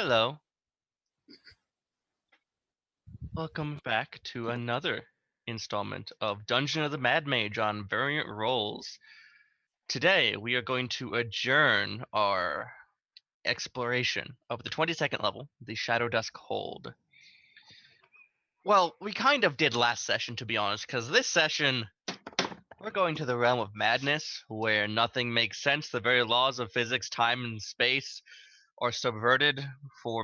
Hello. Welcome back to another installment of Dungeon of the Mad Mage on Variant Roles. Today we are going to adjourn our exploration of the 22nd level, the Shadowdusk Hold. Well, we kind of did last session, to be honest, because this session we're going to the realm of madness, where nothing makes sense. The very laws of physics, time, and space are subverted for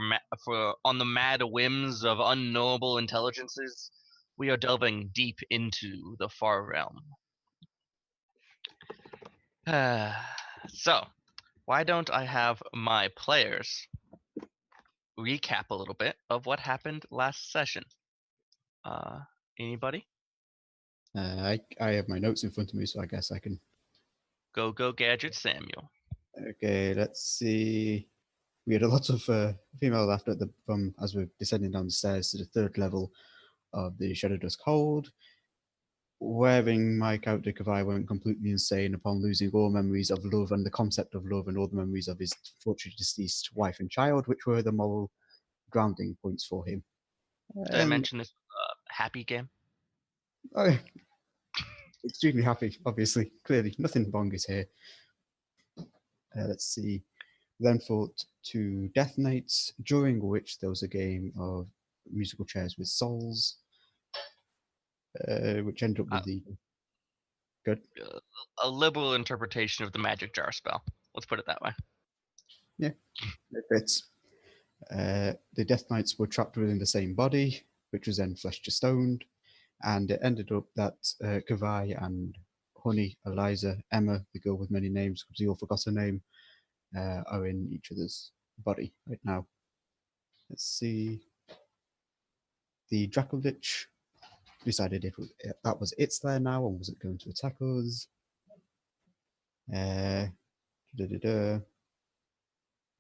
on the mad whims of unknowable intelligences. We are delving deep into the far realm. So, why don't I have my players recap a little bit of what happened last session? Uh, Anybody? I have my notes in front of me, so I guess I can. Go Gadget Samuel. Okay, let's see. We had a lot of female laughter from as we're descending down the stairs to the third level of the Shadowdusk Hold. Wearing my character Kavai went completely insane upon losing all memories of love and the concept of love and all the memories of his fortunately deceased wife and child, which were the moral grounding points for him. Did I mention this happy game? Oh, extremely happy, obviously. Clearly, nothing wrong is here. Let's see. Then fought two Death Knights, during which there was a game of musical chairs with souls, which ended up with the good. A liberal interpretation of the magic jar spell. Let's put it that way. Yeah, it fits. The Death Knights were trapped within the same body, which was then fleshed to stone, and it ended up that Kavai and Honey, Eliza, Emma, the girl with many names, because we all forgot her name, are in each other's body right now. Let's see. The Dracolich decided that was its there now, and was it going to attack us?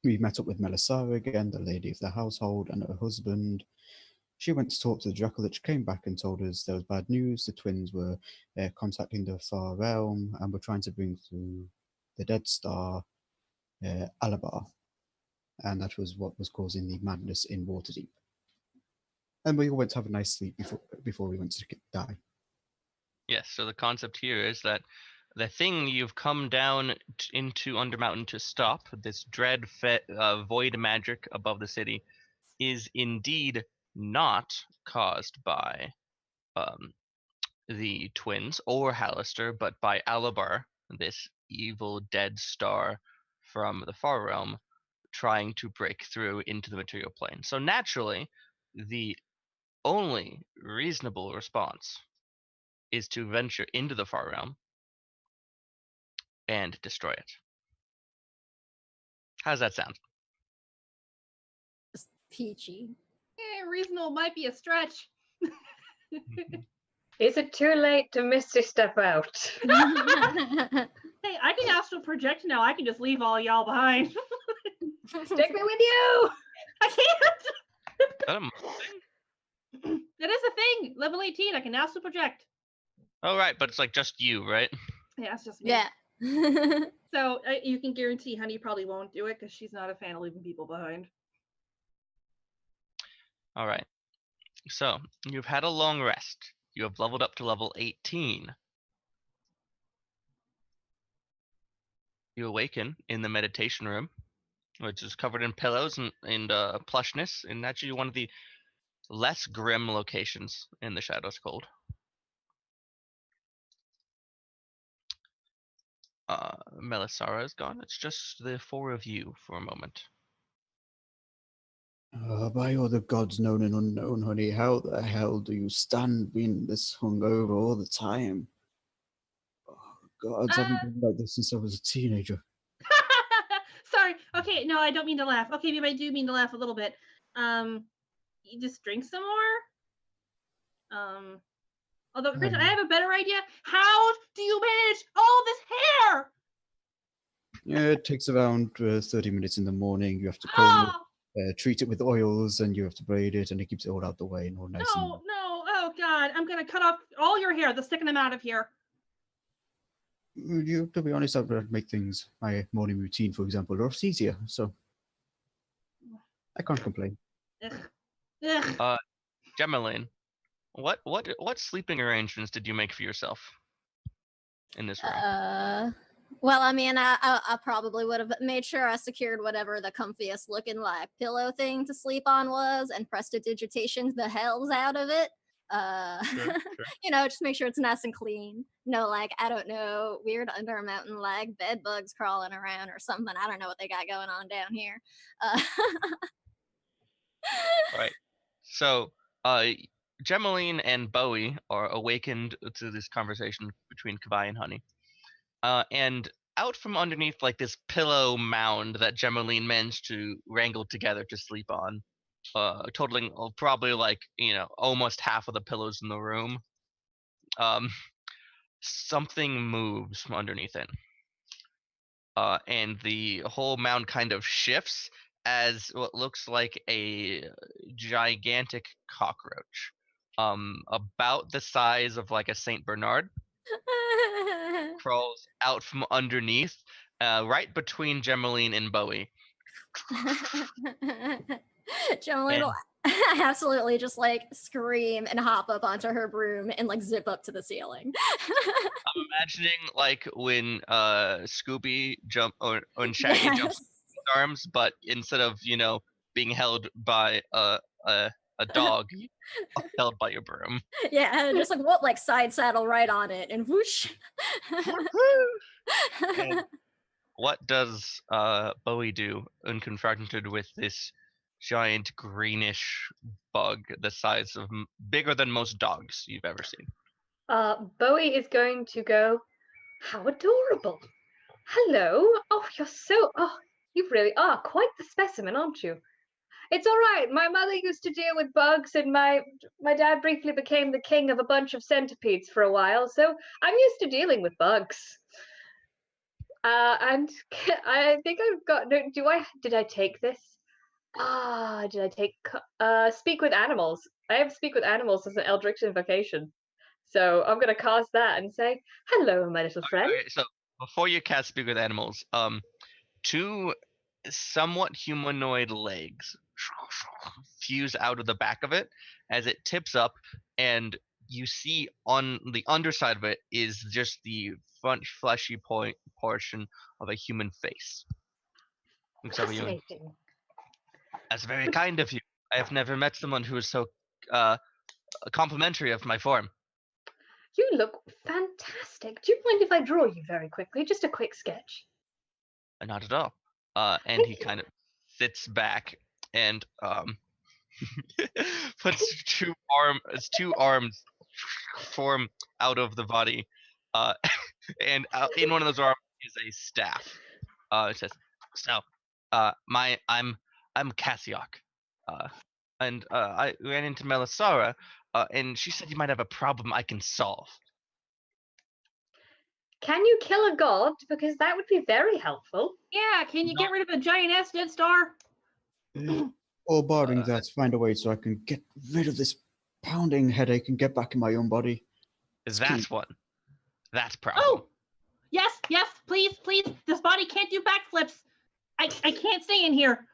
We met up with Melisara again, the lady of the household, and her husband. She went to talk to the Dracolich, came back and told us there was bad news. The twins were contacting the far realm and were trying to bring through the Dead Star, Alabar, and that was what was causing the madness in Waterdeep. And we all went to have a nice sleep before we went to die. Yes, so the concept here is that the thing you've come down into Undermountain to stop, this dread void magic above the city, is indeed not caused by the twins or Hallister, but by Alabar, this evil dead star from the far realm, trying to break through into the material plane. So naturally, the only reasonable response is to venture into the far realm and destroy it. How does that sound? Peachy. Reasonable might be a stretch. Is it too late to Misty step out? Hey, I can astral project now. I can just leave all y'all behind. Take me with you! I can't! Is that a thing? That is a thing. Level 18, I can astral project. Oh, right, but it's like just you, right? Yeah, it's just me. Yeah. So you can guarantee Honey probably won't do it because she's not a fan of leaving people behind. All right. So, you've had a long rest. You have leveled up to level 18. You awaken in the meditation room, which is covered in pillows and plushness, and actually one of the less grim locations in the Shadows Cold. Melisara is gone. It's just the four of you for a moment. By all the gods known and unknown, honey, how the hell do you stand being this hungover all the time? Oh, gods, I haven't been like this since I was a teenager. Sorry. Okay, no, I don't mean to laugh. Okay, maybe I do mean to laugh a little bit. You just drink some more? Although, Chris, I have a better idea. How do you manage all this hair? Yeah, it takes around 30 minutes in the morning. You have to comb it, treat it with oils, and you have to braid it, and it keeps it all out the way and all nice. No, oh God, I'm gonna cut off all your hair. The second I'm out of here. To be honest, I'd make things, my morning routine, for example, a lot easier. So, I can't complain. Ugh. Gemaline, what sleeping arrangements did you make for yourself in this room? Well, I mean, I probably would have made sure I secured whatever the comfiest looking like pillow thing to sleep on was and prestidigitation the hells out of it. Sure. You know, just make sure it's nice and clean. No, like, I don't know, weird under mountain like bed bugs crawling around or something. I don't know what they got going on down here. Right. So, Gemaline and Bowie are awakened to this conversation between Kavai and Honey. And out from underneath like this pillow mound that Gemaline managed to wrangle together to sleep on, totaling probably like, almost half of the pillows in the room, something moves from underneath it. And the whole mound kind of shifts as what looks like a gigantic cockroach, about the size of like a Saint Bernard, crawls out from underneath, right between Gemaline and Bowie. Gemaline will absolutely just like scream and hop up onto her broom and like zip up to the ceiling. I'm imagining like when Scooby when Shaggy jumps in his arms, but instead of being held by a dog, held by your broom. Yeah, just like whoop, like side saddle right on it and whoosh. And what does Bowie do when confronted with this giant greenish bug the size of bigger than most dogs you've ever seen? Bowie is going to go, how adorable. Hello. Oh, you really are quite the specimen, aren't you? It's all right. My mother used to deal with bugs, and my dad briefly became the king of a bunch of centipedes for a while, so I'm used to dealing with bugs. And I think I've got. Did I take this? Did I take speak with animals? I have speak with animals as an Eldritch invocation, so I'm gonna cast that and say, "Hello, my little friend." Okay, so before you cast speak with animals, two somewhat humanoid legs fuse out of the back of it as it tips up, and you see on the underside of it is just the front fleshy portion of a human face. Fascinating. That's very kind of you. I have never met someone who is so complimentary of my form. You look fantastic. Do you mind if I draw you very quickly? Just a quick sketch. Not at all. And he kind of sits back and puts two arms form out of the body, and in one of those arms is a staff. It says, "So, I'm Cassiok, and I ran into Melisara, and she said you might have a problem I can solve." Can you kill a god? Because that would be very helpful. Yeah, can you get rid of a giant ass Dead Star? Or barring that, find a way so I can get rid of this pounding headache and get back in my own body. That's one. That's problem. Oh, yes, please. This body can't do backflips. I can't stay in here.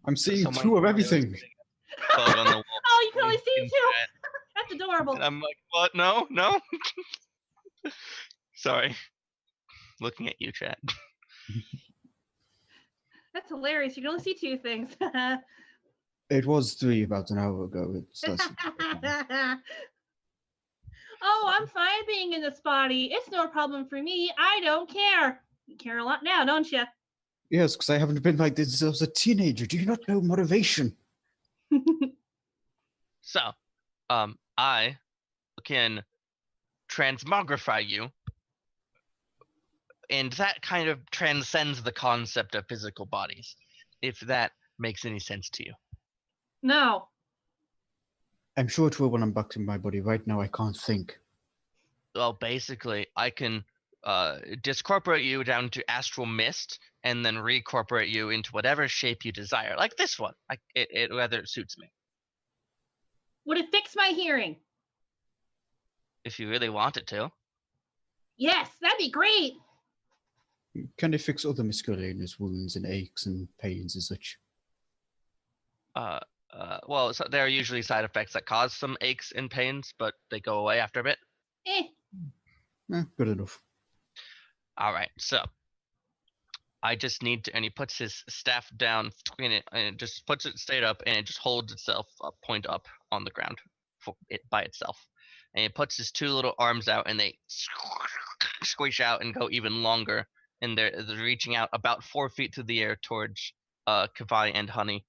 I'm seeing two of everything. Bug on the wall. Oh, you can only see two. That's adorable. And I'm like, what? No. Sorry. Looking at you, chat. That's hilarious. You can only see two things. It was 3 about an hour ago. Oh, I'm fine being in this body. It's no problem for me. I don't care. You care a lot now, don't you? Yes, because I haven't been like this since I was a teenager. Do you not know motivation? So, I can transmogrify you, and that kind of transcends the concept of physical bodies, if that makes any sense to you. No. I'm sure it will when I'm back in my body. Right now, I can't think. Well, basically, I can discorporate you down to astral mist, and then recorporate you into whatever shape you desire, like this one. It rather suits me. Would it fix my hearing? If you really want it to. Yes, that'd be great. Can they fix other miscellaneous wounds and aches and pains and such? Well, so there are usually side effects that cause some aches and pains, but they go away after a bit. Good enough. All right, so I just need to, and he puts his staff down in it, and it just puts it straight up, and it just holds itself point up on the ground for it by itself. And he puts his 2 little arms out, and they squish out and go even longer, and they're reaching out about 4 feet through the air towards Kavai and Honey,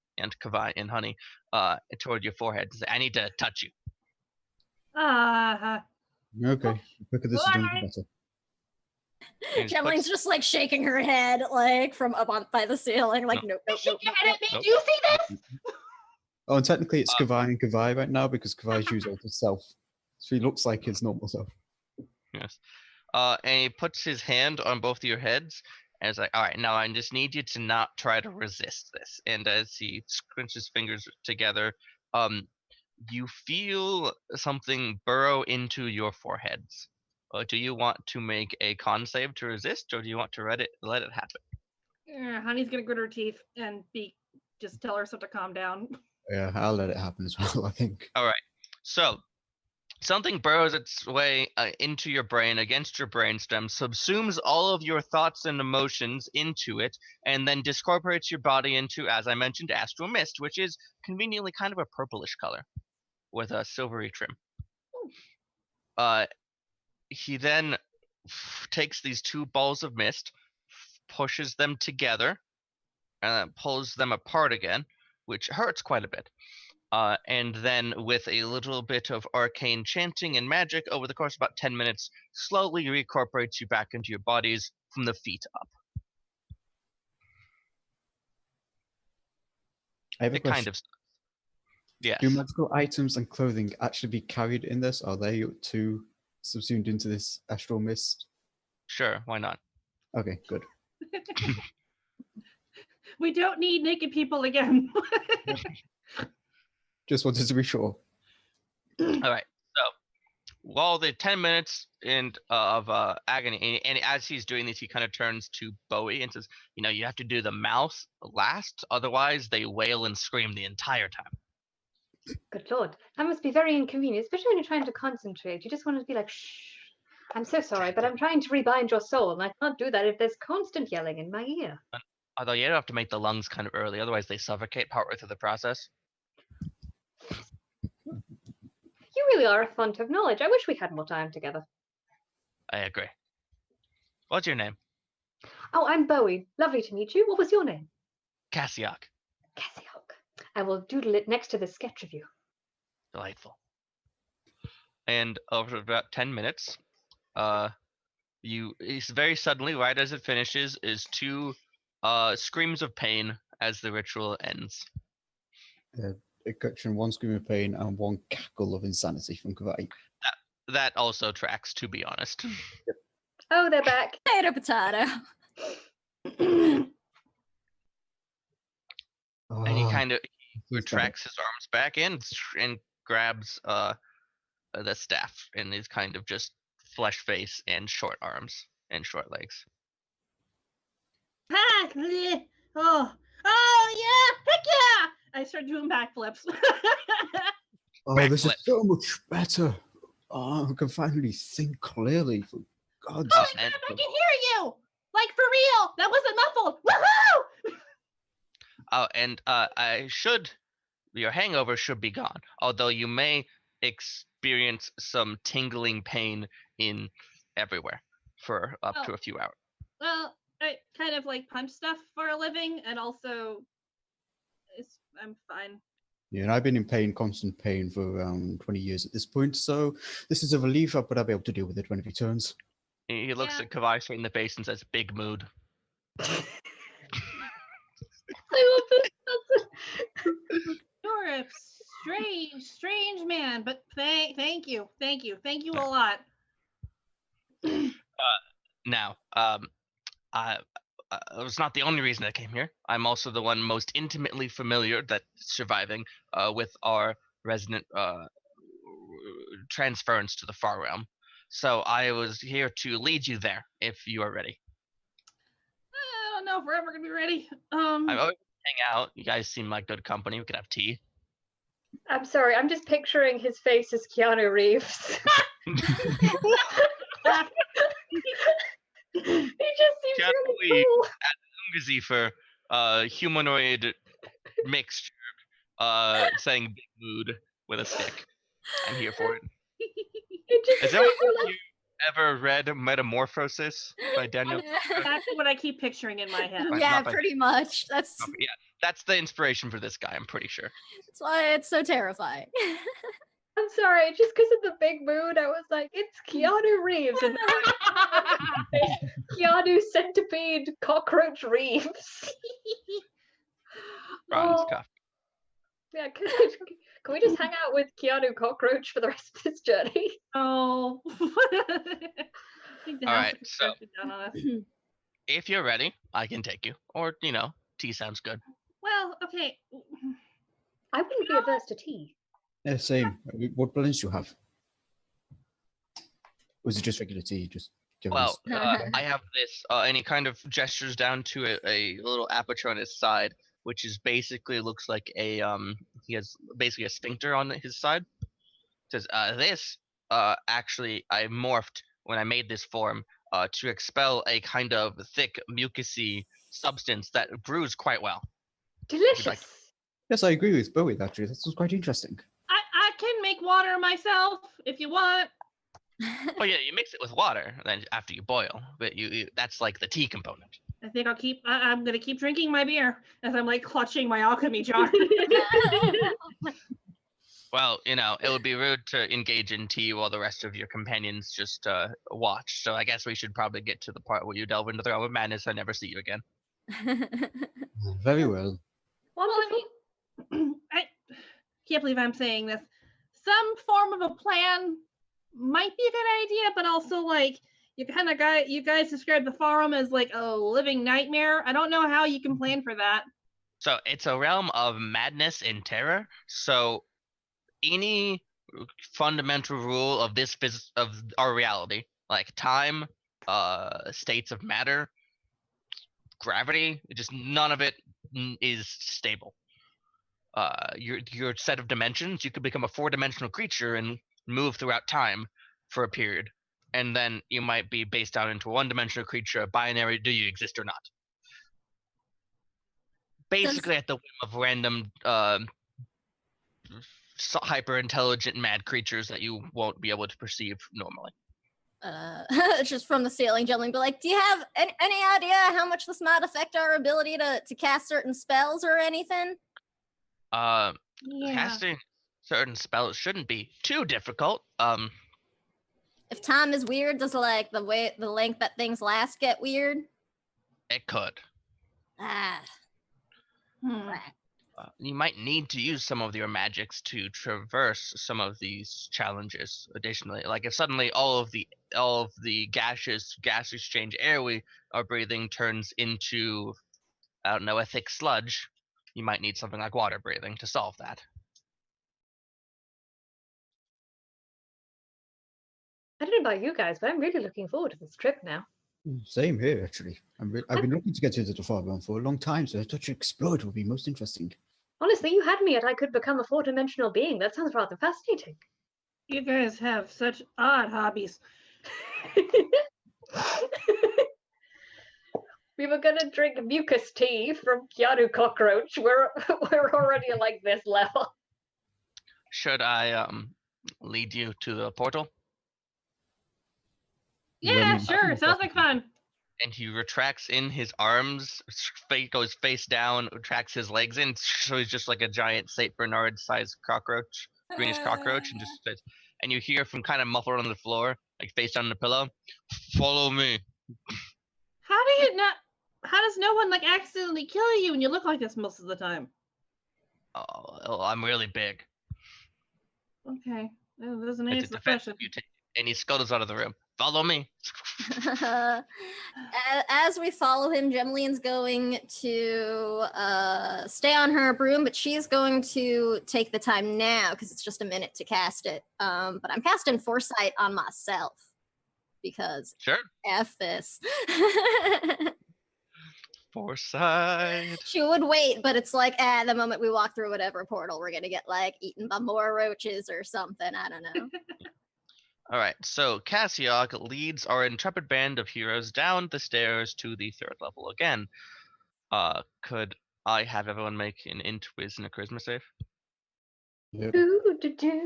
toward your forehead. I need to touch you. Uh, Okay. The quicker this is done, the Alright. better. And he Gemline's puts- just like shaking her head like from up on by the ceiling, like nope, nope, shake nope, your nope, head nope. at me. Nope. Do you see this? Oh, and technically it's Kavai and Kavai right now because Kavai's used altered self. So he looks like his normal self. Yes. And he puts his hand on both of your heads, and it's like, all right, now I just need you to not try to resist this. And as he scrunches his fingers together, you feel something burrow into your foreheads. Do you want to make a con save to resist, or do you want to let it happen? Honey's gonna grit her teeth and just tell herself to calm down. Yeah, I'll let it happen as well, I think. All right. So something burrows its way into your brain, against your brainstem, subsumes all of your thoughts and emotions into it, and then discorporates your body into, as I mentioned, astral mist, which is conveniently kind of a purplish color with a silvery trim. He then takes these 2 balls of mist, pushes them together, and pulls them apart again, which hurts quite a bit. And then with a little bit of arcane chanting and magic over the course of about 10 minutes, slowly reincorporates you back into your bodies from the feet up. I have a It kind question. of. Yes. Do magical items and clothing actually be carried in this? Are they too subsumed into this astral mist? Sure, why not? Okay, good. We don't need naked people again. Just wanted to be sure. All right. So while the 10 minutes of agony, and as he's doing this, he kind of turns to Bowie and says, you have to do the mouth last, otherwise they wail and scream the entire time. Good lord, that must be very inconvenient, especially when you're trying to concentrate. You just want to be like, shh. I'm so sorry, but I'm trying to rebind your soul, and I can't do that if there's constant yelling in my ear. Although you have to make the lungs kind of early, otherwise they suffocate partway through the process. You really are a font of knowledge. I wish we had more time together. I agree. What's your name? Oh, I'm Bowie. Lovely to meet you. What was your name? Cassiok. Cassiok. I will doodle it next to the sketch of you. Delightful. And over about 10 minutes, it's very suddenly, right as it finishes, is 2 screams of pain as the ritual ends. A collection, 1 scream of pain and 1 cackle of insanity from Kavai. That also tracks, to be honest. Oh, they're back. Potato, potato. And he Oh, kind of this is better. retracts his arms back and grabs the staff, and is kind of just flesh face and short arms and short legs. Ah, bleh. Oh yeah, heck yeah! I start doing backflips. Oh, this is Backflip. so much better. Oh, I can finally think clearly. For God's Holy sake. crap, I can hear you! Like for real! That wasn't muffled! Woohoo! Oh, and your hangover should be gone, although you may experience some tingling pain in everywhere for up to Oh. a few hours. Well, I kind of like punch stuff for a living, and also, I'm fine. Yeah, and I've been in pain, constant pain, for around 20 years at this point, so this is a relief, but I'll be able to deal with it when it returns. He looks Yeah. at Kavai straight in the face and says, "Big mood." I love this. You're a strange man, but thank you a lot. Now, it was not the only reason I came here. I'm also the one most intimately familiar that's surviving with our resident transference to the Far Realm. So I was here to lead you there if you are ready. I don't know if we're ever gonna be ready. I'm always hang out. You guys seem like good company. We could have tea. I'm sorry, I'm just picturing his face as Keanu Reeves. He just seems Keanu really Reeves. cool. Easy for humanoid mixture. Saying big mood with a stick. I'm here for it. It just Has seems anyone like of you ever read Metamorphosis by Daniel? That's what I keep picturing in my head. Right, Yeah, not by pretty much. That's Yeah, that's the inspiration for this guy. I'm pretty sure. why it's so terrifying. I'm sorry, just because of the big mood, I was like, it's Keanu Reeves, and it's Keanu Centipede Cockroach Reeves. Ron's Oh, cough. yeah, can we just hang out with Keanu Cockroach for the rest of this journey? Oh. I think the All house right, is so- crashing down on us. If you're ready, I can take you. Or, tea sounds good. Well, okay. I wouldn't be averse to tea. Yeah, same. What balance do you have? Or is it just regular tea? Just give Well, us. I have this, and he kind of gestures down to a little aperture on his side, which is basically looks like a, he has basically a sphincter on his side. Says, this, actually, I morphed when I made this form, to expel a kind of thick, mucusy substance that brews quite well. Delicious. Yes, I agree with Bowie, actually. That was quite interesting. I can make water myself if you want. Oh yeah, you mix it with water then after you boil, but you that's like the tea component. I think I'm gonna keep drinking my beer as I'm like clutching my alchemy jar. Well, it would be rude to engage in tea while the rest of your companions just watch. So I guess we should probably get to the part where you delve into the realm of madness and never see you again. Very well. Wonderful. I can't believe I'm saying this. Some form of a plan might be a good idea, but also like you guys described the forum as like a living nightmare. I don't know how you can plan for that. So it's a realm of madness and terror. So any fundamental rule of of our reality, like time, states of matter, gravity, just none of it is stable. Your set of dimensions, you could become a 4-dimensional creature and move throughout time for a period, and then you might be based out into a 1-dimensional creature, a binary, do you exist or not? Basically, at the whim of random hyper intelligent mad creatures that you won't be able to perceive normally. Just from the ceiling, gentlemen, be like, do you have any idea how much this might affect our ability to cast certain spells or anything? Yeah. Casting certain spells shouldn't be too difficult. If time is weird, does like the length that things last get weird? It could. Ah, crap. You might need to use some of your magics to traverse some of these challenges. Additionally, like if suddenly all of the gaseous gas exchange air we are breathing turns into, I don't know, a thick sludge, you might need something like water breathing to solve that. I don't know about you guys, but I'm really looking forward to this trip now. Same here, actually. I've been looking to get into the far realm for a long time, so I thought to explore it would be most interesting. Honestly, you had me at I could become a 4-dimensional being. That sounds rather fascinating. You guys have such odd hobbies. We were gonna drink mucus tea from Keanu Cockroach. We're already at like this level. Should I lead you to the portal? Yeah, I sure. think Sounds like fun. And he retracts in his arms, goes face down, retracts his legs in, so he's just like a giant Saint Bernard-sized cockroach, greenish cockroach, and just says, and you hear from kind of muffled on the floor, like face down on the pillow, "Follow me." How does no one like accidentally kill you when you look like this most of the time? Oh, I'm really big. Okay. That doesn't It's a answer the defensive question. mutation. And he scuttles out of the room. Follow me. As we follow him, Gemlian's going to stay on her broom, but she's going to take the time now because it's just a minute to cast it. But I'm casting Foresight on myself because Sure. F this. Foresight. She would wait, but it's like, the moment we walk through whatever portal, we're gonna get like eaten by more roaches or something. I don't know. All right, so Cassiok leads our intrepid band of heroes down the stairs to the 3rd level again. Could I have everyone make an int, whiz, and a charisma save? Yep.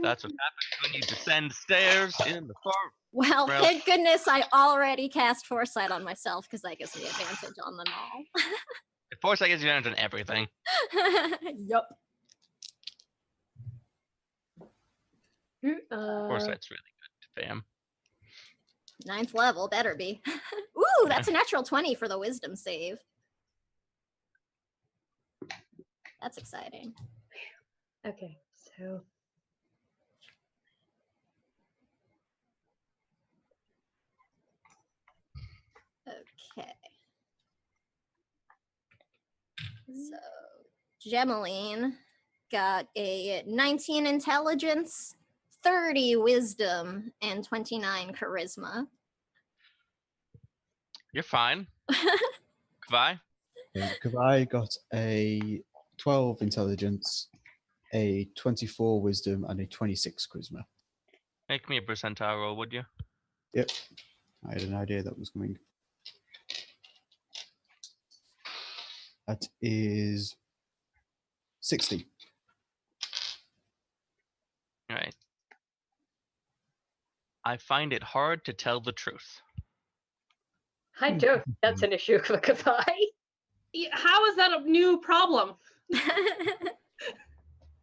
That's what happens when you descend stairs in the far. Well, Well- thank goodness I already cast Foresight on myself because that gives me advantage on them all. Foresight gives you advantage on everything. Yup. Foresight's really good, fam. 9th level, better be. Ooh, that's a natural 20 for the wisdom save. That's exciting. Okay, so Okay. So, Gemeline got a 19 intelligence, 30 wisdom, and 29 charisma. You're fine. Goodbye. Kavai got a 12 intelligence, a 24 wisdom, and a 26 charisma. Make me a percentile roll, would you? Yep. I had an idea that was coming. That is 60. All right. I find it hard to tell the truth. I don't think that's an issue for Kavai. How is that a new problem?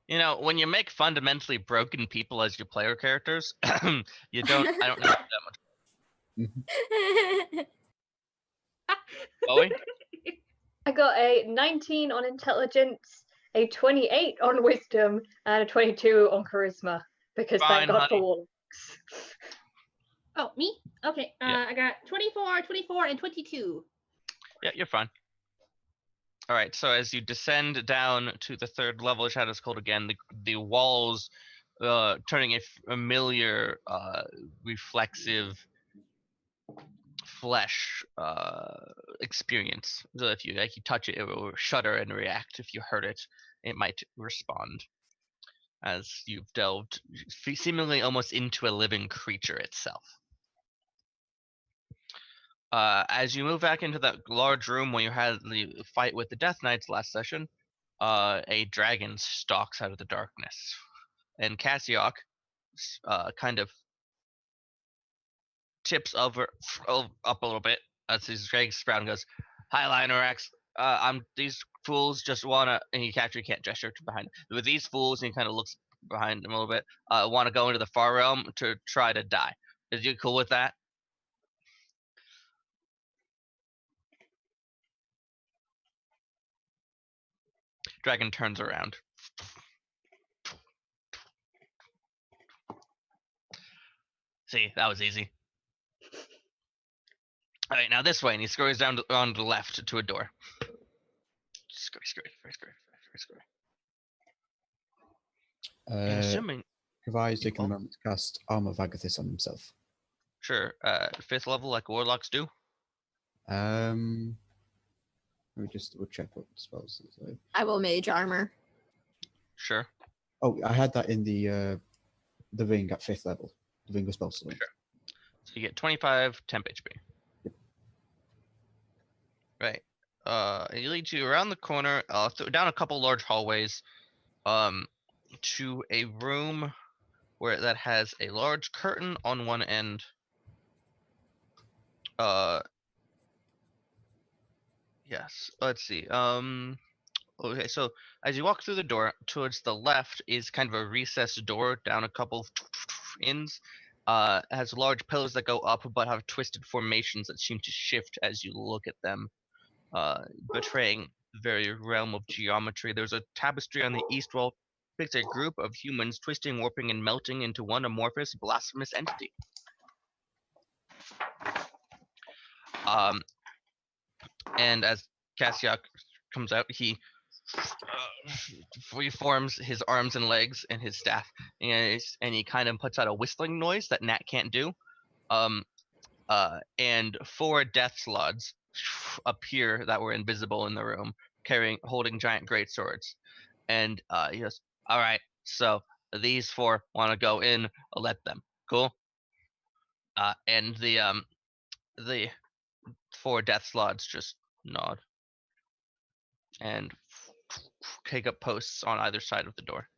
You know, when you make fundamentally broken people as your player characters, you don't. I don't know that much. Bowie? I got a 19 on intelligence, a 28 on wisdom, and a 22 on charisma because Fine, thank God honey. for warlocks. Oh, me? Okay. Yeah. I got 24, 24, and 22. Yeah, you're fine. All right, so as you descend down to the 3rd level of Shadow's Cold again, the walls turning a familiar, reflexive flesh experience. So if you touch it, it will shudder and react. If you hurt it, it might respond. As you've delved seemingly almost into a living creature itself. As you move back into that large room where you had the fight with the Death Knights last session, a dragon stalks out of the darkness, and Cassiok kind of tips up a little bit as his dragon sprout and goes, "Hi, Lionorax. These fools just wanna," and he actually can't gesture to behind him. But these fools, and he kind of looks behind him a little bit, want to go into the far realm to try to die. Is you cool with that? Dragon turns around. See, that was easy. All right, now this way, and he scurries down on the left to a door. Scurry. And assuming, Kavai is taking a moment to cast Armor of Agathis on himself. sure, 5th level like warlocks do. Let me just double check what spells. I will mage armor. Sure. Oh, I had that in the ring at 5th level. The ring of spell slings. Sure. So you get 25 temp HP. Yep. Right. It leads you around the corner, down a couple large hallways, to a room that has a large curtain on one end. Yes. Let's see. Okay, so as you walk through the door, towards the left is kind of a recessed door down a couple of inns. It has large pillars that go up but have twisted formations that seem to shift as you look at them, betraying the very realm of geometry. There's a tapestry on the east wall depicts a group of humans twisting, warping, and melting into one amorphous, blasphemous entity. And as Cassiok comes out, he reforms his arms and legs and his staff, and he kind of puts out a whistling noise that Nat can't do. And 4 death sloods appear that were invisible in the room, holding giant great swords. And he goes, "All right, so these 4 want to go in. Let them. Cool." And the 4 death lords just nod and take up posts on either side of the door.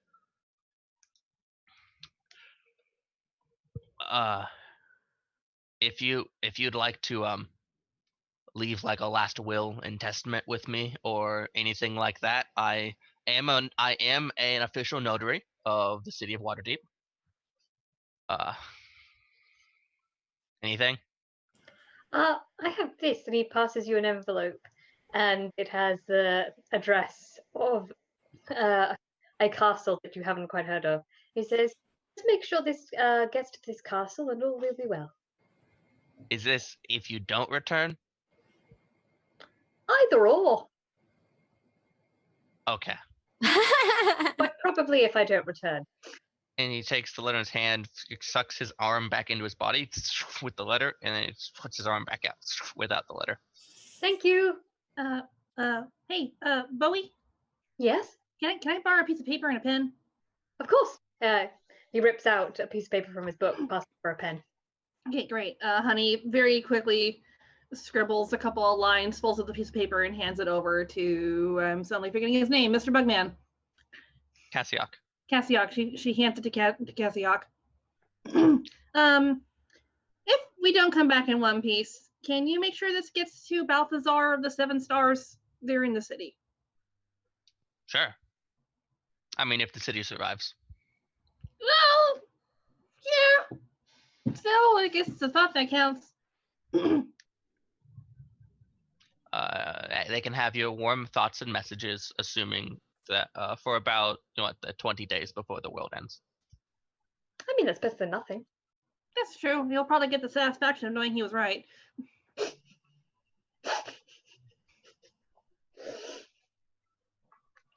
If you'd like to leave like a last will and testament with me or anything like that, I am an official notary of the city of Waterdeep. Anything? I have this, and he passes you an envelope, and it has the address of a castle that you haven't quite heard of. He says, "Just make sure this gets to this castle, and all will be well." Is this if you don't return? Either or, Okay. but probably if I don't return. And he takes the letter in his hand, sucks his arm back into his body with the letter, and then he puts his arm back out without the letter. Thank you. Hey, Bowie, Yes, can I borrow a piece of paper and a pen? of course. He rips out a piece of paper from his book, passes for a pen. Okay, great. Honey very quickly scribbles a couple of lines, folds up the piece of paper, and hands it over to, I'm suddenly forgetting his name, Mr. Bugman. Cassiok. Cassiok. She hands it to Cassiok. If we don't come back in one piece, can you make sure this gets to Balthazar of the 7 Stars? They're in the city. Sure. I mean, if the city survives. Well, yeah. Still, I guess it's a thought that counts. They can have your warm thoughts and messages, assuming that for about 20 days before the world ends. I mean, that's better than nothing. That's true. He'll probably get the satisfaction of knowing he was right.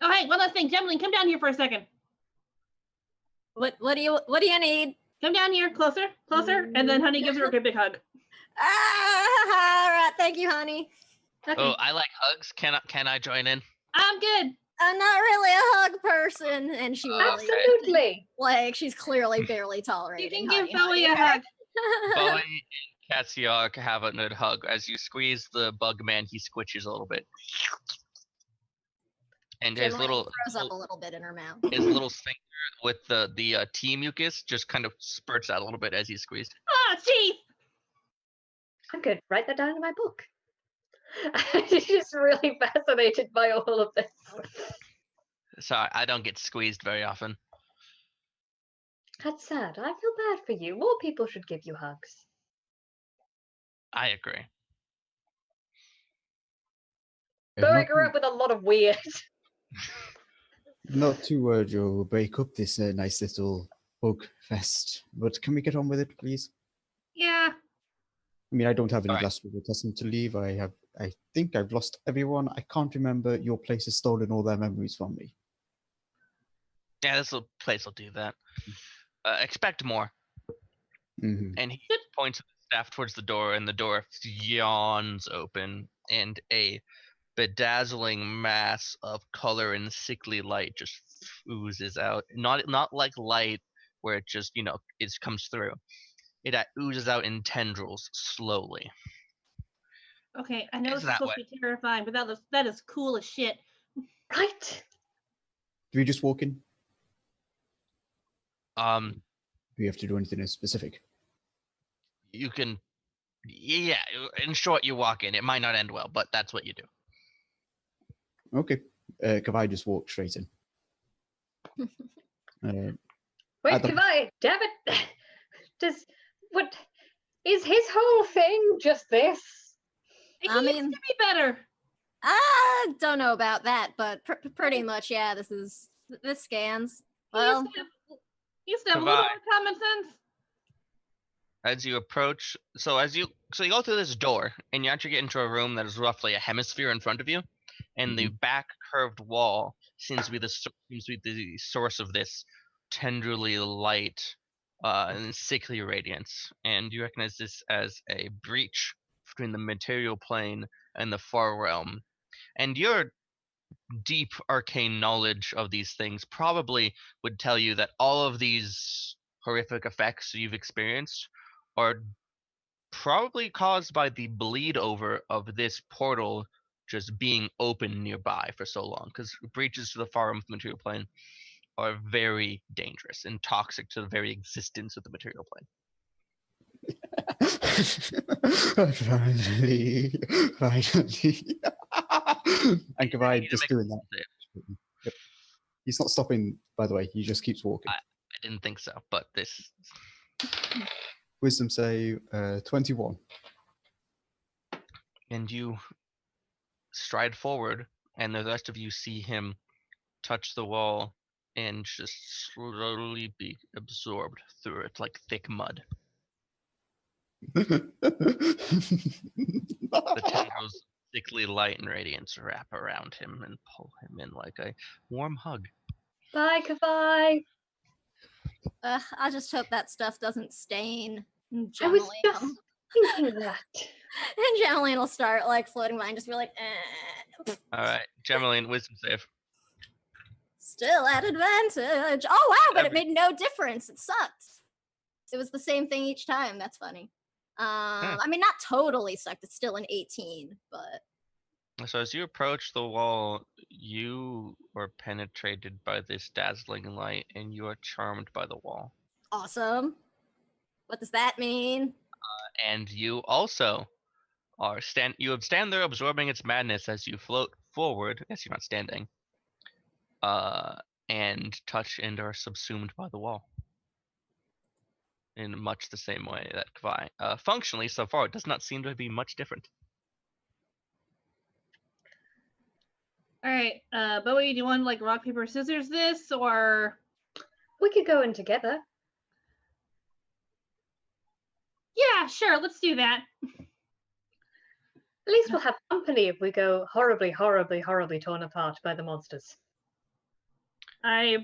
Oh, hey, one last thing. Gemini, come down here for a second. What do you need? Come down here, closer, and then Honey gives her a good big hug. All right, thank you, honey. Okay. Oh, I like hugs. Can I join in? I'm good. I'm not really a hug person, and she really Absolutely. like she's clearly barely You tolerating. can give honey. Bowie a hug. Bowie and Cassiok have a good hug. As you squeeze the bug man, he squishes a little bit. And his Gemini little throws up a little bit in her mouth. his little sphincter with the tea mucus just kind of spurts out a little bit as he's squeezed. Ah, teeth. I'm going to write that down in my book. She's just really fascinated by all of this. Sorry, I don't get squeezed very often. That's sad. I feel bad for you. More people should give you hugs. I agree. Bowie grew up with a lot of weird. Not to urge or break up this nice little bug fest, but can we get on with it, please? Yeah. I mean, I don't have any Alright. last will testament to leave. I think I've lost everyone. I can't remember. Your place has stolen all their memories from me. Yeah, place will do that. Expect more. Mhm. And he points the staff towards the door, and the door yawns open, and a bedazzling mass of color and sickly light just oozes out. Not like light where it just it comes through. It oozes out in tendrils slowly. Okay, I know It's this is that supposed to be terrifying, but that is cool as shit. Right? Do we just walk in? Um, Do we have to do anything in specific? you can, yeah. In short, you walk in. It might not end well, but that's what you do. Okay. Kavai just walk straight in. Wait, Adam. Kavai, damn it. What is his whole thing just this? It I needs mean- to be better. I don't know about that, but pretty much, yeah. This scans. Well, He used to have a little Kavai. more common sense. As you approach, so you go through this door, and you actually get into a room that is roughly a hemisphere in front of you, and the back curved wall seems to be the source of this tenderly light and sickly radiance. And you recognize this as a breach between the material plane in the far realm. And your deep arcane knowledge of these things probably would tell you that all of these horrific effects you've experienced are probably caused by the bleed over of this portal just being open nearby for so long, because breaches to the far realm of the material plane are very dangerous and toxic to the very existence of the material plane. Finally. And Kavai You just make a doing that. save. Yep. He's not stopping, by the way. He just keeps walking. I didn't think so, but this Wisdom save 21. and you stride forward, and the rest of you see him touch the wall and just slowly be absorbed through it like thick mud. The tendrils of sickly light and radiance wrap around him and pull him in like a warm hug. Bye, Kavai. I just hope that stuff doesn't stain. And I was Gemmaline just thinking that. and Gemmaline will start like floating by and just be like, All right, Gemmaline, wisdom save. still at advantage. Oh wow, but it Every- made no difference. It sucked. It was the same thing each time. That's funny. I mean, not totally sucked. It's still an 18, but So as you approach the wall, you are penetrated by this dazzling light, and you are charmed by the wall. awesome. What does that mean? And you also are stand there absorbing its madness as you float forward. I guess you're not standing. And touch and are subsumed by the wall. In much the same way that Kavai. Functionally, so far, it does not seem to be much different. All right, Bowie, do you want like rock paper scissors this or? We could go in together. Yeah, sure. Let's do that. At least we'll have company if we go horribly, horribly, horribly torn apart by the monsters. I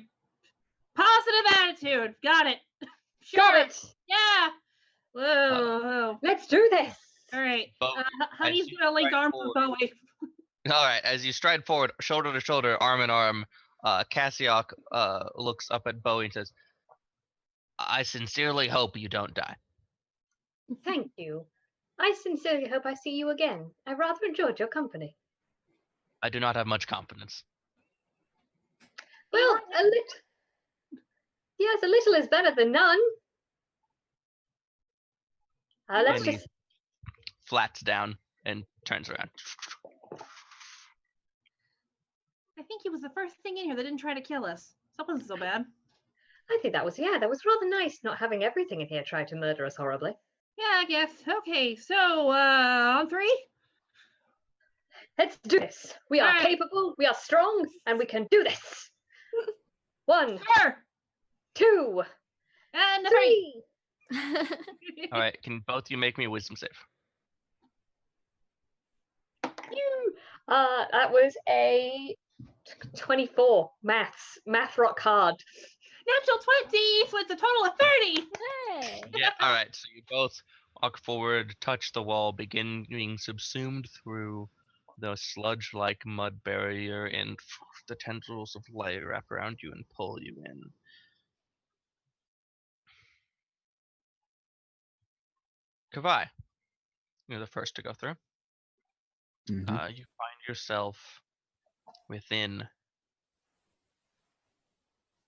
positive attitude. Got it. Sure. Got it! Yeah. Whoa. Let's do this! All right. Bowie, Honey's as you gonna link stride arms with Bowie. All right, as you stride forward, shoulder to shoulder, arm in arm, Cassiok looks up at Bowie and says, "I sincerely hope you don't die." Thank you. I sincerely hope I see you again. I rather enjoyed your company. I do not have much confidence. Well, a little. Yes, a little is better than none. Let's And he just. flats down and turns around. I think he was the first thing in here that didn't try to kill us. That wasn't so bad. I think that was rather nice not having everything in here try to murder us horribly. Yeah, I guess. Okay, so on 3. Let's do this. We are All right. capable, we are strong, and we can do this. 1, Sure. 2, And 3. All right, can both you make me a wisdom save? That was a 24. Math rock hard. Natural 20, so it's a total of 30. Hey. Yeah, all right. So you both walk forward, touch the wall, begin being subsumed through the sludge-like mud barrier, and the tendrils of light wrap around you and pull you in. Kavai, you're the first to go through. Mhm. You find yourself within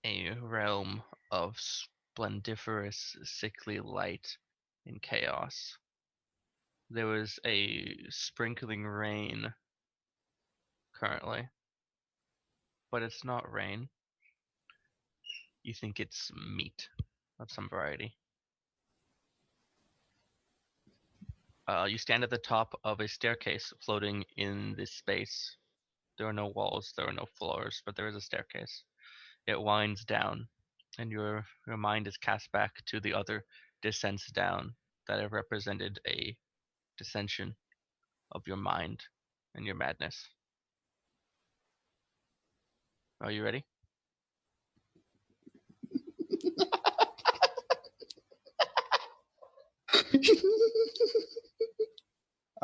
a realm of splendiferous, sickly light and chaos. There was a sprinkling rain currently, but it's not rain. You think it's meat of some variety. You stand at the top of a staircase floating in this space. There are no walls, there are no floors, but there is a staircase. It winds down, and your mind is cast back to the other descents down that have represented a dissension of your mind and your madness. Are you ready?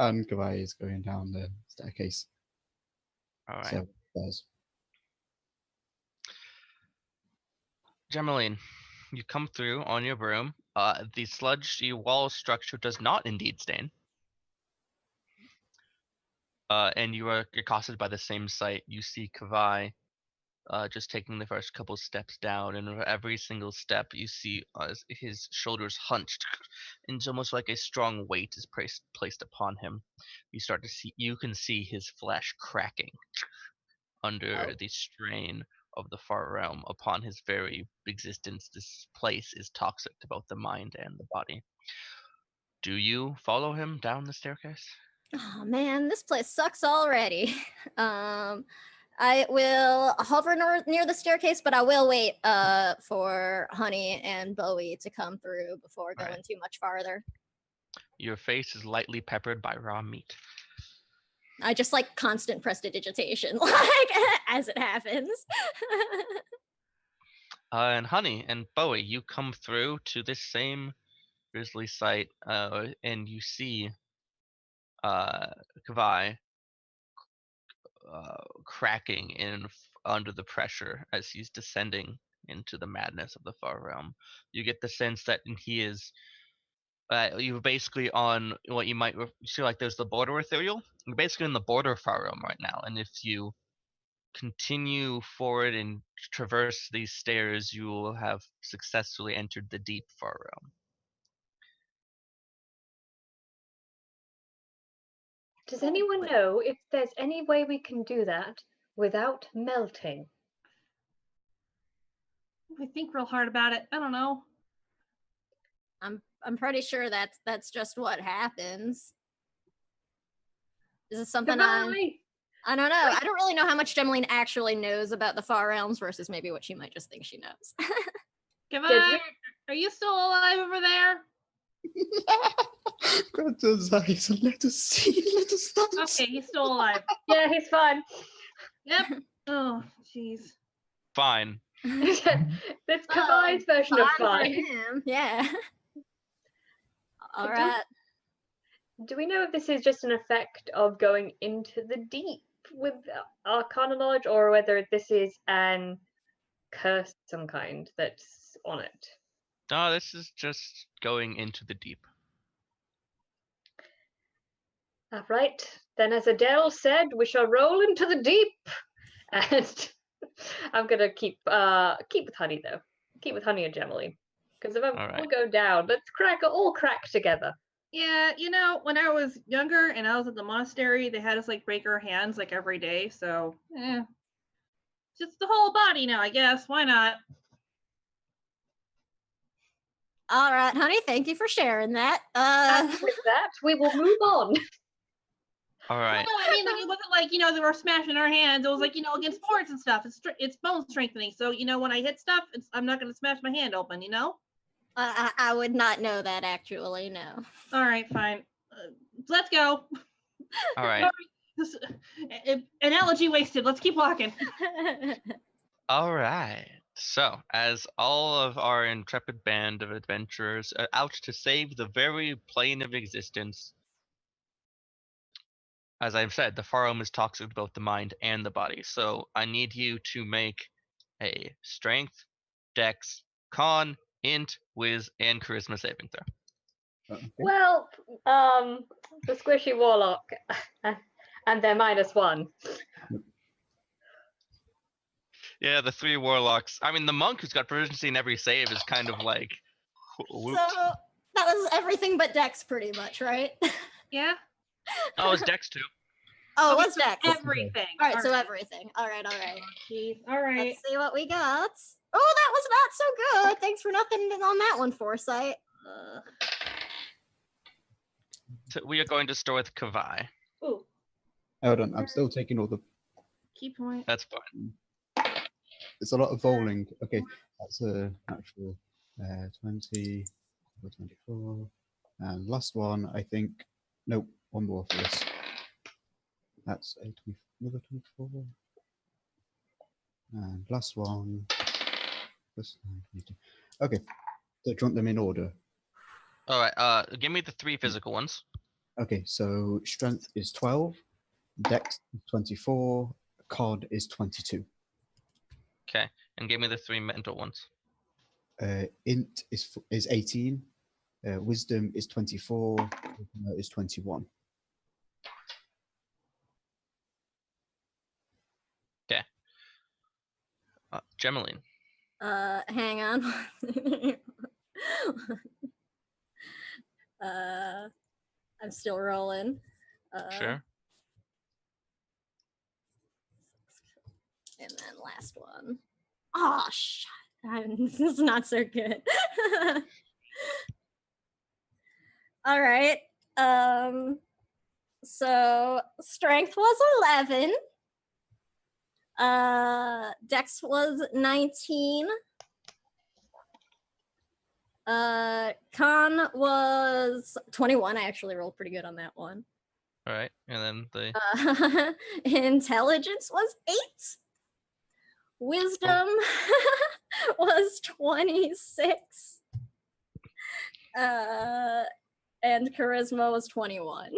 and Kavai is going down the staircase. All right. So there's Gemaline, you come through on your broom. The sludgy wall structure does not indeed stain. And you are accosted by the same sight. You see Kavai just taking the first couple steps down, and with every single step you see his shoulders hunched, and it's almost like a strong weight is placed upon him. You can see his flesh cracking under the strain of the far realm upon his very existence. This place is toxic to both the mind and the body. Do you follow him down the staircase? Oh man, this place sucks already. I will hover near the staircase, but I will wait for Honey and Bowie to come through before going Right. too much farther. Your face is lightly peppered by raw meat. I just like constant prestidigitation, like as it happens. And Honey and Bowie, you come through to this same grisly sight, and you see Kavai cracking under the pressure as he's descending into the madness of the far realm. You get the sense that he is you're basically on what you might see like there's the border ethereal. You're basically in the border far realm right now, and if you continue forward and traverse these stairs, you will have successfully entered the deep far realm. Does anyone know if there's any way we can do that without melting? I think real hard about it. I don't know. I'm pretty sure that's just what happens. Is this something Goodbye. I don't know. I don't really know how much Gemaline actually knows about the Far Realms versus maybe what she might just think she knows. Goodbye. Are you still alive over there? grab those eyes and let us see. Let us not. Okay, he's still alive. Yeah, he's fine. Yep. Oh, jeez. Fine. That's Kavai's version of Fine for fine. him. Yeah. All Do- right. Do we know if this is just an effect of going into the deep with Arcana knowledge, or whether this is an curse of some kind that's on it? No, this is just going into the deep. All right. Then, as Adele said, we shall roll into the deep. And I'm gonna keep with Honey though. Keep with Honey and Gemaline. Because if All right. we'll go down, let's all crack together. Yeah, you know, when I was younger and I was at the monastery, they had us like break our hands like every day. So, just the whole body now, I guess. Why not? All right, honey. Thank you for sharing that. And with that, we will move on. All right. Well, no, I mean, like, it wasn't like, you know, they were smashing our hands. It was like, you know, against sports and stuff. It's bone strengthening. So, you know, when I hit stuff, I'm not going to smash my hand open, you know? I would not know that actually. No. All right, fine. Let's go. All right. Analogy wasted. Let's keep walking. All right. So, as all of our intrepid band of adventurers are out to save the very plane of existence, as I've said, the Far Realm is toxic to both the mind and the body. So, I need you to make a strength, dex, con, int, whiz, and charisma saving throw. Okay. Well, the squishy warlock and their -1. Yeah, the 3 warlocks. I mean, the monk who's got proficiency in every save is kind of like, whoops. So that was everything but Dex, pretty much, right? Yeah. Oh, it's dex too. Oh, Okay, what's Dex? Everything. All right, so everything. All right. Jeez. All right. Let's see what we got. Oh, that was not so good. Thanks for nothing on that one, Foresight. So we are going to start with Kavai. Ooh, Hold on, I'm still taking all the. key point. That's fine. It's a lot of bowling. Okay, that's a actual 20, 24, and last one I think. Nope, one more for this. That's another 24, and last one. Plus 22. Okay, so do you want them in order? All right. Give me the 3 physical ones. Okay, so strength is 12, dex is 24, cod is 22. Okay, and give me the 3 mental ones. Int is 18, wisdom is 24, charisma is 21. Okay. Gemeline. Hang on. I'm still rolling. Sure. And then last one. Oh, shit. This is not so good. All right. So strength was 11. Dex was 19. Con was 21. I actually rolled pretty good on that one. All right, and then the Intelligence was 8. Wisdom was 26. And charisma was 21.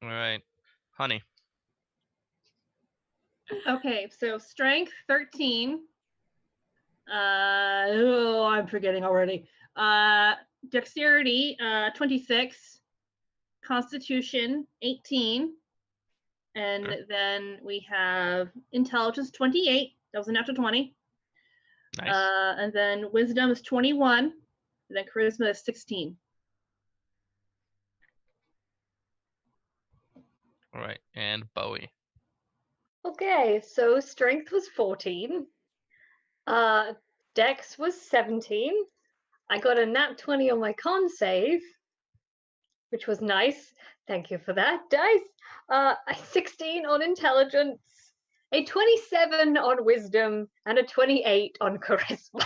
all right, honey. Okay, so strength 13. I'm forgetting already. Dexterity 26. Constitution 18. And Okay. then we have intelligence 28. That was a natural 20. Nice. And then wisdom is 21. And then charisma is 16. All right, and Bowie. Okay, so strength was 14. Dex was 17. I got a nat 20 on my con save, which was nice. Thank you for that, dice. A 16 on intelligence, a 27 on wisdom, and a 28 on charisma.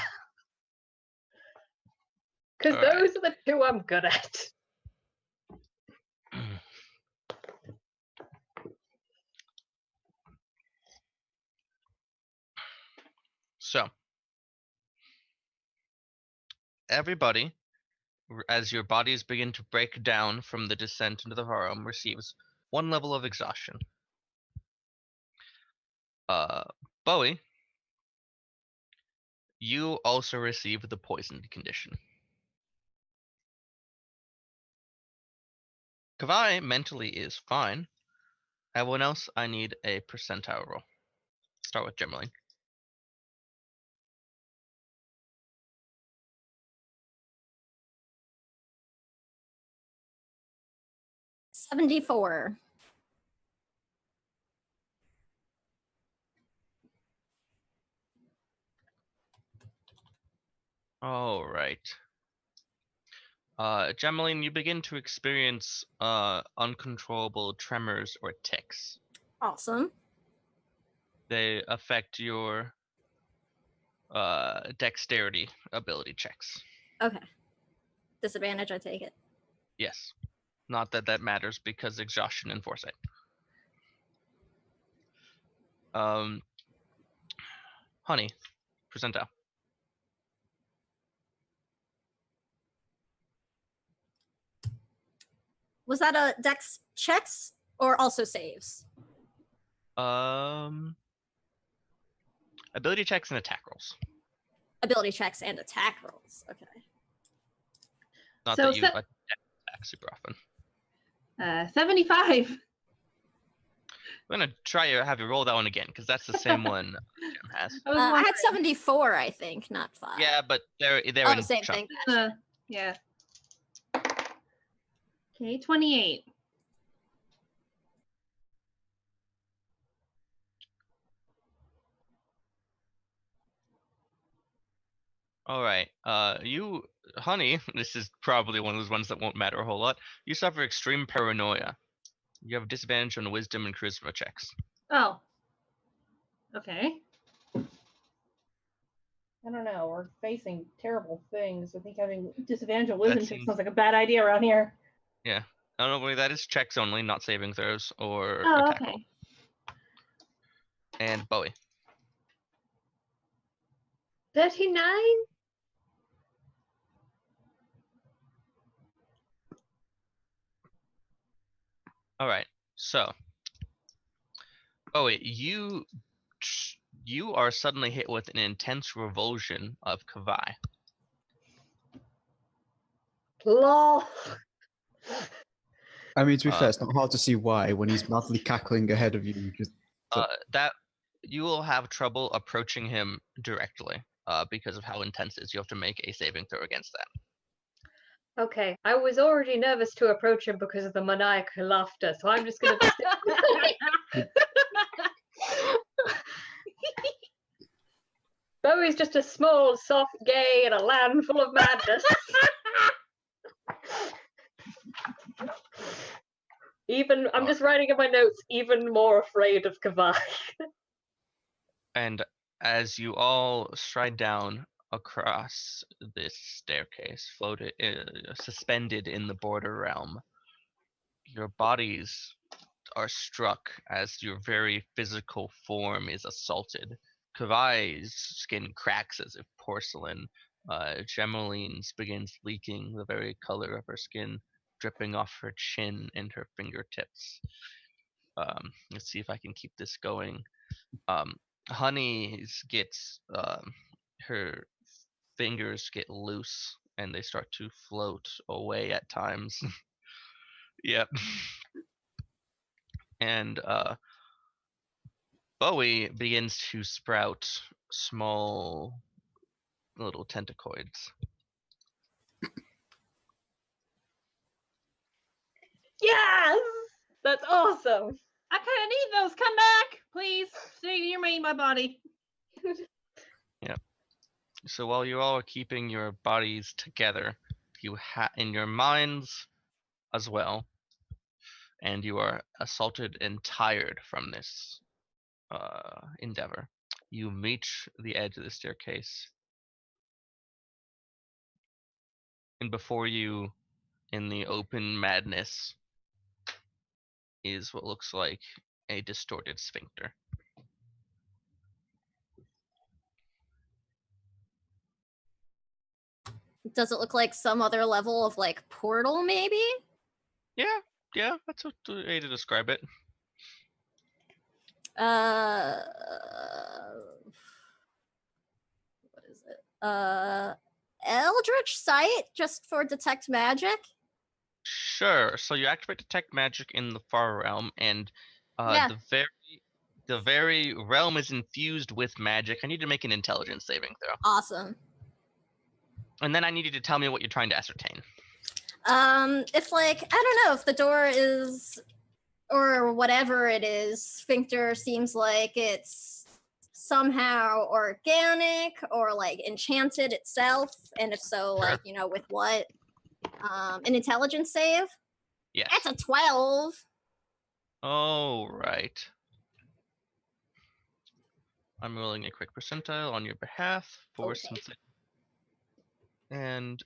Because All right. those are the two I'm good at. So, everybody, as your bodies begin to break down from the descent into the harem, receives 1 level of exhaustion. Bowie, you also receive the poisoned condition. Kavai mentally is fine. Everyone else, I need a percentile roll. Start with Gemeline. 74. All right. Gemeline, you begin to experience uncontrollable tremors or tics. Awesome. They affect your dexterity ability checks. Okay. Disadvantage, I take it. Yes. Not that that matters because exhaustion and foresight. Honey, percentile. Was that a dex checks or also saves? Ability checks and attack rolls. Ability checks and attack rolls. Okay. Not So that you se- attack super often. 75. I'm gonna try to have you roll that one again because that's the same one Gem has. I was I had wondering. 74, I think, not 5. Yeah, but they're Oh, in same chunks. thing. Yeah. Okay, 28. All right. You, honey, this is probably one of those ones that won't matter a whole lot. You suffer extreme paranoia. You have disadvantage on wisdom and charisma checks. Oh. Okay. I don't know. We're facing terrible things. I think having disadvantage on wisdom checks sounds like a bad idea around here. Yeah. Not only that is checks only, not saving throws or Oh, attack okay. roll. And Bowie. 39? So, oh wait, you are suddenly hit with an intense revulsion of Kavai. Lol. I mean, to be fair, it's not hard to see why when he's madly cackling ahead of you. That you will have trouble approaching him directly because of how intense it is. You have to make a saving throw against that. Okay, I was already nervous to approach him because of the maniacal laughter, so I'm just gonna. Bowie's just a small, soft gay in a land full of madness. I'm just writing in my notes, even more afraid of Kavai. And as you all stride down across this staircase, suspended in the border realm, your bodies are struck as your very physical form is assaulted. Kavai's skin cracks as if porcelain. Gemeline's begins leaking the very color of her skin, dripping off her chin and her fingertips. Let's see if I can keep this going. Honey's gets her fingers get loose and they start to float away at times. Yep. And Bowie begins to sprout small little tentacoids. Yes! That's awesome! I kind of need those. Come back, please. Stay near me, my body. Yep. So while you all are keeping your bodies together, you in your minds as well, and you are assaulted and tired from this endeavor. You reach the edge of the staircase, and before you, in the open madness, is what looks like a distorted sphincter. Does it look like some other level of like portal, maybe? Yeah, that's a way to describe it. What is it? Eldritch Sight, just for detect magic. Sure. So you activate detect magic in the far realm, and Yeah. the very realm is infused with magic. I need to make an intelligence saving throw, Awesome. and then I need you to tell me what you're trying to ascertain. If like, I don't know, if the door is, or whatever it is, sphincter seems like it's somehow organic or like enchanted itself, and if so, Sure. like, you know, with what? An intelligence save? Yes. That's a 12. Oh, right. I'm rolling a quick percentile on your behalf for Okay. something. And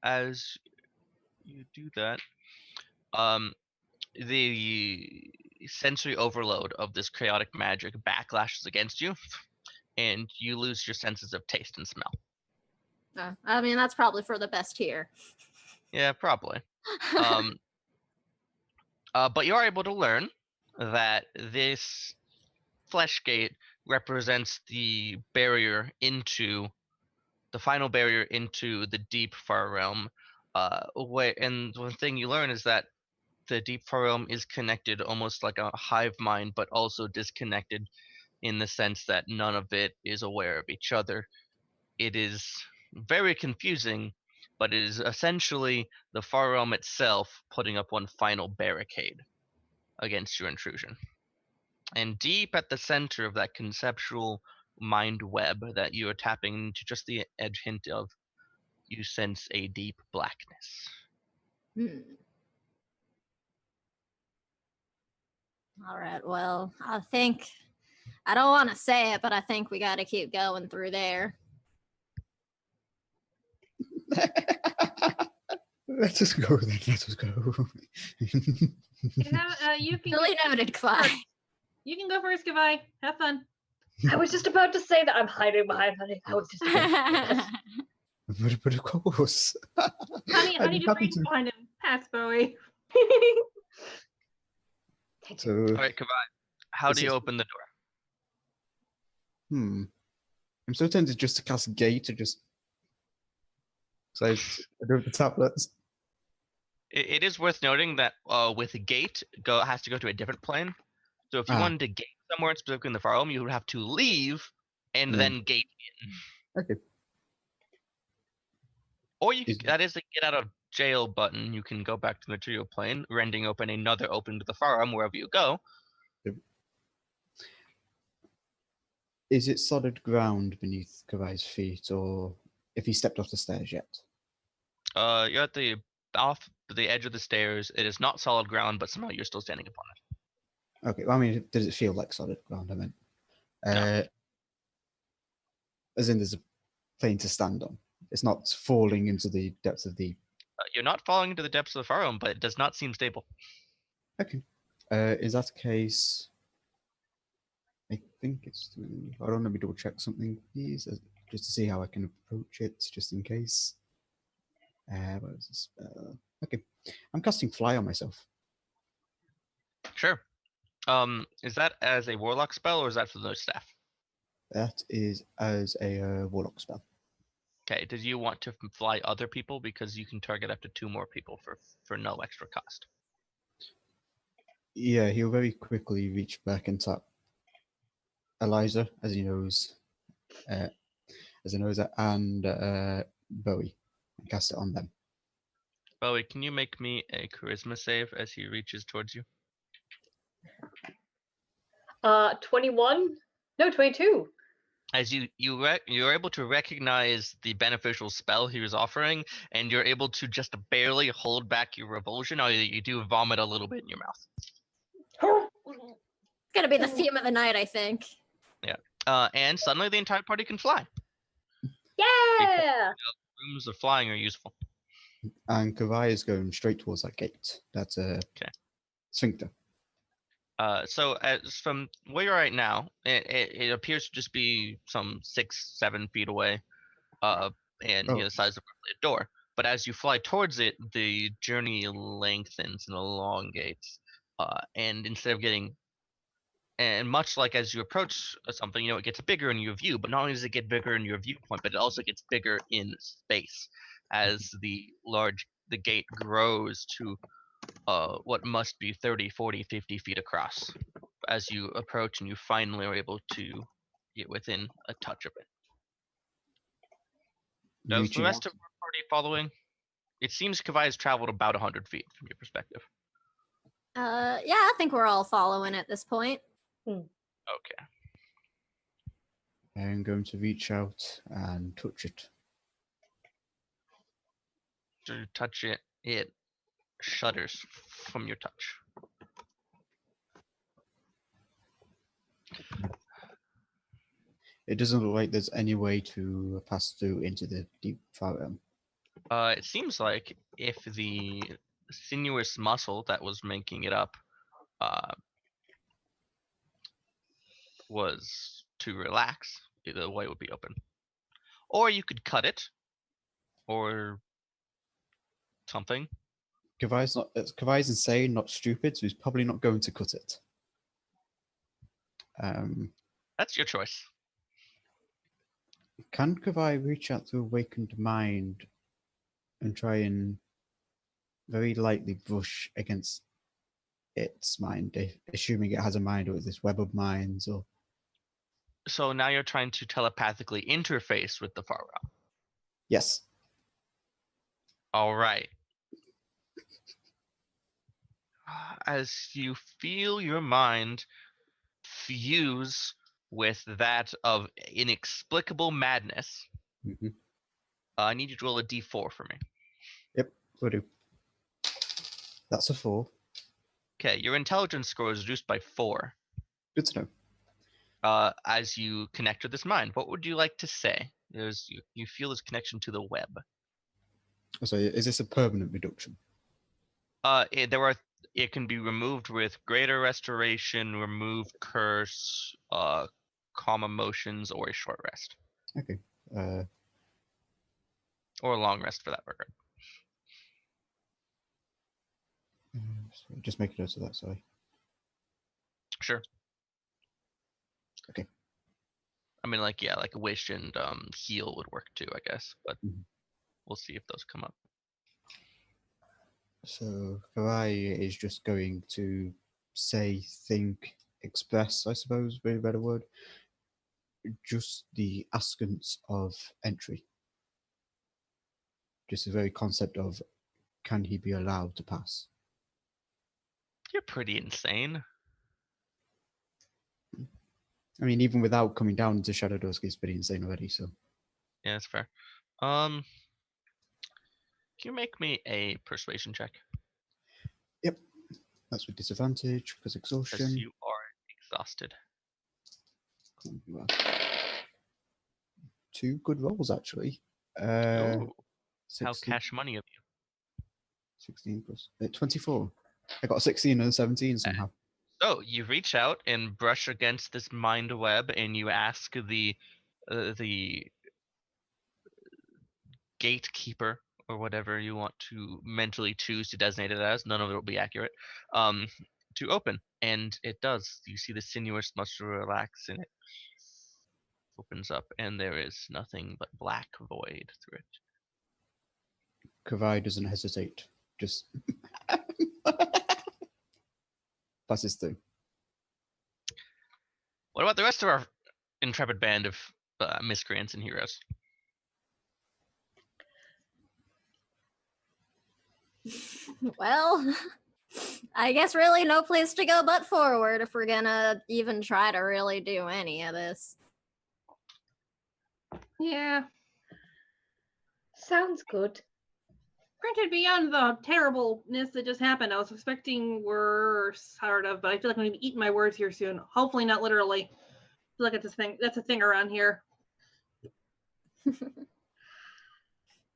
as you do that, the sensory overload of this chaotic magic backlashes against you, and you lose your senses of taste and smell. I mean, that's probably for the best here. Yeah, probably. But you are able to learn that this flesh gate represents the barrier into the final barrier into the deep far realm. And one thing you learn is that the deep far realm is connected almost like a hive mind, but also disconnected in the sense that none of it is aware of each other. It is very confusing, but it is essentially the far realm itself putting up one final barricade against your intrusion. And deep at the center of that conceptual mind web that you are tapping into just the edge hint of, you sense a deep blackness. All right, well, I think, I don't want to say it, but I think we got to keep going through there. Let us go then. Let us go. You can Really go noted, Kavai. first. You can go first, Kavai. Have fun. I was just about to say that I'm hiding behind Honey. I was just about to But of course. Honey I'd be just happy reads to. behind him. Pass, Bowie. So, All right, Kavai, how do you This is- open the door? I'm so tempted just to cast Gate to just. So I do have the tablets. It is worth noting that with a gate, has to go to a different plane. So if you Ah. wanted to gate somewhere, specifically in the far home, you would have to leave and Yeah. then gate in. Okay. Or you Is- that is the get out of jail button. You can go back to the material plane, rendering open another opening to the far home wherever you go. Is it solid ground beneath Kavai's feet, or if he stepped off the stairs yet? You're at the off the edge of the stairs. It is not solid ground, but somehow you're still standing upon it. Okay. Well, I mean, does it feel like solid ground? I meant. No. As in, there's a plane to stand on. It's not falling into the depths of the. You're not falling into the depths of the far home, but it does not seem stable. Okay. Is that the case? I think it's. Hold on, let me double check something, please, just to see how I can approach it, just in case. What is this? Okay, I'm casting Fly on myself. Sure. Is that as a warlock spell or is that for the staff? That is as a warlock spell. Okay. Did you want to fly other people because you can target up to 2 more people for no extra cost? Yeah, he'll very quickly reach back and tap Eliza, as he knows, that, and Bowie, and cast it on them. Bowie, can you make me a charisma save as he reaches towards you? 21? No, 22. As you're able to recognize the beneficial spell he was offering, and you're able to just barely hold back your revulsion, or you do vomit a little bit in your mouth. It's gonna be the theme of the night, I think. And suddenly the entire party can fly. Yeah! Rooms of flying are useful. And Kavai is going straight towards that gate. That's a sphincter. So as from where you're right now, it appears to just be some 6-7 feet away, and Oh. the size of roughly a door. But as you fly towards it, the journey lengthens and elongates, and instead of getting, and much like as you approach something, it gets bigger in your view. But not only does it get bigger in your viewpoint, but it also gets bigger in space as the gate grows to what must be 30, 40, 50 feet across as you approach and you finally are able to get within a touch of it. Does the Reaching rest out. of our party following? It seems Kavai has traveled about 100 feet from your perspective. Yeah, I think we're all following at this point. Okay. I'm going to reach out and touch it. To touch it, it shudders from your touch. It doesn't look like there's any way to pass through into the deep far realm. It seems like if the sinuous muscle that was making it up was to relax, the way would be open. Or you could cut it, or something. Kavai's insane, not stupid, so he's probably not going to cut it. That's your choice. Can Kavai reach out to awakened mind and try and very lightly brush against its mind, assuming it has a mind, or is this web of minds, or? So now you're trying to telepathically interface with the far realm. Yes. All right. As you feel your mind fuse with that of inexplicable madness, I need you to roll a d4 for me. Yep, will do. That's a 4. Okay, your intelligence score is reduced by 4. Good to know. As you connect with this mind, what would you like to say? You feel this connection to the web. So is this a permanent reduction? It can be removed with greater restoration, remove curse, calm emotions, or a short rest. Okay. Or a long rest for that regard. Just make a note of that, sorry. Sure. Okay. I mean, like a wish and heal would work too, I guess. But Mhm. we'll see if those come up. So Karai is just going to say, think, express, I suppose, would be a better word. Just the askance of entry. Just the very concept of, can he be allowed to pass? You're pretty insane. I mean, even without coming down into Shadowdusk, he's pretty insane already, so. Yeah, that's fair. Can you make me a persuasion check? Yep. That's with disadvantage, because Because exhaustion. you are exhausted. Cool. 2 good rolls, actually. Ooh, how 16, cash money of you. 16 plus 24. I got a 16 and a 17 somehow. So you reach out and brush against this mind web, and you ask the gatekeeper or whatever you want to mentally choose to designate it as. None of it will be accurate. To open, and it does. You see the sinuous muscle relax, and it opens up, and there is nothing but black void through it. Karai doesn't hesitate. Just passes through. What about the rest of our intrepid band of miscreants and heroes? Well, I guess really no place to go but forward if we're gonna even try to really do any of this. Yeah. Sounds good. Granted, beyond the terribleness that just happened, I was expecting worse, sort of, but I feel like I'm gonna be eating my words here soon. Hopefully not literally. I feel like it's a thing. That's a thing around here.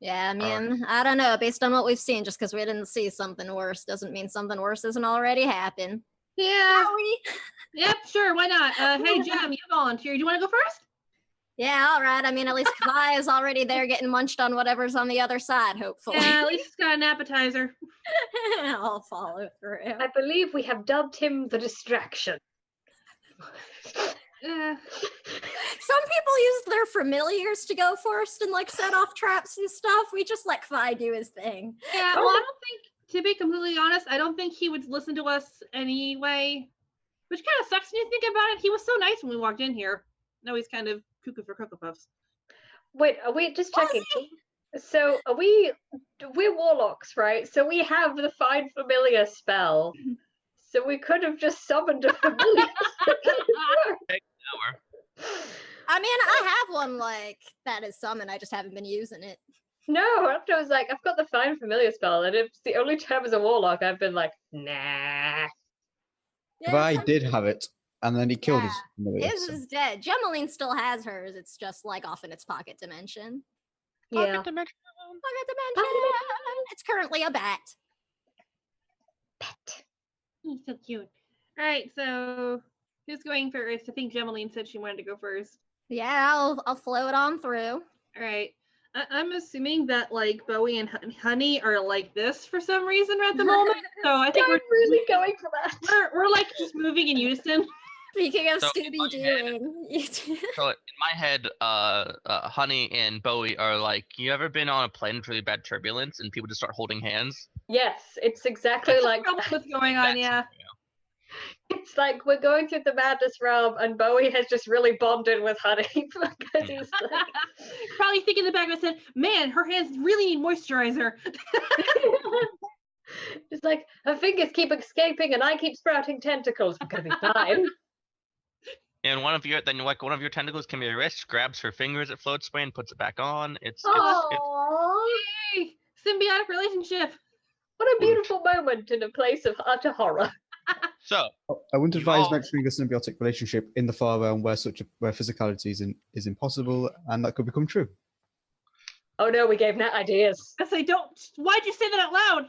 Yeah, I Alright. mean, I don't know. Based on what we've seen, just because we didn't see something worse doesn't mean something worse isn't already happened. Yeah. Shall we? Yep. Sure. Why not? Hey, Jem, you volunteered. You want to go first? Yeah, all right. I mean, at least Kai is already there getting munched on whatever's on the other side, hopefully. Yeah. At least it's got an appetizer. I'll follow through. I believe we have dubbed him the distraction. Some people use their familiars to go first and like set off traps and stuff. We just let Kai do his thing. Yeah. Well, I don't think, to be completely honest, I don't think he would listen to us anyway. Which kind of sucks when you think about it. He was so nice when we walked in here. Now he's kind of cuckoo for Cocoa Puffs. Wait, are we just Was checking? So are we're warlocks, right? So we have the Find Familiar spell. So we could have just summoned a familiar. I mean, I have one like that is summoned. I just haven't been using it. No, after I was like, I've got the Find Familiar spell, and it's the only time as a warlock I've been like, nah. Karai some- did have it, and then he killed his Yeah, familiar. his so- is dead. Gemaline still has hers. It's just like off in its pocket dimension. Yeah. Pocket dimension. Pocket dimension. It's currently a bat. He's so cute. All right, so who's going first? I think Gemaline said she wanted to go first. Yeah, I'll float on through. All right. I'm assuming that like Bowie and Honey are like this for some reason at the moment. So I think I'm really going for that. we're like just moving in unison. Speaking of So, in my Scooby Dooing, So in my head, Honey and Bowie are like, you ever been on a plane with really bad turbulence and people just start holding hands? Yes, it's exactly That's like probably what's going on. That's- Yeah. it's like we're going through the madness realm, and Bowie has just really bonded with Honey because he's like, Probably thinking in the back of his head, man, her hands really need moisturizer. it's like her fingers keep escaping, and I keep sprouting tentacles. We're gonna be fine. And one of your tentacles can be a wrist, grabs her finger as it floats away and puts it back on. It's Aww, Yay! Symbiotic relationship. what a beautiful moment in a place of utter horror. so I wouldn't You advise all- mentioning a symbiotic relationship in the far realm where physicality is impossible, and that could become true. Oh no, we gave Nat ideas. I say, don't. Why'd you say that out loud?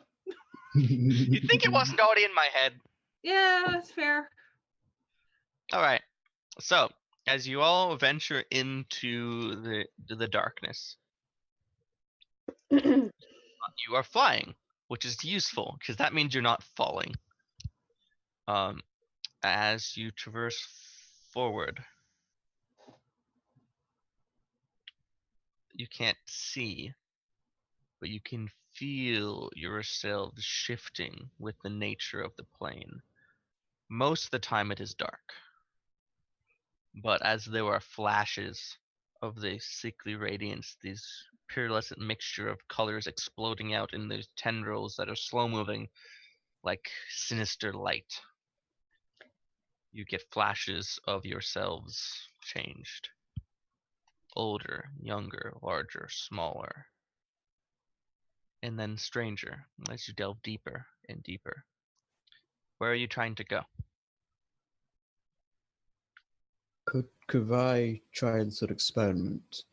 you think it wasn't already in my head? Yeah, that's fair. All right. So as you all venture into the darkness, you are flying, which is useful because that means you're not falling. as you traverse forward, you can't see, but you can feel yourselves shifting with the nature of the plane. Most of the time it is dark, but as there are flashes of the sickly radiance, these pearlescent mixture of colors exploding out in these tendrils that are slow moving like sinister light, you get flashes of yourselves changed. Older, younger, larger, smaller, and then stranger as you delve deeper and deeper. Where are you trying to go? Could Kavai try and sort of experiment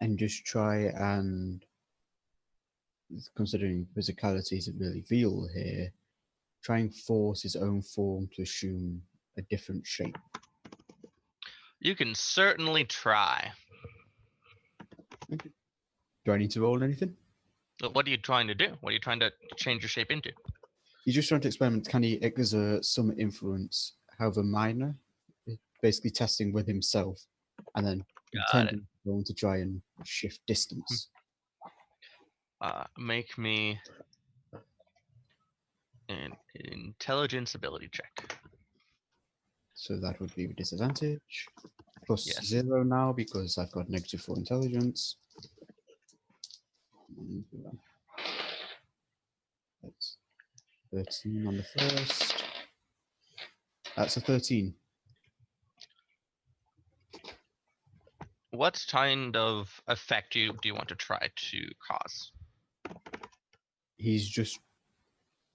and just try and, considering physicality isn't really real here, try and force his own form to assume a different shape? You can certainly try. Okay. Do I need to roll anything? But what are you trying to do? What are you trying to change your shape into? He's just trying to experiment. Can he exert some influence, however minor, basically testing with himself, and then Got it. intending to try and shift distance? Make me an intelligence ability check. So that would be a disadvantage. Plus Yes. 0 now because I've got -4 intelligence. That's 13 on the first. That's a 13. What kind of effect do you want to try to cause? He's just,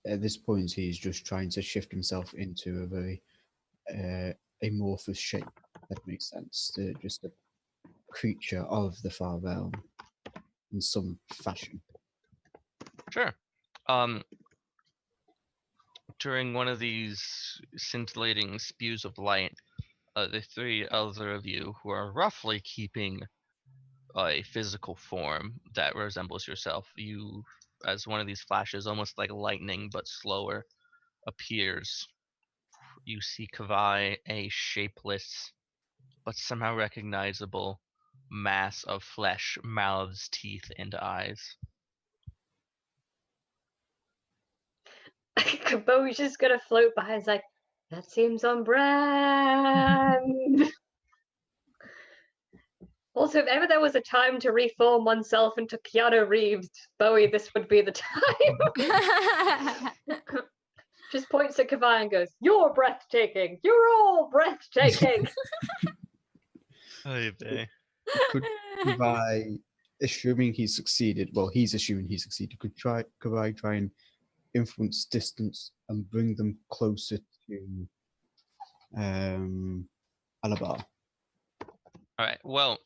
at this point, he's just trying to shift himself into a very amorphous shape. That makes sense. Just a creature of the far realm in some fashion. Sure. During one of these scintillating spews of light, the three other of you who are roughly keeping a physical form that resembles yourself, you, as one of these flashes, almost like lightning but slower, appears, you see Kavai, a shapeless but somehow recognizable mass of flesh, mouths, teeth, and eyes. Bo's just gonna float by. It's like, that seems on brand. Also, if ever there was a time to reform oneself into Keanu Reeves, Bowie, this would be the time. Just points at Kavai and goes, "You're breathtaking. You're all breathtaking." Could Kavai, assuming he succeeded, well, he's assuming he succeeded, could Kavai try and influence distance and bring them closer to Alabar? All right. Well,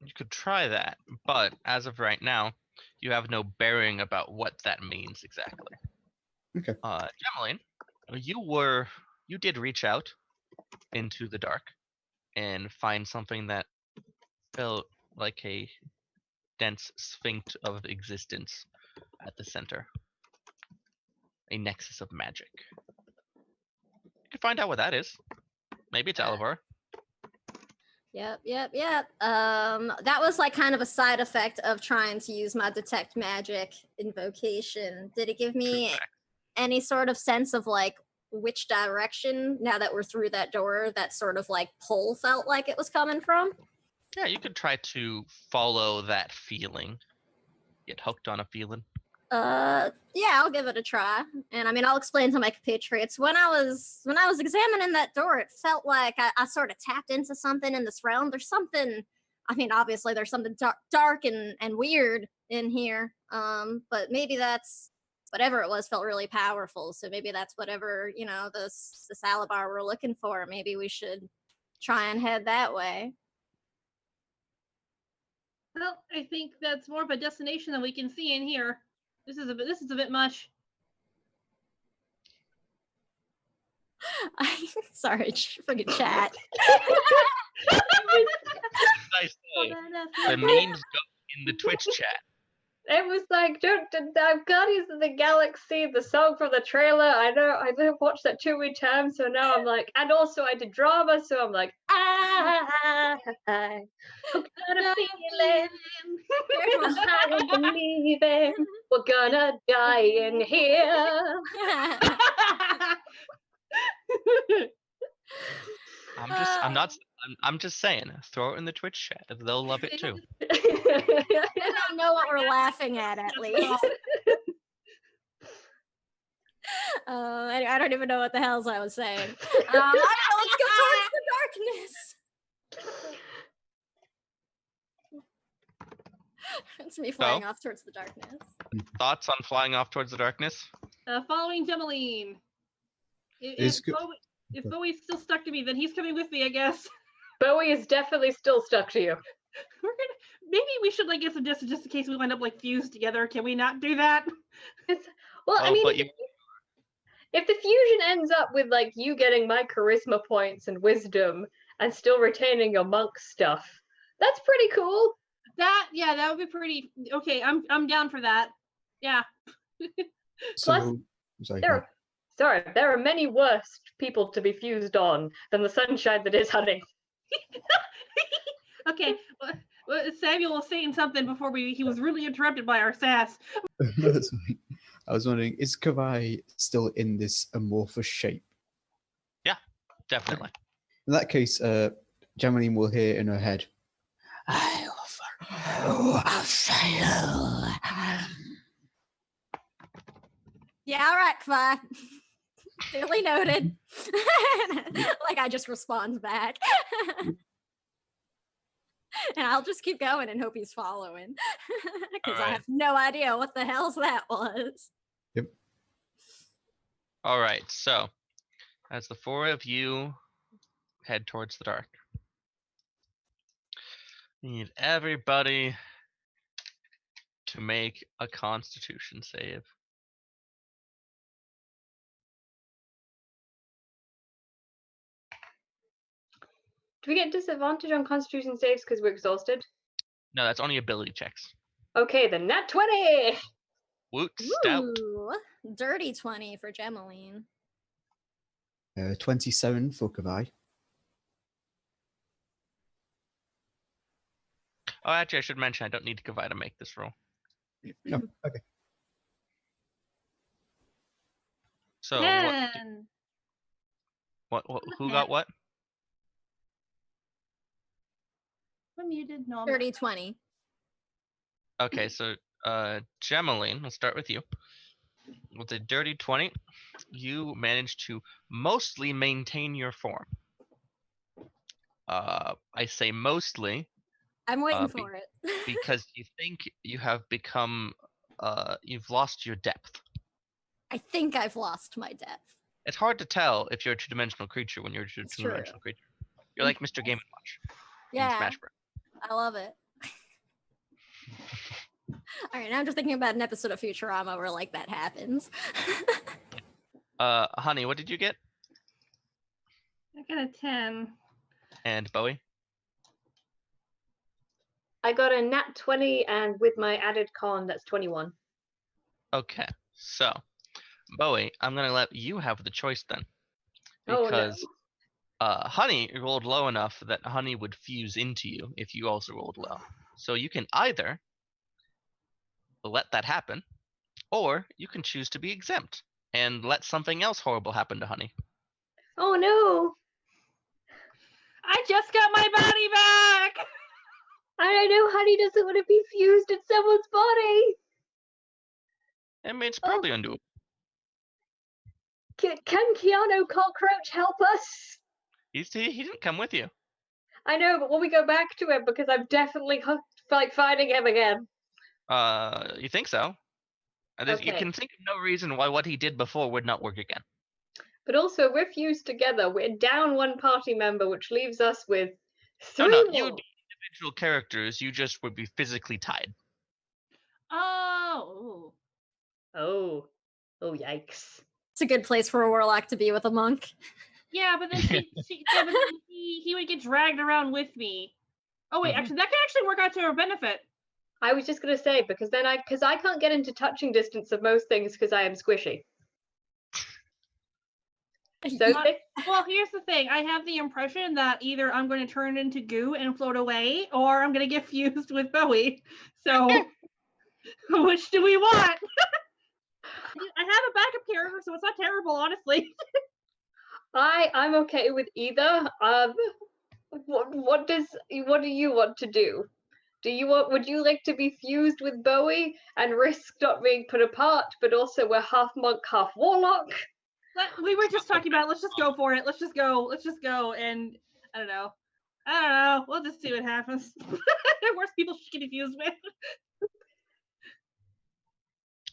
you could try that, but as of right now, you have no bearing about what that means exactly. Okay. Gemmeline, you did reach out into the dark and find something that felt like a dense sphinx of existence at the center. A nexus of magic. You can find out what that is. Maybe it's Alabar. Yep. That was like kind of a side effect of trying to use my detect magic invocation. Did it give me Correct. any sort of sense of like which direction, now that we're through that door, that sort of like pull felt like it was coming from? Yeah, you could try to follow that feeling. Get hooked on a feeling. Yeah, I'll give it a try. And I mean, I'll explain to my compatriots. When I was examining that door, it felt like I sort of tapped into something in this realm. There's something, I mean, obviously there's something dark and weird in here. But maybe that's whatever it was felt really powerful. So maybe that's whatever, this Alabar we're looking for. Maybe we should try and head that way. Well, I think that's more of a destination than we can see in here. This is a bit much. Sorry, freaking chat. I say, the memes go in the Twitch chat. It was like, Guardians of the Galaxy, the song from the trailer. I know I've watched that too many times, so now I'm like, and also I did drama, so I'm like, I've got a feeling, I don't believe it. We're gonna die in here. I'm just saying, throw it in the Twitch chat. They'll love it too. I don't know what we're laughing at least. I don't even know what the hell I was saying. I don't know, let's go towards the darkness. It's me flying off towards the darkness. Thoughts on flying off towards the darkness? Following Jemaline. If Bowie's still stuck to me, then he's coming with me, I guess. Bowie is definitely still stuck to you. Maybe we should like get some distance just in case we wind up like fused together. Can we not do that? I mean, if the fusion ends up with like you getting my charisma points and wisdom and still retaining your monk stuff, that's pretty cool. That would be pretty okay. I'm down for that. Yeah. Plus, there are many worse people to be fused on than the sunshine that is Honey. Okay, well, Samuel was saying something before he was really interrupted by our sass. No, that's fine. I was wondering, is Kavai still in this amorphous shape? Yeah, definitely. In that case, Jemaline will hear in her head, I will fail. Yeah, all right, Kavai. Duly noted. Like I just responds back. And I'll just keep going and hope he's following. Because I have no idea what the hell's that was. Yep. All right, so as the four of you head towards the dark, we need everybody to make a Constitution save. Do we get disadvantage on Constitution saves because we're exhausted? No, that's only ability checks. Okay, then nat 20! Woot stout. Ooh, dirty 20 for Jemaline. 27 for Kavai. Oh, actually, I should mention I don't need Kavai to make this roll. No, okay. So 10. what who got what? I'm muted. No, I'm Dirty 20. Okay, so Jemaline, let's start with you. With a dirty 20, you managed to mostly maintain your form. I say mostly. I'm waiting for it. Because you think you have become, you've lost your depth. I think I've lost my depth. It's hard to tell if you're a two-dimensional creature when you're a two-dimensional creature. You're like Mr. Game & Watch in Smash Bros. I love it. All right, now I'm just thinking about an episode of Futurama where like that happens. Honey, what did you get? I got a 10. And Bowie? I got a nat 20, and with my added con, that's 21. Okay, so Bowie, I'm gonna let you have the choice then, because Honey rolled low enough that Honey would fuse into you if you also rolled low. So you can either let that happen, or you can choose to be exempt and let something else horrible happen to Honey. Oh no! I just got my body back! I know Honey doesn't want to be fused in someone's body! I mean, it's probably undoable. Can Keanu Cockroach help us? He didn't come with you. I know, but will we go back to him? Because I'm definitely like finding him again. You think so? Okay. You can think of no reason why what he did before would not work again. But also, we're fused together. We're down one party member, which leaves us with 3 No, more. you'd be individual characters. You just would be physically tied. Oh. Oh, yikes. It's a good place for a warlock to be with a monk. Yeah, but then he would get dragged around with me. Oh wait, actually, that could actually work out to our benefit. I was just gonna say because I can't get into touching distance of most things because I am squishy. So Uh, Well, here's the thing. I have the impression that either I'm going to turn into goo and float away, or I'm going to get fused with Bowie. So, which do we want? I have a backup character, so it's not terrible, honestly. I'm okay with either. What do you want to do? Would you like to be fused with Bowie and risk not being put apart, but also we're half monk, half warlock? We were just talking about, let's just go for it. Let's just go. And I don't know. We'll just see what happens. Worse people should get fused with.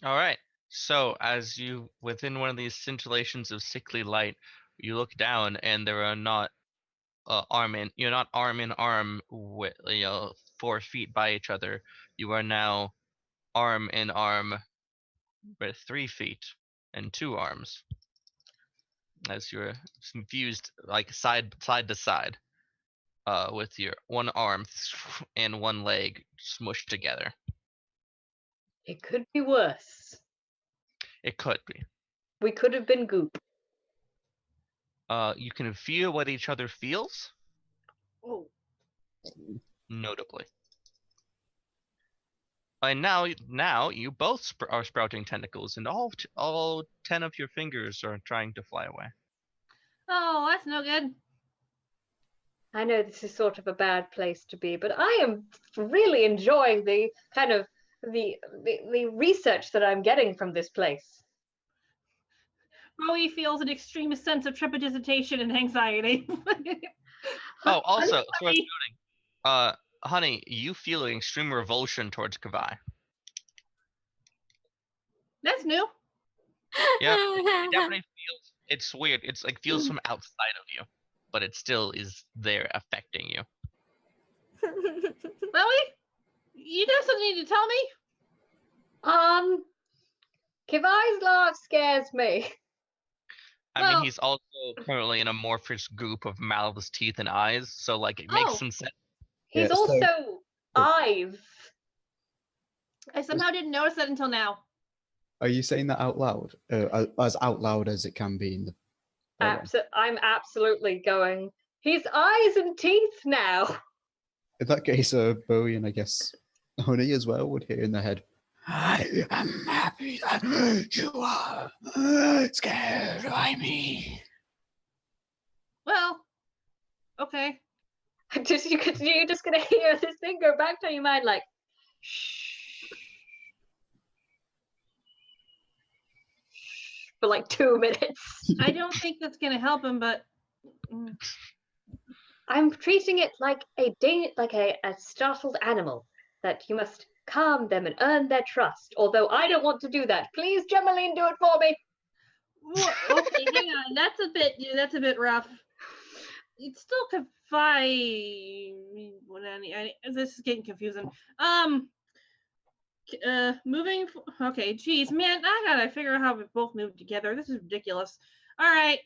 All right. So as you within one of these scintillations of sickly light, you look down and there are not you're not arm in arm with 4 feet by each other. You are now arm in arm with 3 feet and 2 arms as you're fused like side to side with your one arm and one leg smushed together. It could be worse. It could be. We could have been goop. You can feel what each other feels, Oh. notably. And now you both are sprouting tentacles, and all 10 of your fingers are trying to fly away. Oh, that's no good. I know this is sort of a bad place to be, but I am really enjoying the kind of the research that I'm getting from this place. Bowie feels an extreme sense of trepidation and anxiety. Oh, also, it's worth noting, honey, you feel an extreme revulsion towards Kavai. That's new. Yeah, it definitely feels. It's weird. It's like feels from outside of you, but it still is there affecting you. Bowie, you know something to tell me? Kivai's laugh scares me. I mean, he's also currently an amorphous goop of mouths, teeth, and eyes, so like it makes some sense. He's Yeah, so- also eyes. I somehow didn't notice that until now. Are you saying that out loud? As out loud as it can be in the. I'm absolutely going. He's eyes and teeth now. In that case, Bowie and I guess Honey as well would hear in their head. I am happy that you are scared by me. Well, okay. You're just gonna hear this thing go back to your mind like, shh, for like 2 minutes. I don't think that's gonna help him, but I'm treating it like a startled animal that you must calm them and earn their trust. Although I don't want to do that. Please, Gemaline, do it for me. okay, hang on. That's a bit rough. It's still confide. This is getting confusing. Okay, geez, man, I gotta figure out how we both move together. This is ridiculous. All right.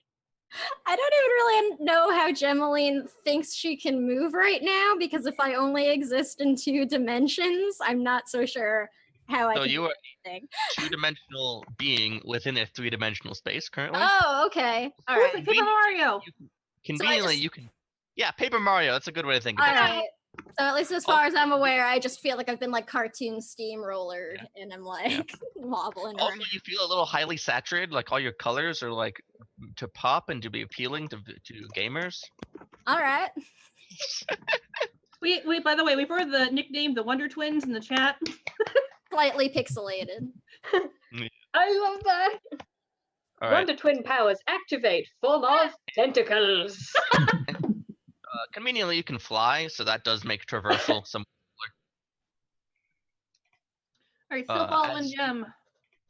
I don't even really know how Gemaline thinks she can move right now, because if I only exist in 2 dimensions, I'm not so sure how I So can you do are anything. a 2-dimensional being within a 3-dimensional space currently. Oh, okay. All Ooh, right. like Paper Mario. Conveniently, you can. Yeah, Paper Mario. That's a good way to think All of it. right. So at least as far as I'm aware, I just feel like I've been like cartoon steamrollered, Yeah. and I'm like wobbling Also, around. you feel a little highly saturated, like all your colors are like to pop and to be appealing to gamers. All right. We by the way, we've heard the nickname the Wonder Twins in the chat. Slightly pixelated. I love that. All right. Wonder Twin powers activate. Form of tentacles. Conveniently, you can fly, so that does make traversal some. All right, still following as Gem.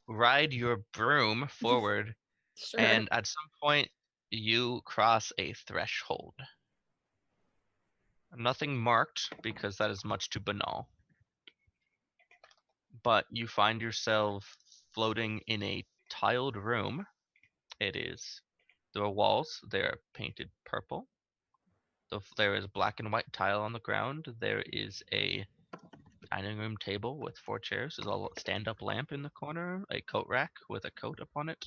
Ride your broom forward, Sure. and at some point, you cross a threshold. Nothing marked because that is much too banal. But you find yourself floating in a tiled room. It is the walls, they're painted purple. There is black and white tile on the ground. There is a dining room table with 4 chairs. There's a stand-up lamp in the corner, a coat rack with a coat upon it.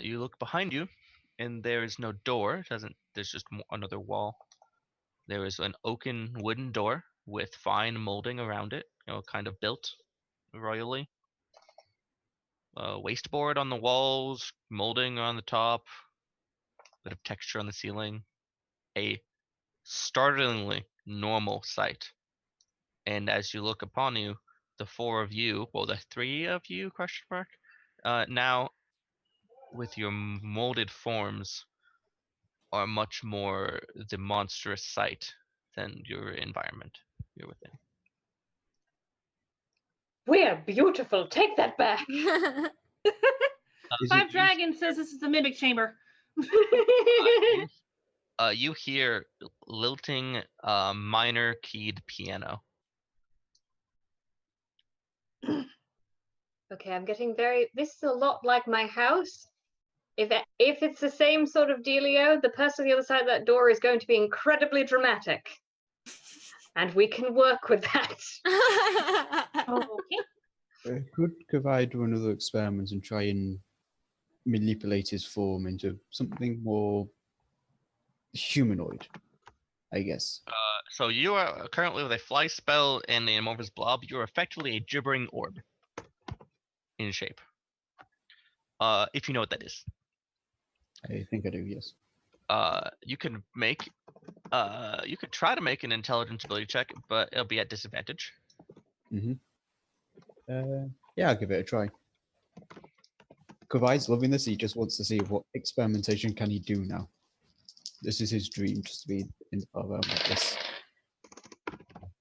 You look behind you, and there is no door. It doesn't. There's just another wall. There is an oaken wooden door with fine molding around it, kind of built royally. Wasteboard on the walls, molding on the top, bit of texture on the ceiling. A startlingly normal sight. And as you look upon you, the 4 of you, well, the 3 of you, question mark, now with your molded forms are much more the monstrous sight than your environment you're within. We're beautiful. Take that back. Is Five it- Dragon says this is the mimic chamber. You hear lilting minor keyed piano. Okay, I'm getting very. This is a lot like my house. If it's the same sort of dealio, the person on the other side of that door is going to be incredibly dramatic, and we can work with that. Okay. Could Kavai do another experiment and try and manipulate his form into something more humanoid, I guess? So you are currently with a fly spell and the amorphous blob. You are effectively a gibbering orb in shape. If you know what that is. I think I do, yes. You can make you could try to make an intelligence ability check, but it'll be at disadvantage. Yeah, I'll give it a try. Kavai's loving this. He just wants to see what experimentation can he do now. This is his dream, just to be in the power realm like this.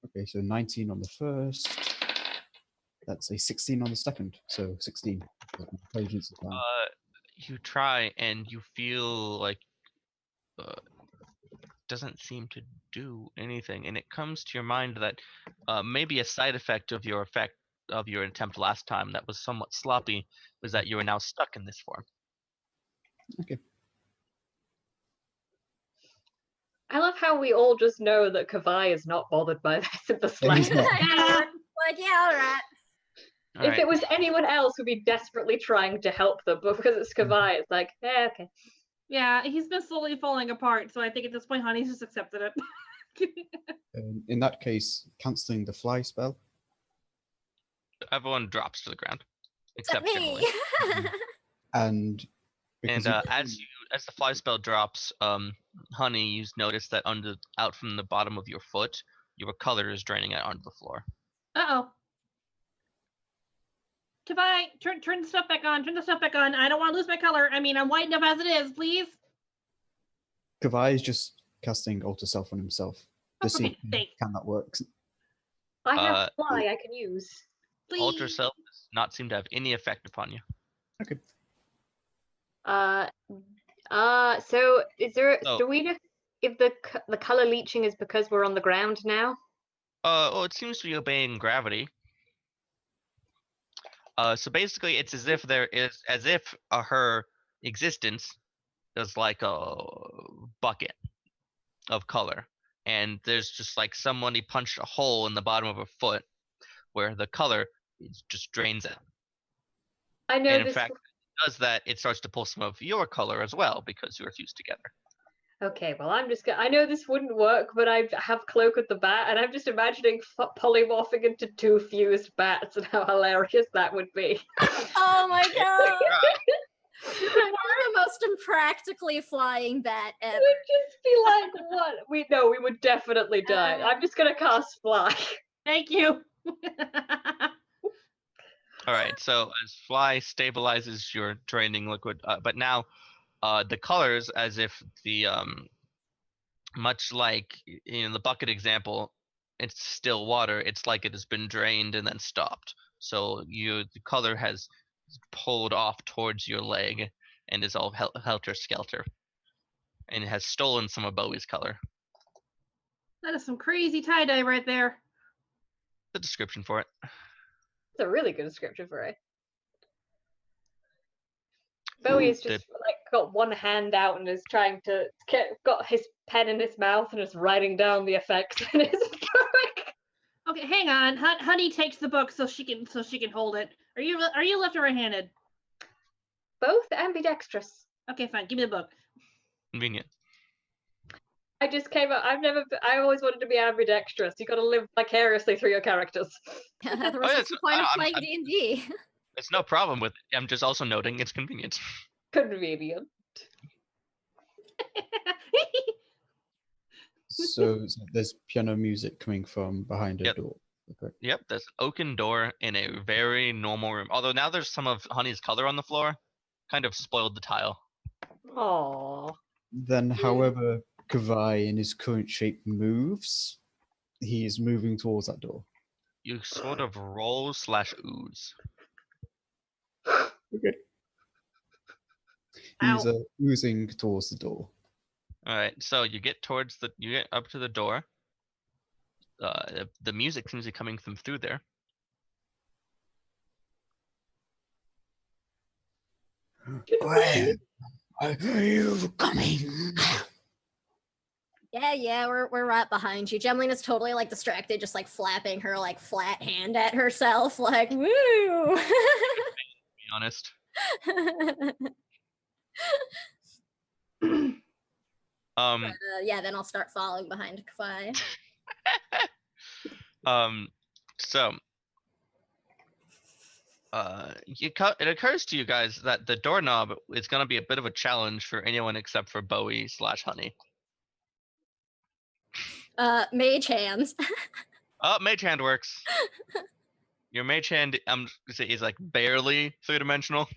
Okay, so 19 on the first. That's a 16 on the second. So 16. Intelligence is fine. You try and you feel like doesn't seem to do anything, and it comes to your mind that maybe a side effect of your attempt last time that was somewhat sloppy was that you are now stuck in this form. Okay. I love how we all just know that Kavai is not bothered by this in the slightest. not. Like, yeah, all right. All If right. it was anyone else, we'd be desperately trying to help them, but because it's Kavai, it's like, okay. Yeah, he's been slowly falling apart, so I think at this point, Honey's just accepted it. In that case, cancelling the fly spell. Everyone drops to the ground Except except me. Emily. And because And as the fly spell drops, Honey, you notice that out from the bottom of your foot, your color is draining out onto the floor. Uh-oh. Kavai, turn the stuff back on. Turn the stuff back on. I don't want to lose my color. I mean, I'm white enough as it is, please. Kavai is just casting Alter Self on himself to see Thanks. can that work. I have fly I can use. Please. Alter Self does not seem to have any effect upon you. Okay. So is there? Oh. Do we know if the color leaching is because we're on the ground now? Well, it seems to be obeying gravity. So basically, it's as if her existence is like a bucket of color, and there's just like somebody punched a hole in the bottom of her foot where the color just drains out. I know And in this. fact, it does that, it starts to pull some of your color as well because you are fused together. Okay, well, I'm just gonna. I know this wouldn't work, but I have Cloak with the bat, and I'm just imagining polymorphing into 2 fused bats and how hilarious that would be. Oh my god. One of the most impractically flying bat It ever. would just be like, what? We would definitely die. I'm just gonna cast fly. Thank you. All right, so as fly stabilizes your draining liquid, but now the colors, as if the much like in the bucket example, it's still water. It's like it has been drained and then stopped. So the color has pulled off towards your leg and is all helter skelter, and it has stolen some of Bowie's color. That is some crazy tie-dye right there. The description for it. It's a really good description for it. Bowie is just like got one hand out and is trying to got his pen in his mouth and is writing down the effects in his book. Okay, hang on. Honey takes the book so she can hold it. Are you left or right-handed? Both ambidextrous. Okay, fine. Give me the book. Convenient. I just came up. I always wanted to be ambidextrous. You got to live vicariously through your characters. The yeah, what's the point of I'm- playing D&D? It's no problem with it. I'm just also noting it's convenient. Convenient. So there's piano music coming from behind a Yep. door. Okay. Yep, there's an oaken door in a very normal room. Although now there's some of Honey's color on the floor. Kind of spoiled the tile. Aww. Then, however, Kavai in his current shape moves, he is moving towards that door. You sort of roll/ooze. Okay. Ow. He's oozing towards the door. All right, so you get up to the door. The music seems to be coming from through there. Where are you coming? Yeah, we're right behind you. Gemline is totally like distracted, just like flapping her like flat hand at herself, like woo. To be honest. Yeah, then I'll start following behind Kawhi. So it occurs to you guys that the doorknob is going to be a bit of a challenge for anyone except for Bowie/Honey. Mage hands. Oh, mage hand works. Your mage hand is like barely 3-dimensional.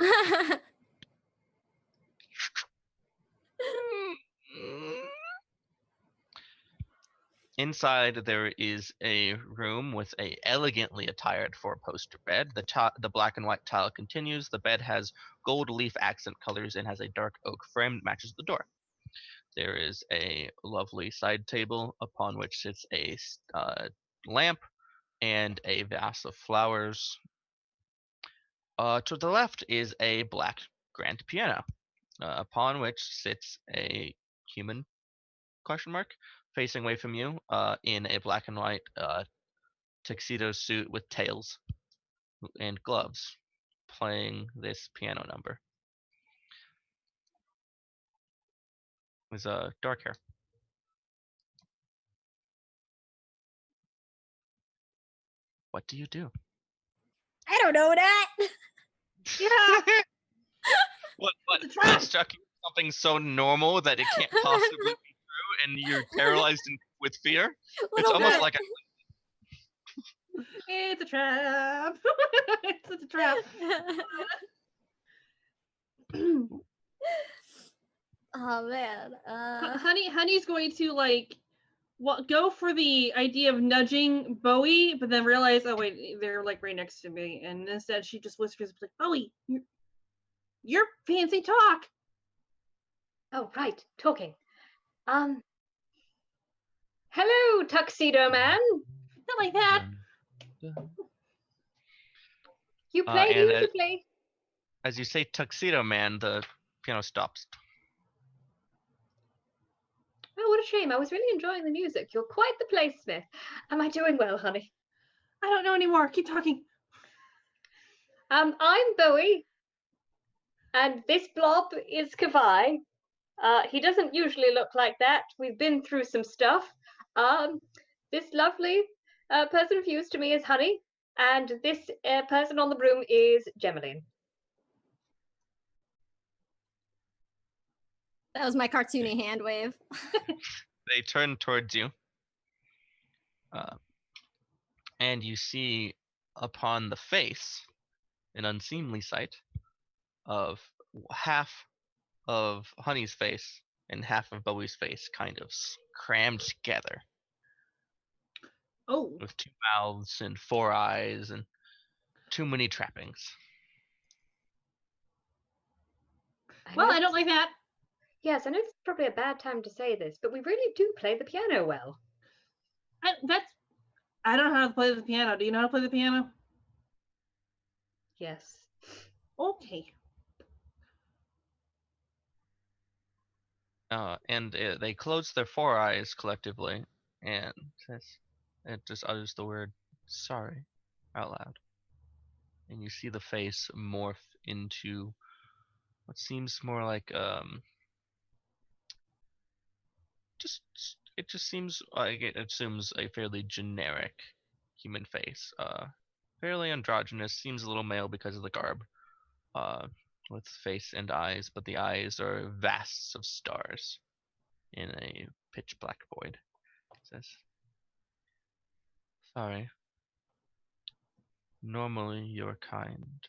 Inside there is a room with a elegantly attired 4-poster bed. The black and white tile continues. The bed has gold leaf accent colors and has a dark oak frame that matches the door. There is a lovely side table upon which sits a lamp and a vase of flowers. To the left is a black grand piano, upon which sits a human ? Facing away from you, in a black and white tuxedo suit with tails and gloves, playing this piano number. With dark hair. What do you do? I don't know that. Yeah. What It's a trap. struck you something so normal that it can't possibly be true, and you're paralyzed with fear? It's Little almost bit. like It's a trap. It's a trap. Oh man. Honey's going to like go for the idea of nudging Bowie, but then realize, oh wait, they're like right next to me, and instead she just whispers like, Bowie, you're fancy talk. Oh, right. Talking. Hello, Tuxedo Man. Not like that. You play and beautifully. as you say tuxedo man, the piano stops. Oh, what a shame. I was really enjoying the music. You're quite the placemith. Am I doing well, honey? I don't know anymore. Keep talking. I'm Bowie. And this blob is Kavai. He doesn't usually look like that. We've been through some stuff. This lovely person fused to me is Honey. And this person on the broom is Gemmaline. That was my cartoony hand wave. They turn towards you. And you see upon the face an unseemly sight of half of Honey's face and half of Bowie's face kind of crammed together Oh. with 2 mouths and 4 eyes and too many trappings. Well, I don't like that. Yes, I know it's probably a bad time to say this, but we really do play the piano well. I don't know how to play the piano. Do you know how to play the piano? Yes. Okay. And they close their 4 eyes collectively, and it just utters the word sorry out loud. And you see the face morph into what seems more like it just seems like it assumes a fairly generic human face. Fairly androgynous, seems a little male because of the garb. With face and eyes, but the eyes are vasts of stars in a pitch black void. It says, sorry. Normally your kind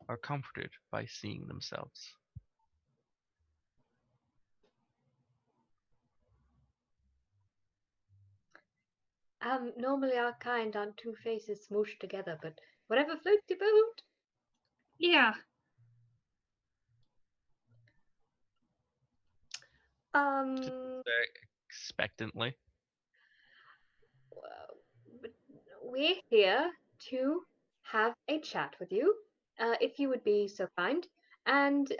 are comforted by seeing themselves. Normally our kind aren't two faces smooshed together, but whatever floats your boat. Yeah. Very expectantly. But we're here to have a chat with you, if you would be so kind. And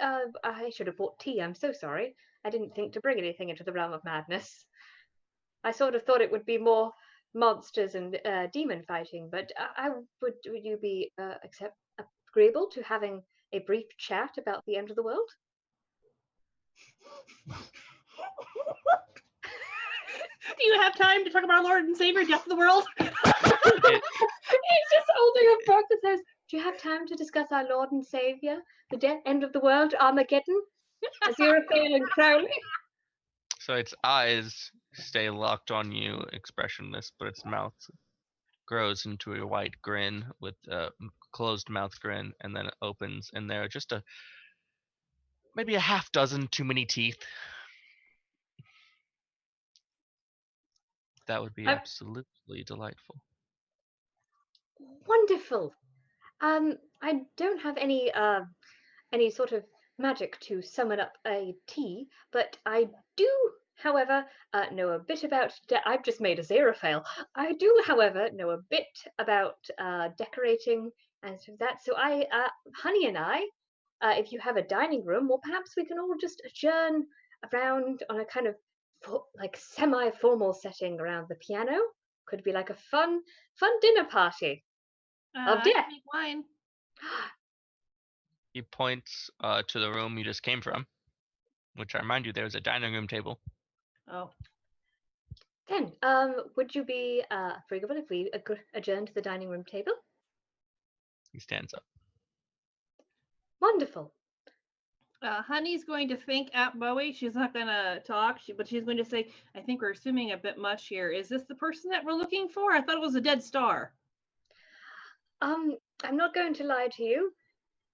I should have bought tea. I'm so sorry. I didn't think to bring anything into the realm of madness. I sort of thought it would be more monsters and demon fighting, but would you be agreeable to having a brief chat about the end of the world? Do you have time to talk about our Lord and Savior, Death of the World? He's just holding a book that says, "Do you have time to discuss our Lord and Savior, the end of the world, Armageddon, Aziraphale and Crowley?" So its eyes stay locked on you, expressionless, but its mouth grows into a wide grin with a closed mouth grin, and then it opens, and there are just maybe a half dozen too many teeth. That would be I- absolutely delightful. Wonderful. I don't have any sort of magic to summon up a tea, but I do, however, know a bit about. I've just made a Aziraphale. I do, however, know a bit about decorating and sort of that. So Honey and I, if you have a dining room, or perhaps we can all just adjourn around on a kind of like semi-formal setting around the piano. Could be like a fun dinner party of I death. can make wine. He points to the room you just came from, which I remind you there's a dining room table. Oh. Then, would you be agreeable if we adjourn to the dining room table? He stands up. Wonderful. Honey's going to think at Bowie. She's not going to talk, but she's going to say, I think we're assuming a bit much here. Is this the person that we're looking for? I thought it was a dead star. I'm not going to lie to you.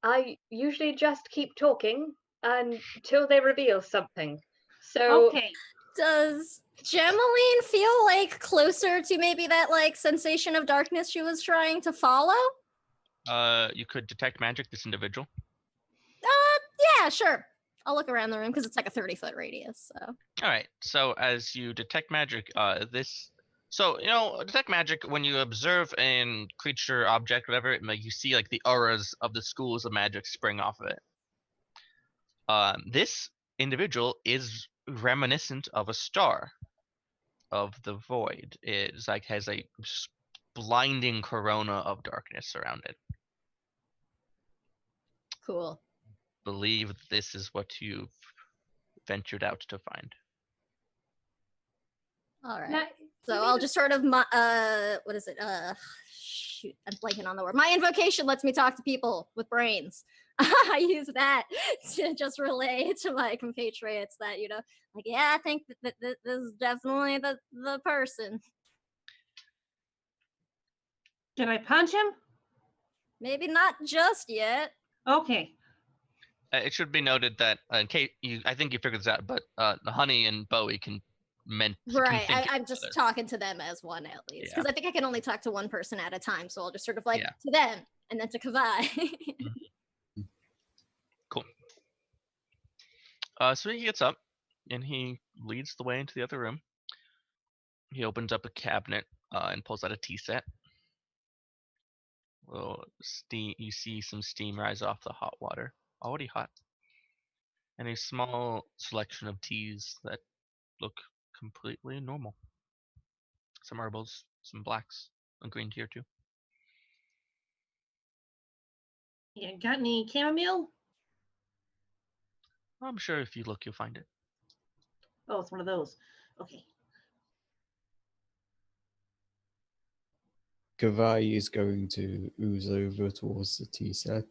I usually just keep talking until they reveal something. So, Okay. Does Gemaline feel like closer to maybe that like sensation of darkness she was trying to follow? You could detect magic this individual. Yeah, sure. I'll look around the room because it's like a 30-foot radius. So All right. So as you detect magic, detect magic when you observe a creature, object, whatever. Like you see, like the auras of the schools of magic spring off of it. This individual is reminiscent of a star of the void. It is like has a blinding corona of darkness around it. cool. Believe this is what you've ventured out to find. All right. now, So you I'll may just sort of what is it? Shoot, I'm blanking on the word. My invocation lets me talk to people with brains. I use that to just relay to my compatriots that like yeah, I think that this is definitely the person. Did I punch him? Maybe not just yet. Okay. It should be noted that in case I think you figured this out, but Honey and Bowie can Right. think I'm just together. talking to them as one at least because I think I can only talk to one person at a time. So I'll just sort of like Yeah. to them and then to Kavai. Cool. So he gets up and he leads the way into the other room. He opens up a cabinet and pulls out a tea set. Little steam. You see some steam rise off the hot water, already hot, and a small selection of teas that look completely normal. Some herbals, some blacks, a green tea or two. You got any chamomile? I'm sure if you look, you'll find it. Oh, it's one of those. Okay. Kavai is going to ooze over towards the tea set,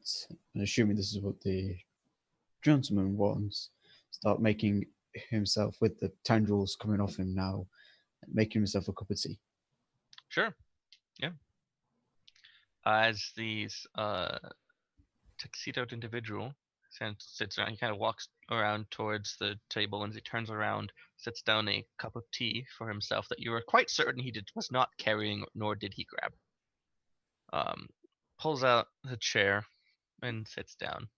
and assuming this is what the gentleman wants, start making himself, with the tendrils coming off him now, making himself a cup of tea. Sure. Yeah. As these tuxedoed individual sits around, he kind of walks around towards the table, and as he turns around, sets down a cup of tea for himself that you are quite certain was not carrying, nor did he grab. Pulls out the chair and sits down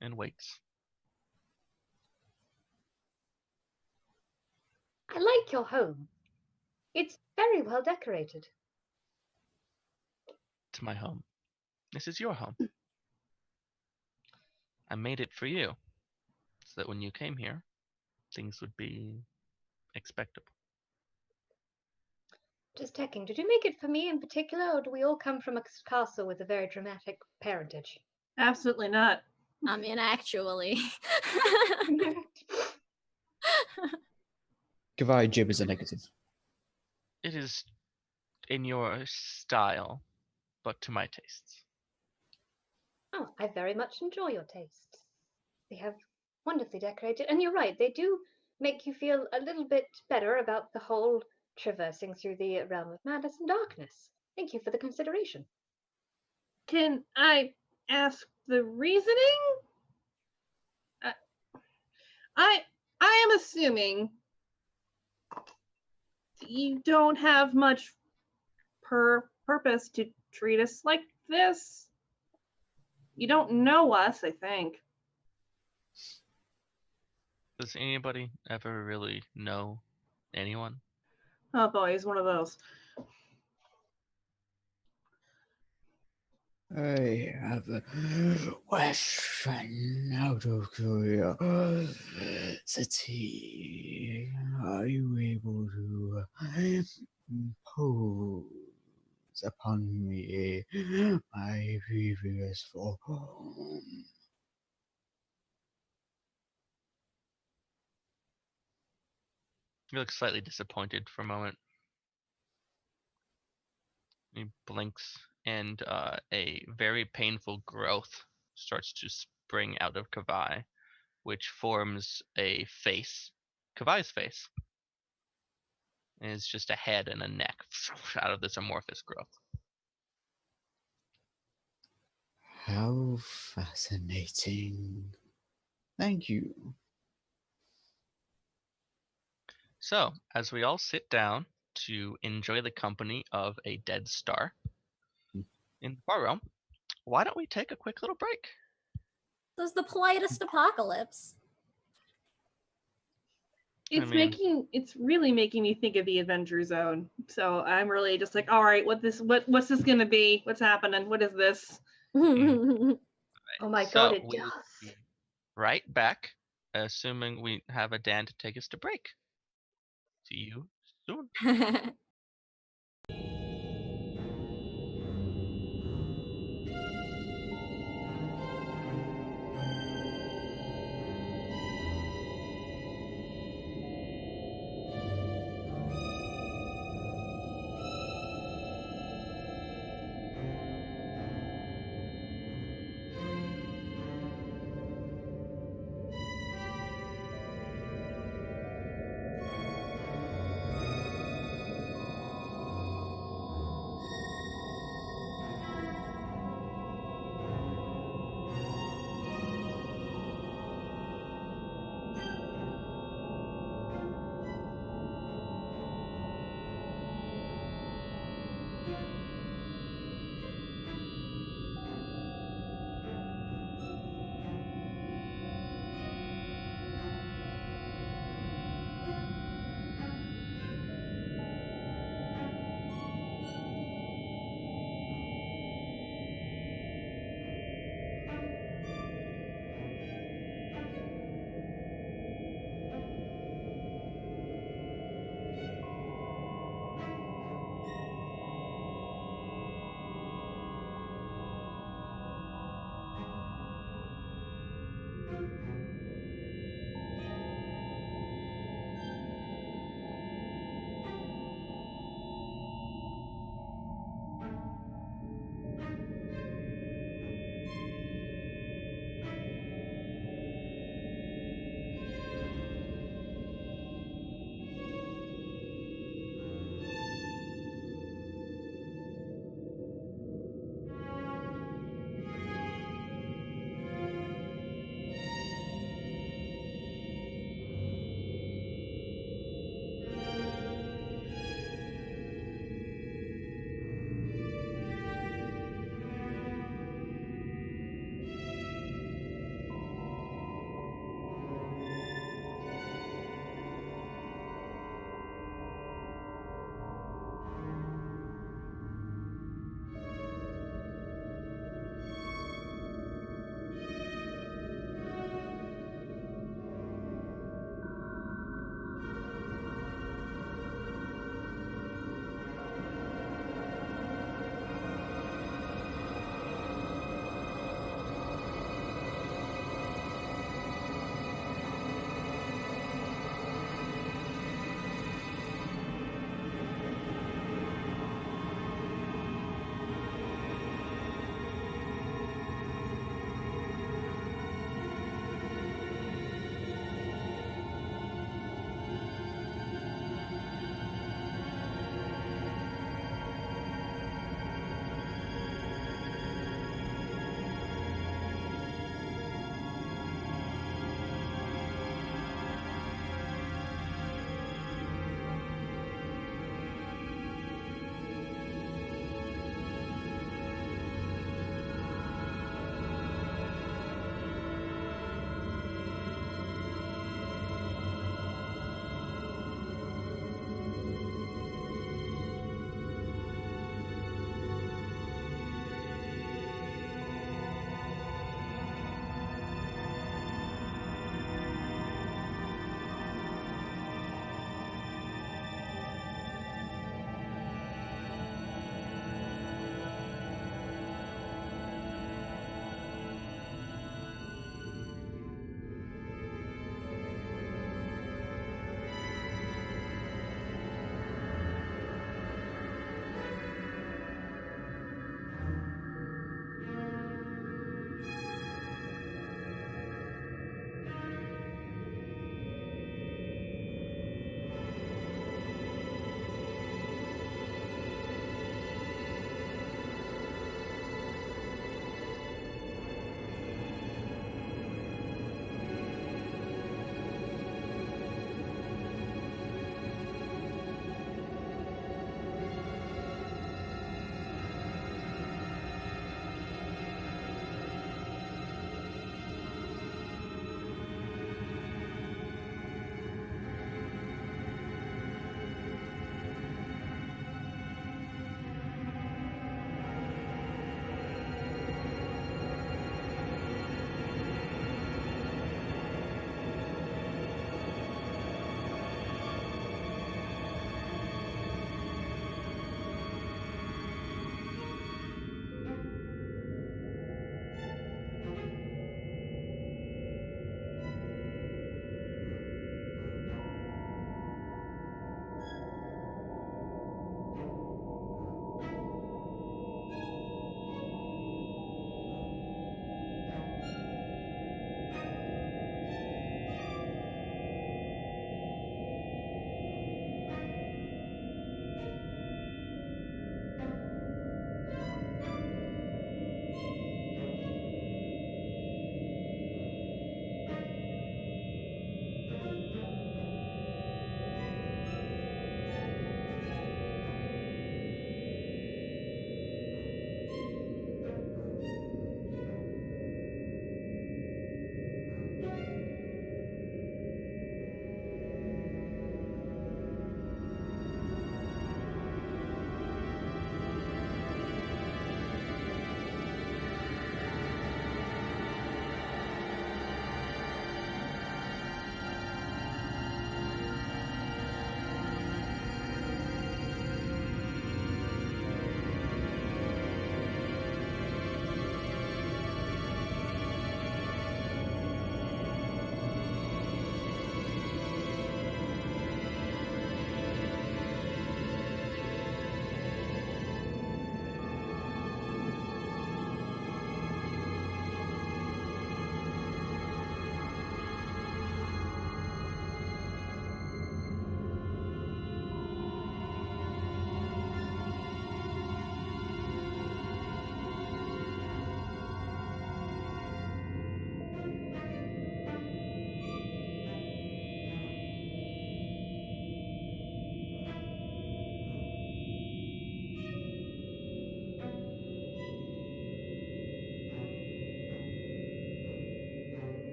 and waits. I like your home. It's very well decorated. It's my home. This is your home. I made it for you, so that when you came here, things would be expectable. Just checking, did you make it for me in particular, or do we all come from a castle with a very dramatic parentage? Absolutely not. I mean, actually. Kavai gibbers a negative. It is in your style, but to my tastes. Oh, I very much enjoy your tastes. They have wonderfully decorated, and you're right, they do make you feel a little bit better about the whole traversing through the realm of madness and darkness. Thank you for the consideration. Can I ask the reasoning? I am assuming you don't have much purpose to treat us like this. You don't know us, I think. Does anybody ever really know anyone? Oh boy, he's one of those. I have a question out of curiosity. Are you able to impose upon me my previous form? He looks slightly disappointed for a moment. He blinks, and a very painful growth starts to spring out of Kavai, which forms a face, Kavai's face. And it's just a head and a neck out of this amorphous growth. How fascinating. Thank you. So, as we all sit down to enjoy the company of a dead star in the bar realm, why don't we take a quick little break? This is the politest apocalypse. It's really making me think of the Adventure Zone. So I'm really just like, all right, what's this gonna be? What's happening? What is this? Oh my god, it we does. will be right back, assuming we have a Dan to take us to break. See you soon.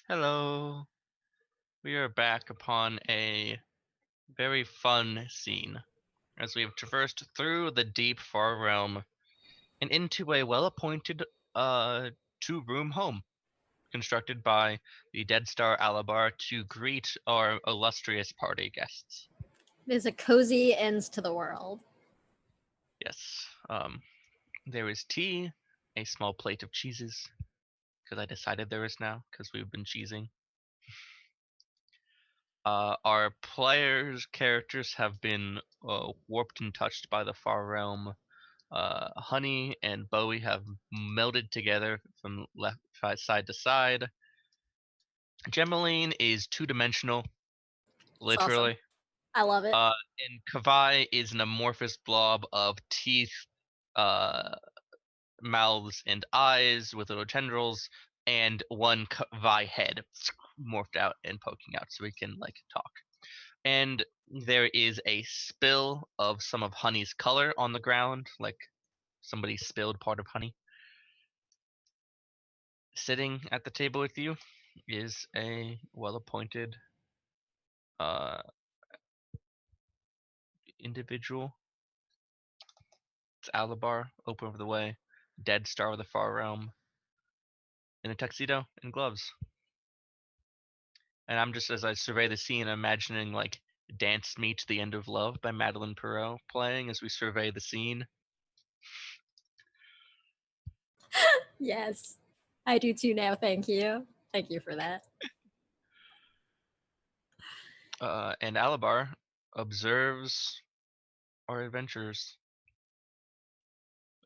Hello. We are back upon a very fun scene as we have traversed through the deep far realm and into a well-appointed two-room home constructed by the Dead Star Alabar to greet our illustrious party guests. There's a cozy end to the world. Yes. There is tea, a small plate of cheeses, because I decided there is now, because we've been cheesing. Our players' characters have been warped and touched by the far realm. Honey and Bowie have melded together from left side to side. Gemmaline is two-dimensional, It's awesome. literally. I love it. And Kavai is an amorphous blob of teeth, mouths, and eyes with little tendrils, and one Kavai head morphed out and poking out so he can like talk. And there is a spill of some of Honey's color on the ground, like somebody spilled part of Honey. Sitting at the table with you is a well-appointed individual. It's Alabar, open over the way, Dead Star of the Far Realm, in a tuxedo and gloves. And I'm just, as I survey the scene, imagining like Dance Me to the End of Love by Madeleine Perrault playing as we survey the scene. Yes, I do too now. Thank you. Thank you for that. And Alabar observes our adventures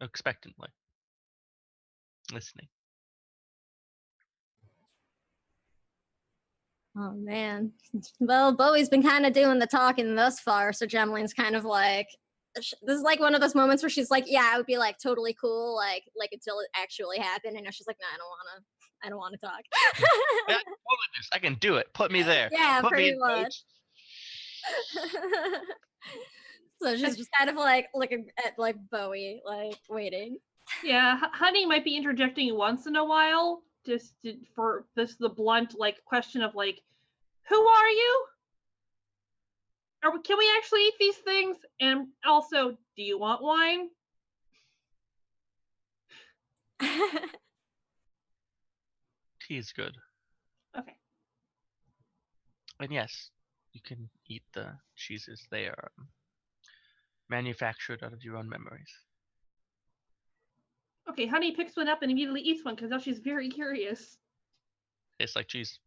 expectantly, listening. Oh man. Well, Bowie's been kind of doing the talking thus far, so Gemline's kind of like, this is like one of those moments where she's like, yeah, I would be like totally cool, like until it actually happened, and now she's like, no, I don't want to talk. Yeah, totally this. I can do it. Put me there. Yeah, Put pretty me much. So she's just kind of like looking at like Bowie, like waiting. Yeah, Honey might be interjecting once in a while, for the blunt like question of like, who are you? Or can we actually eat these things? And also, do you want wine? Tea is good. Okay. And yes, you can eat the cheeses. They are manufactured out of your own memories. Okay, Honey picks one up and immediately eats one because now she's very curious. Tastes like cheese.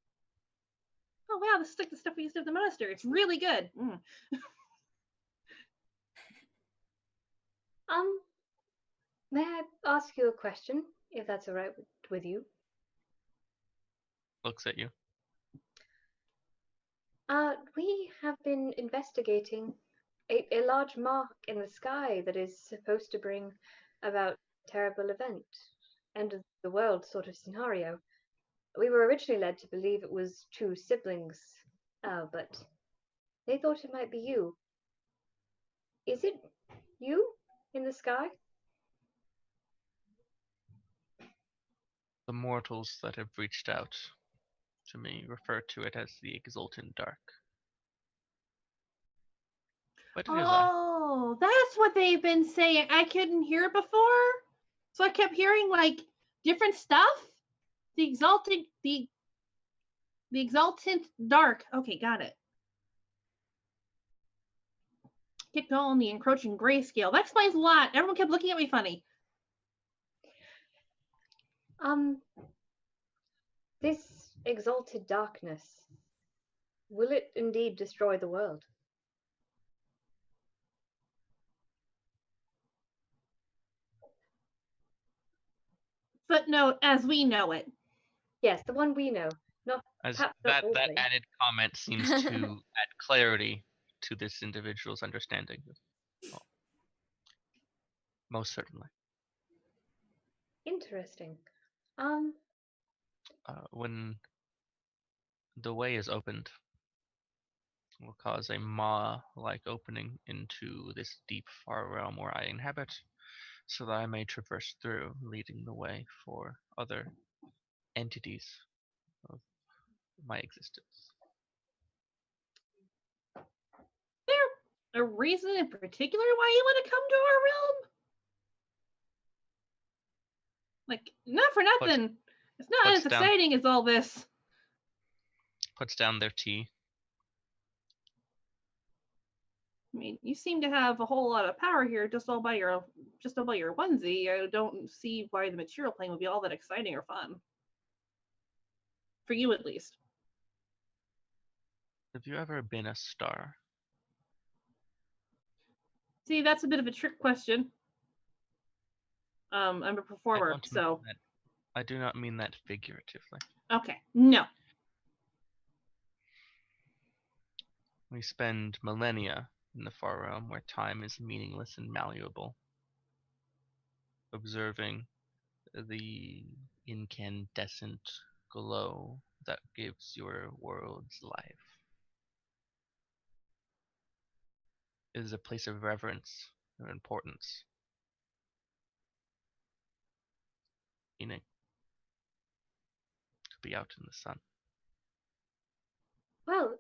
Oh wow, this is like the stuff we used at the monastery. It's really good. May I ask you a question, if that's all right with you? Looks at you. We have been investigating a large mark in the sky that is supposed to bring about terrible event, end of the world sort of scenario. We were originally led to believe it was two siblings, but they thought it might be you. Is it you in the sky? The mortals that have reached out to me refer to it as the Exultant Dark. But it is I. Oh, that's what they've been saying. I couldn't hear it before, so I kept hearing like different stuff. The exultant dark. Okay, got it. Keep going. The encroaching grayscale. That explains a lot. Everyone kept looking at me funny. This exalted darkness, will it indeed destroy the world? Footnote: as we know it. Yes, the one we know. Not As perhaps that not that Oldley. added comment seems to add clarity to this individual's understanding. Well, most certainly. Interesting. When the way is opened, it will cause a maw-like opening into this deep far realm where I inhabit, so that I may traverse through, leading the way for other entities of my existence. There a reason in particular why you want to come to our realm? Like, not for nothing. It's not puts as down- exciting as all this. Puts down their tea. I mean, you seem to have a whole lot of power here just all by your onesie. I don't see why the material plane would be all that exciting or fun. For you at least. Have you ever been a star? See, that's a bit of a trick question. I'm a performer, so I do not mean that figuratively. okay. No. We spend millennia in the far realm where time is meaningless and malleable, observing the incandescent glow that gives your world's life. It is a place of reverence and importance, meaning to be out in the sun. Well,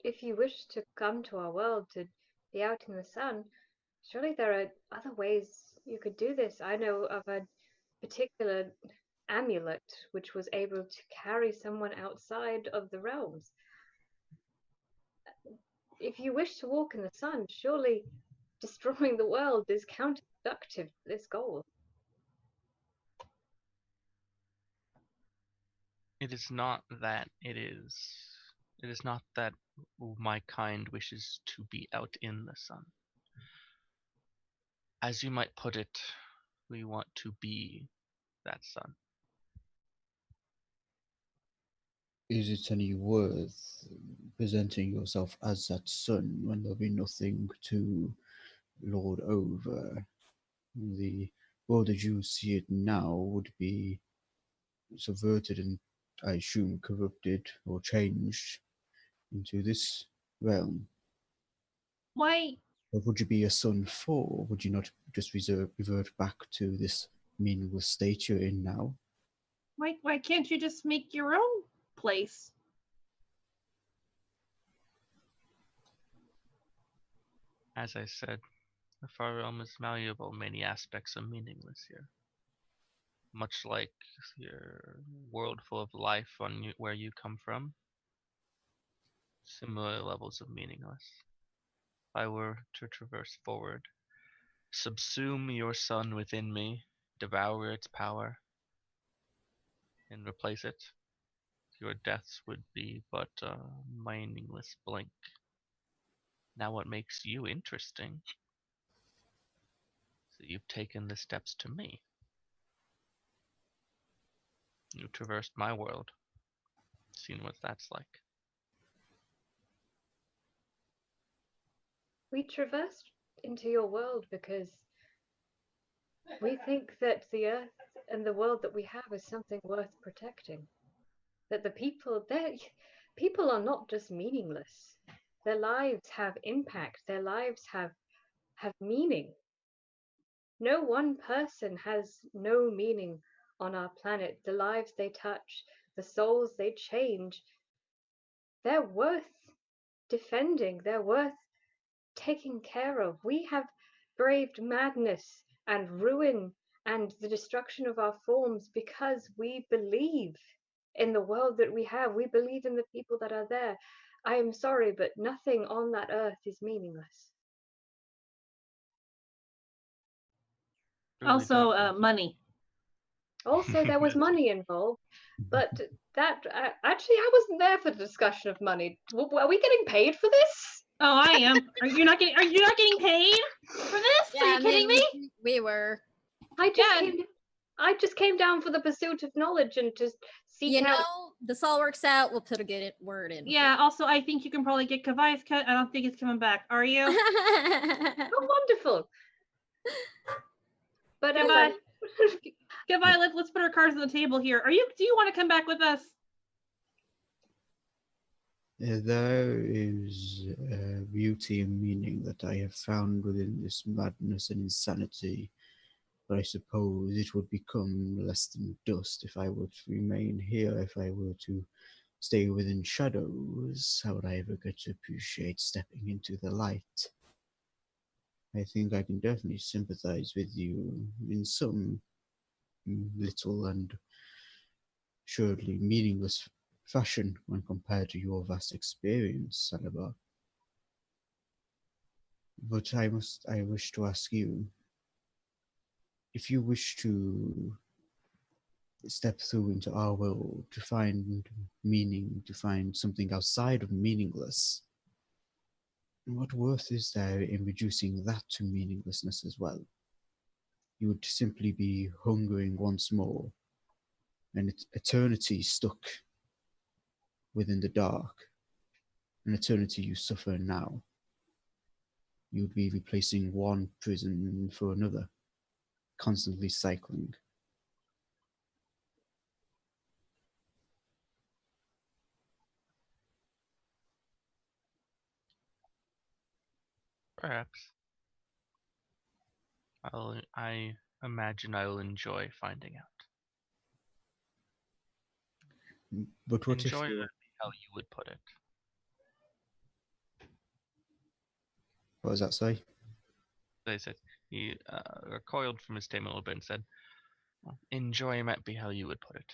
if you wish to come to our world to be out in the sun, surely there are other ways you could do this. I know of a particular amulet which was able to carry someone outside of the realms. If you wish to walk in the sun, surely destroying the world is counterproductive to this goal. It is not that my kind wishes to be out in the sun. As you might put it, we want to be that sun. Is it any worth presenting yourself as that sun when there'll be nothing to lord over? The world as you see it now would be subverted and, I assume, corrupted or changed into this realm. Why? What would you be a sun for? Would you not just revert back to this meaningless state you're in now? Why can't you just make your own place? As I said, the far realm is malleable. Many aspects are meaningless here. Much like your world full of life where you come from, similar levels of meaningless. If I were to traverse forward, subsume your sun within me, devour its power, and replace it, your deaths would be but a meaningless blink. Now what makes you interesting is that you've taken the steps to me. You traversed my world, seen what that's like. We traversed into your world because we think that the earth and the world that we have is something worth protecting. That the people are not just meaningless. Their lives have impact. Their lives have meaning. No one person has no meaning on our planet. The lives they touch, the souls they change, they're worth defending. They're worth taking care of. We have braved madness and ruin and the destruction of our forms because we believe in the world that we have. We believe in the people that are there. I am sorry, but nothing on that earth is meaningless. Also, money. Also, there was money involved, but that actually, I wasn't there for the discussion of money. Are we getting paid for this? Oh, I am. Are you not getting paid for this? Are you kidding me? We were. I just came down for the pursuit of knowledge and to seek out. This all works out. We'll put a good word in. Yeah. Also, I think you can probably get Kavai's cut. I don't think it's coming back. Are you? Oh, wonderful. But Kavai, let's put our cards on the table here. Do you want to come back with us? There is beauty and meaning that I have found within this madness and insanity, but I suppose it would become less than dust if I were to remain here, if I were to stay within shadows, how would I ever get to appreciate stepping into the light? I think I can definitely sympathize with you in some little and surely meaningless fashion when compared to your vast experience, Salabar. But I wish to ask you, if you wish to step through into our world to find meaning, to find something outside of meaningless, what worth is there in reducing that to meaninglessness as well? You would simply be hungering once more, and eternity stuck within the dark, an eternity you suffer now. You would be replacing one prison for another, constantly cycling. Perhaps. I imagine I will enjoy finding out. But what if Enjoy you, might be how you would put it. what does that say? They said he recoiled from his statement a little bit and said, well, enjoy might be how you would put it.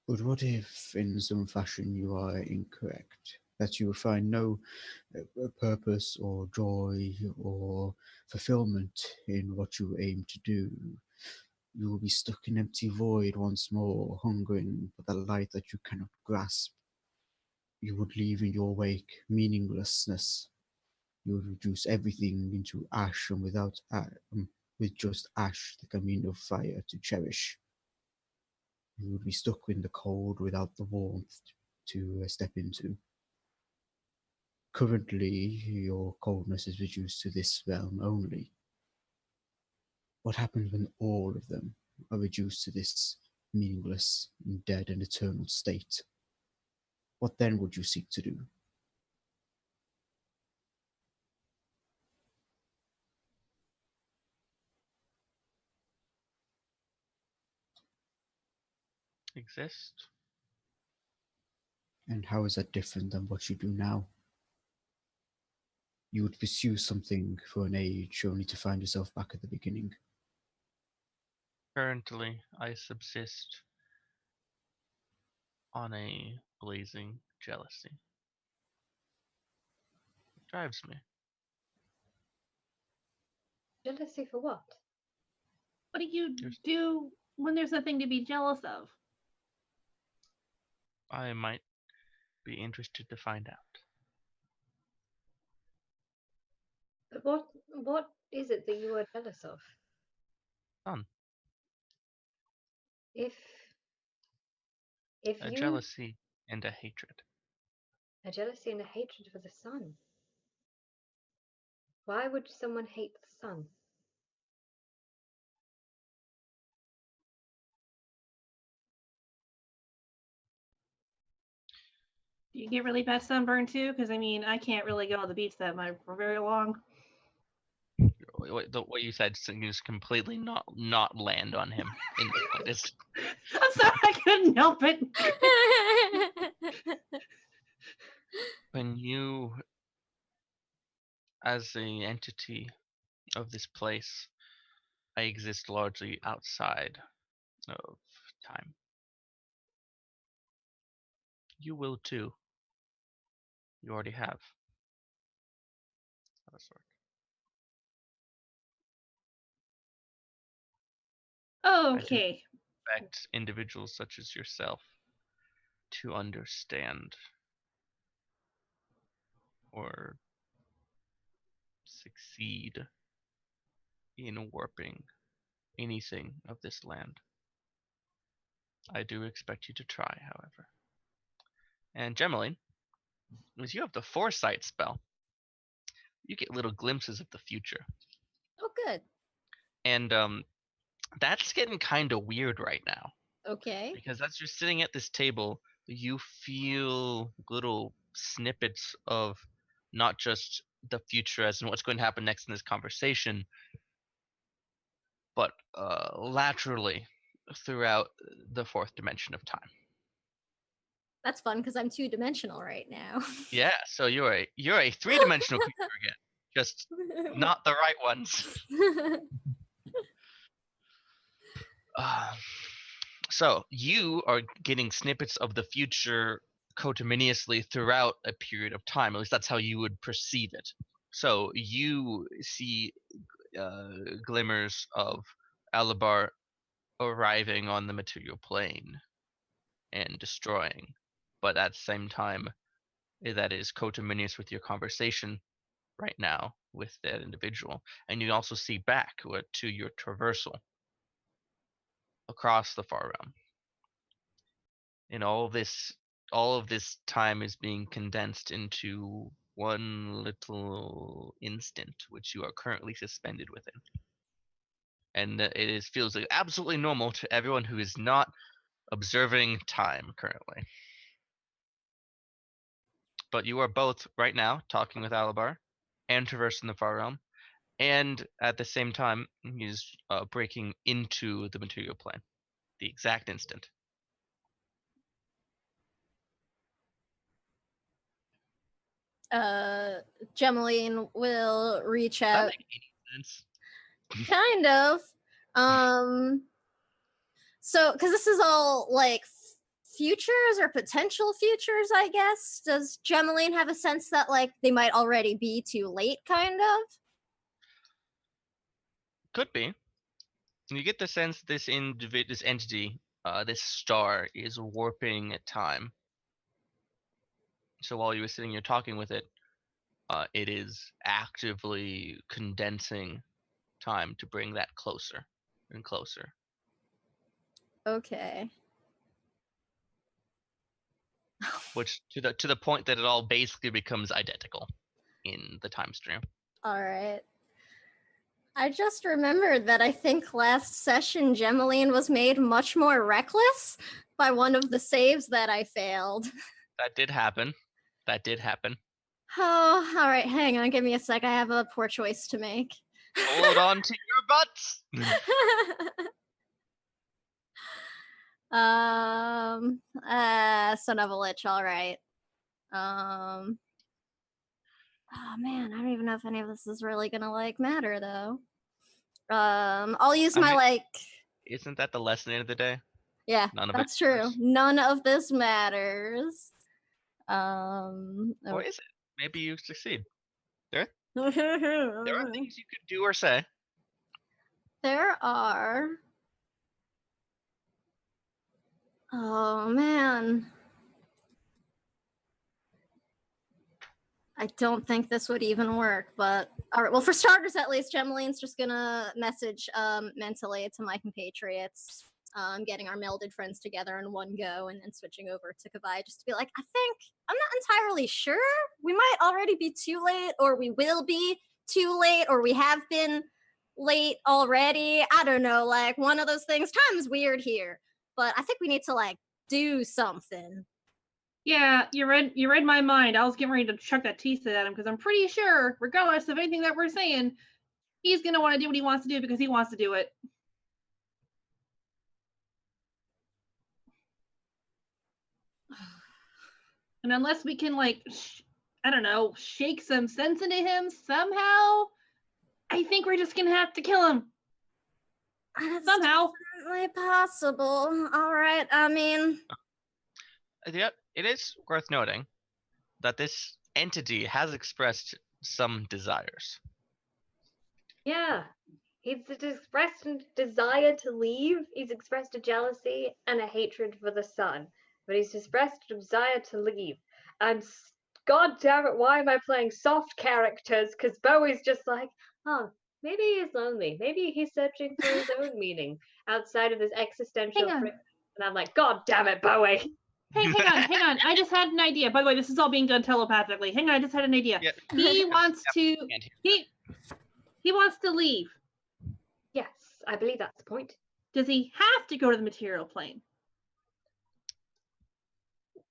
But what if, in some fashion, you are incorrect? That you will find no purpose or joy or fulfillment in what you aim to do. You will be stuck in empty void once more, hungering for the light that you cannot grasp. You would leave in your wake meaninglessness. You would reduce everything into ash, and with just ash, the camino of fire to cherish. You would be stuck in the cold without the warmth to step into. Currently, your coldness is reduced to this realm only. What happens when all of them are reduced to this meaningless, dead, and eternal state? What then would you seek to do? Exist? And how is that different than what you do now? You would pursue something for an age only to find yourself back at the beginning. Currently, I subsist on a blazing jealousy. It drives me. Jealousy for what? What do you There's- do when there's nothing to be jealous of? I might be interested to find out. But what is it that you are jealous of? Sun. If A you jealousy and a hatred. a jealousy and a hatred for the sun. Why would someone hate the sun? Do you get really bad sunburn too? Because I mean, I can't really go on the beach that much for very long. What you said just completely not land on him in the slightest. I'm sorry, I couldn't help it. When you, as the entity of this place, I exist largely outside of time. You will too. You already have. Of a sort. Okay. Expect individuals such as yourself to understand or succeed in warping anything of this land. I do expect you to try, however. And Gemeline, as you have the foresight spell, you get little glimpses of the future. Oh, good. And that's getting kind of weird right now. Okay. Because as you're sitting at this table, you feel little snippets of not just the future as in what's going to happen next in this conversation, but laterally throughout the fourth dimension of time. That's fun because I'm 2-dimensional right now. Yeah, so you're a 3-dimensional creature again, just not the right ones. So you are getting snippets of the future coterminously throughout a period of time. At least that's how you would perceive it. So you see glimmers of Alabar arriving on the material plane and destroying, but at the same time, that is coterminous with your conversation right now with that individual. And you also see back to your traversal across the far realm. And all of this time is being condensed into one little instant, which you are currently suspended within. And feels like absolutely normal to everyone who is not observing time currently. But you are both right now talking with Alabar and traversing the far realm, and at the same time he's breaking into the material plane the exact instant. Gemmaline will reach Does that out. make any sense? Kind of. So, because this is all like futures or potential futures, I guess. Does Gemmaline have a sense that like they might already be too late, kind of? Could be. You get the sense this entity, this star, is warping time. So while you were sitting here talking with it, it is actively condensing time to bring that closer and closer. Okay. Which to the point that it all basically becomes identical in the time stream. All right. I just remembered that I think last session Gemmaline was made much more reckless by one of the saves that I failed. That did happen. Oh, all right. Hang on. Give me a sec. I have a poor choice to make. Hold on to your butts. Son of a lich. All right. Oh man, I don't even know if any of this is really gonna like matter though. I'll use Isn't that the lesson at the end of the day? Yeah, that's true. Matters. None of this matters. Or is it? Maybe you succeed. There are things you could do or say. There are. Oh man. I don't think this would even work, but all right. Well, for starters, at least, Gemmaline's just gonna message mentally to my compatriots, getting our melded friends together in one go, and then switching over to Kavai just to be like, I'm not entirely sure. We might already be too late, or we will be too late, or we have been late already. I don't know, like one of those things. Time's weird here, but I think we need to like do something. Yeah, you read my mind. I was getting ready to chuck that teeth at him because I'm pretty sure, regardless of anything that we're saying, he's gonna want to do what he wants to do because he wants to do it. And unless we can like, I don't know, shake some sense into him somehow, I think we're just gonna have to kill him. That's somehow. definitely possible. All right. I mean, Yeah, it is worth noting that this entity has expressed some desires. Yeah. He's expressed a desire to leave. He's expressed a jealousy and a hatred for the sun. But he's expressed a desire to leave. And god damn it, why am I playing soft characters? Because Bowie's just like, oh, maybe he's lonely. Maybe he's searching for his own meaning outside of this existential Hang on. friction. And I'm like, god damn it, Bowie. Hey, hang on. I just had an idea. By the way, this is all being done telepathically. Hang on, I just had an idea. Yep. He wants to Can't hear he wants to leave. Yes, I believe that's the point. Does he have to go to the material plane?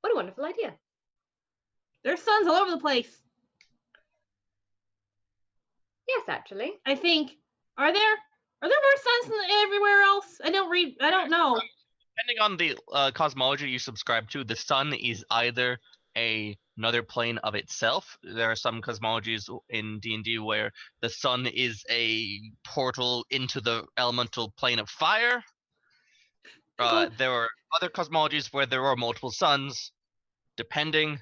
What a wonderful idea. There's suns all over the place. Yes, actually. I think. Are there? Are there more suns than everywhere else? I don't know. Depending on the cosmology you subscribe to, the sun is either another plane of itself. There are some cosmologies in D&D where the sun is a portal into the elemental plane of fire. There are other cosmologies where there are multiple suns, depending.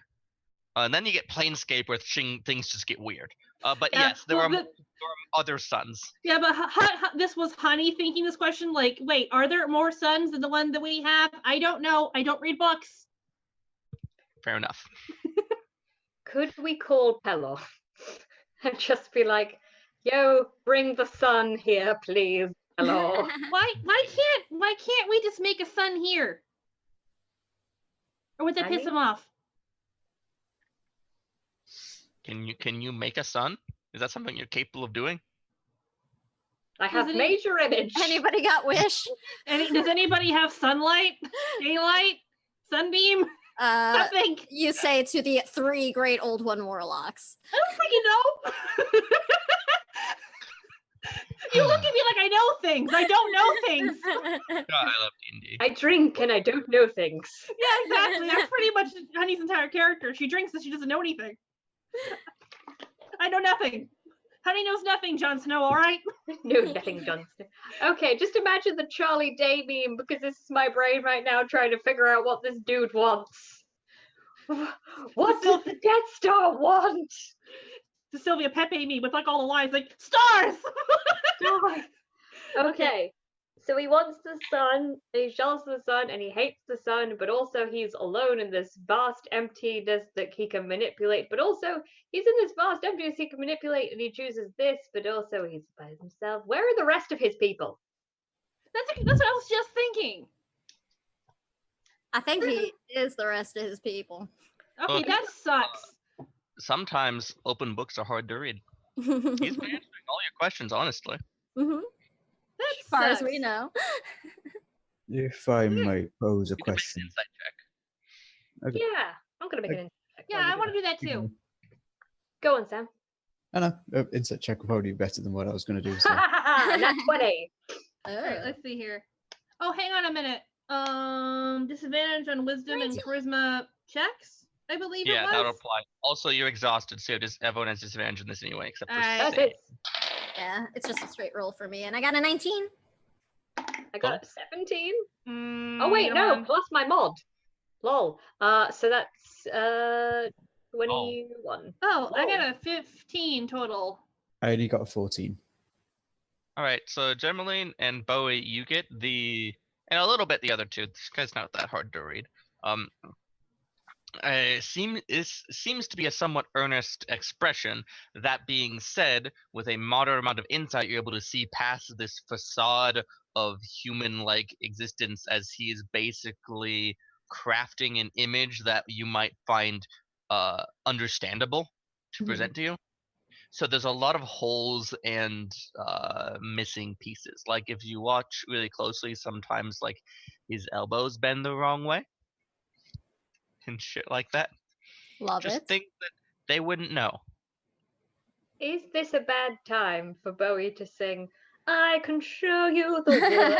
And then you get Planescape where things just get weird. But Yeah, yes, there are other suns. Yeah, but this was Honey thinking this question. Like, wait, are there more suns than the one that we have? I don't know. I don't read books. Fair enough. Could we call Pelor and just be like, yo, bring the sun here, please, Pelor? Why can't we just make a sun here? Or would that piss him off? Can you make a sun? Is that something you're capable of doing? I have major image. Anybody got wish? Does anybody have sunlight, daylight, sunbeam? Nothing. You say to the 3 great old one warlocks. I don't freaking know. You look at me like I know things. I don't know things. God, I love D&D. I drink and I don't know things. Yeah, exactly. That's pretty much Honey's entire character. She drinks and she doesn't know anything. I know nothing. Honey knows nothing, Jon Snow, all right? No, nothing, Jon Snow. Okay, just imagine the Charlie Day meme, because this is my brain right now trying to figure out what this dude wants. What does the Death Star want? The Sylvia Pepe me with like all the lines like, stars! Okay, so he wants the sun, he shells the sun, and he hates the sun, but also he's alone in this vast emptiness that he can manipulate, but also he's in this vast emptiness he can manipulate, and he chooses this, but also he's by himself. Where are the rest of his people? That's what I was just thinking. I think he is the rest of his people. Okay, Look, that sucks. Sometimes open books are hard to read. He's been answering all your questions, honestly. That As far as sucks. we know. If I may pose a You can make an question. insight check. Okay. Yeah, I'm gonna make an insight check. Yeah, I want to do that too. Go on, Sam. I know, insight check will probably be better than what I was going to do. So. That's 20. All right, let's see here. Oh, hang on a minute. Disadvantage on wisdom and charisma checks, I believe it Yeah, was. that'll apply. Also, you're exhausted, so everyone has disadvantage in this anyway, except for Alright. Sam. Yeah, it's just a straight roll for me. And I got a 19. I got a 17. Mm, Oh wait, come no, on. plus my mod. Lol. So that's 21. Oh, I Whoa. got a 15 total. I only got a 14. All right, so Germaline and Bowie, you get and a little bit the other two. This guy's not that hard to read. Seems to be a somewhat earnest expression. That being said, with a moderate amount of insight, you're able to see past this facade of human-like existence as he is basically crafting an image that you might find understandable to present to you. So there's a lot of holes and missing pieces. Like if you watch really closely, sometimes like his elbows bend the wrong way and shit like that. Love Just it. things that they wouldn't know. Is this a bad time for Bowie to sing, I can show you the world,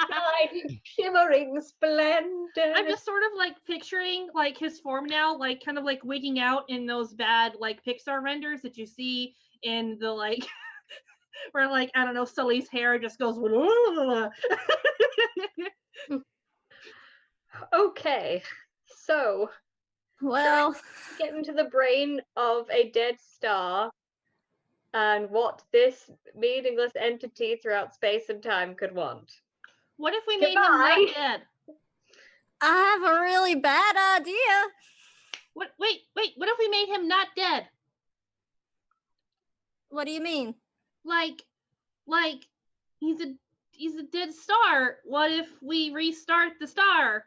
shining, shimmering splendor? I'm just sort of like picturing like his form now, like kind of like wigging out in those bad like Pixar renders that you see in the like where like I don't know, Sully's hair just goes. Okay, so Well, get into the brain of a dead star and what this meaningless entity throughout space and time could want. What if we made him Goodbye. not dead? I have a really bad idea. What? Wait. What if we made him not dead? What do you mean? Like he's a dead star. What if we restart the star?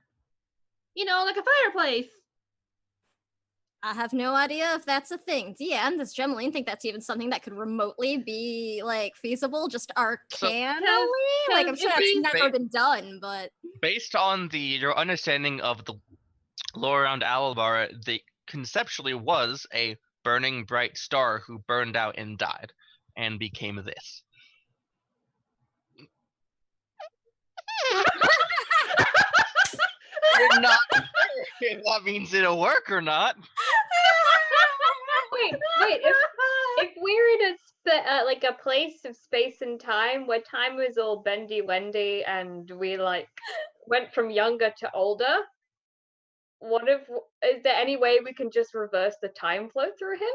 You know, like a fireplace. I have no idea if that's a thing. DM, does Gemmaline think that's even something that could remotely be like feasible, just arcanally? Like I'm sure if that's he's- never been done, but Based on your understanding of the lore around Alabara, they conceptually was a burning bright star who burned out and died and became this. You're not sure if that means it'll work or not. Wait. If we're in like a place of space and time where time was all bendy wendy and we like went from younger to older, is there any way we can just reverse the time flow through him?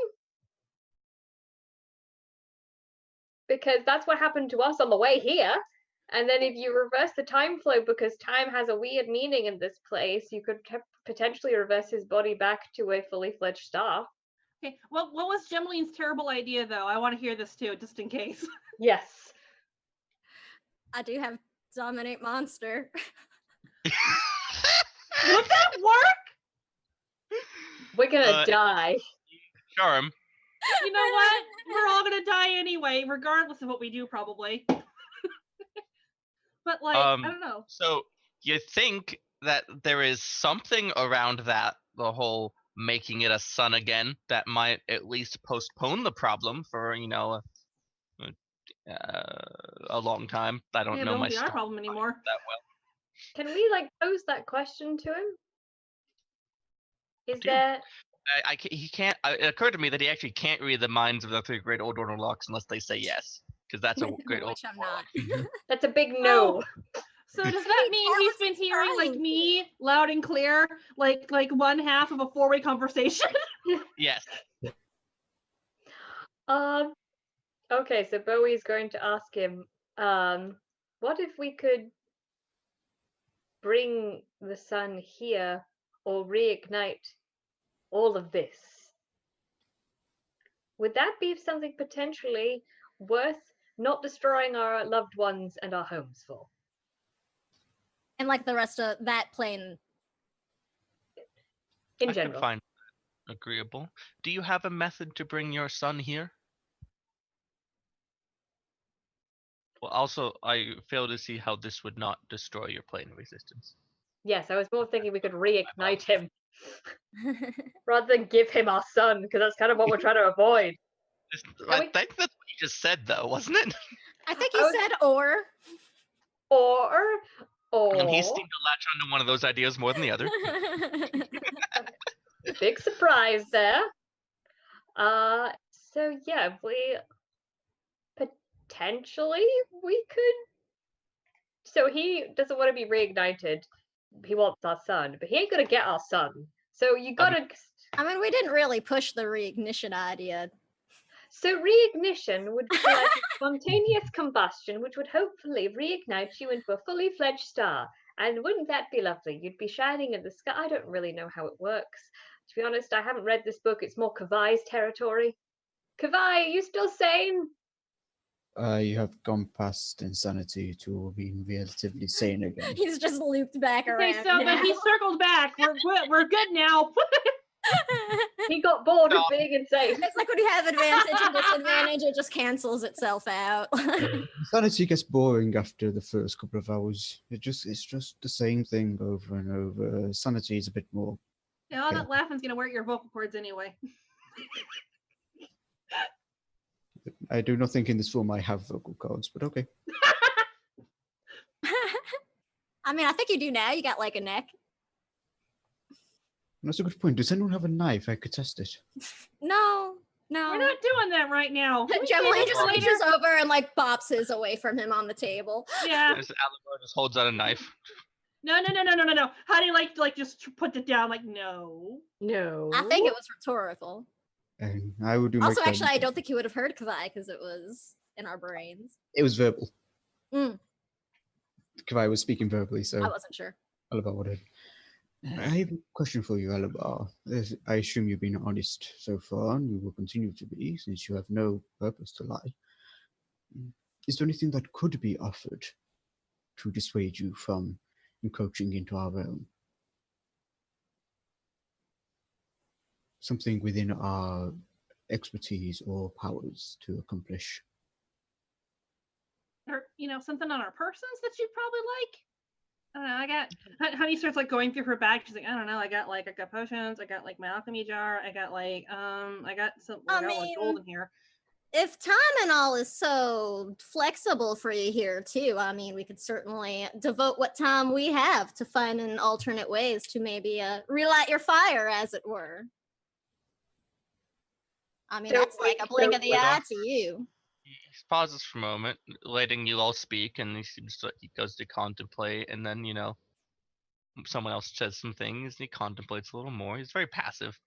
Because that's what happened to us on the way here. And then if you reverse the time flow, because time has a weird meaning in this place, you could potentially reverse his body back to a fully fledged star. Okay, what was Gemline's terrible idea, though? I want to hear this too, just in case. Yes. I do have dominate monster. Would that work? We're gonna die. Charm. You know what? We're all gonna die anyway, regardless of what we do, probably. But like, I don't know. So you think that there is something around that, the whole making it a sun again, that might at least postpone the problem for, a long time. I don't know It my won't be our star problem anymore. that well. Can we like pose that question to him? Is Do. there? He can't. It occurred to me that he actually can't read the minds of the 3 great old warlocks unless they say yes, because that's a great old. Which I'm not. That's a big no. So does that mean he's been hearing like me loud and clear, like one half of a 4-way conversation? Yes. Okay, so Bowie's going to ask him, what if we could bring the sun here or reignite all of this? Would that be something potentially worth not destroying our loved ones and our homes for? And like the rest of that plane. In I general. could find that agreeable. Do you have a method to bring your son here? Well, also, I fail to see how this would not destroy your plane resistance. Yes, I was more thinking we could reignite him rather than give him our son, because that's kind of what we're trying to avoid. I think that's what you just said, though, wasn't it? I think he said or. Or I mean, he seemed to latch onto one of those ideas more than the other. Big surprise there. So yeah, we potentially could. So he doesn't want to be reignited. He wants our son, but he ain't gonna get our son. So you gotta. I mean, we didn't really push the reignition idea. So reignition would be like a spontaneous combustion, which would hopefully reignite you into a fully fledged star. And wouldn't that be lovely? You'd be shining in the sky. I don't really know how it works. To be honest, I haven't read this book. It's more Kavai's territory. Kavai, you still sane? You have gone past insanity to being relatively sane again. He's just looped back around. Okay, so but he circled back. We're good now. He got bored of being insane. It's like when you have advantage and disadvantage, it just cancels itself out. Insanity gets boring after the first couple of hours. It's just the same thing over and over. Sanity is a bit more. Yeah, all that laughing's gonna wear your vocal cords anyway. I do not think in this form I have vocal cords, but okay. I mean, I think you do now. You got like a neck. That's a good point. Does anyone have a knife? I could test it. No. We're not doing that right now. Gemini just reaches over and like bops his away from him on the table. Yeah. Alamar just holds out a knife. No. How do you like just put it down? Like no. I think it was rhetorical. And I would do Also, my actually, I don't think he would have heard Kavai because it was in our brains. It was verbal. Mm. Kavai was speaking verbally, so I wasn't sure. Alabar would have. I have a question for you, Alabar. I assume you've been honest so far, and you will continue to be, since you have no purpose to lie. Is there anything that could be offered to dissuade you from encroaching into our realm? Something within our expertise or powers to accomplish. Or something on our persons that you'd probably like. I don't know. I got Honey starts like going through her bag. She's like, I don't know. I got potions. I got like my alchemy jar. I got like I got some. I got like gold in here. if time and all is so flexible for you here too, I mean, we could certainly devote what time we have to finding alternate ways to maybe relight your fire, as it were. I mean, Don't that's like a wait, blink don't of the wait. eye to you. He pauses for a moment, letting you all speak, and he seems to, he goes to contemplate, and then someone else says some things, and he contemplates a little more. He's very passive.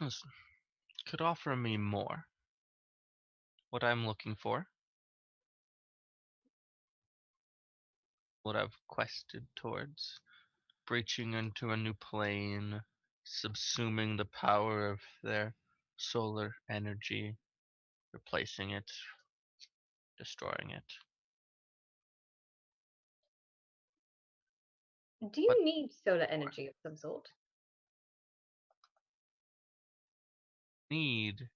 Listen, could offer me more. What I'm looking for, what I've quested towards, breaching into a new plane, subsuming the power of their solar energy, replacing it, destroying it. Do What you need solar energy of some sort? need?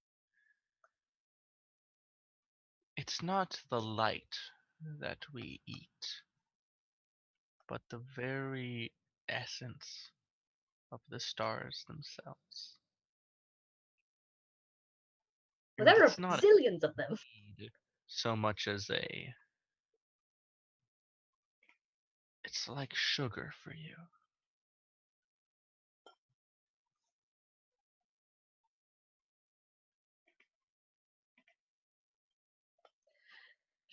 It's not the light that we eat, but the very essence of the stars themselves. Well, And there are it's not zillions of them. need so much as it's like sugar for you.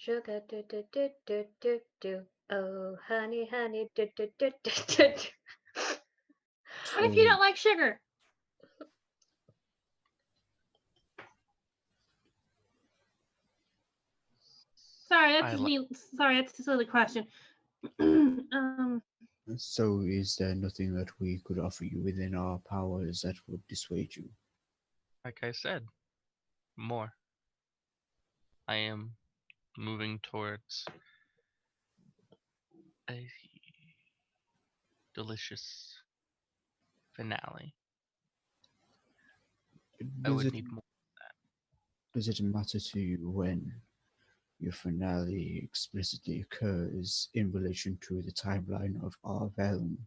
Sugar, do do do do do do. Oh, honey, honey, do do do do do. What if you don't like sugar? Sorry, that's just me. Sorry, that's a silly question. So, is there nothing that we could offer you within our powers that would dissuade you? Like I said, more. I am moving towards a delicious finale. I Does would it need more. does it matter to you when your finale explicitly occurs in relation to the timeline of our realm?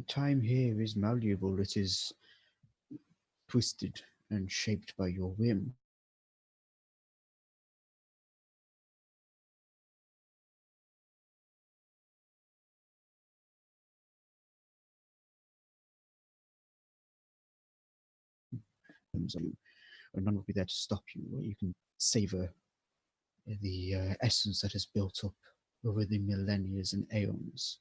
Time here is malleable. It is twisted and shaped by your whim. And none will be there to stop you, or you can savor the essence that has built up over the millennia and aeons.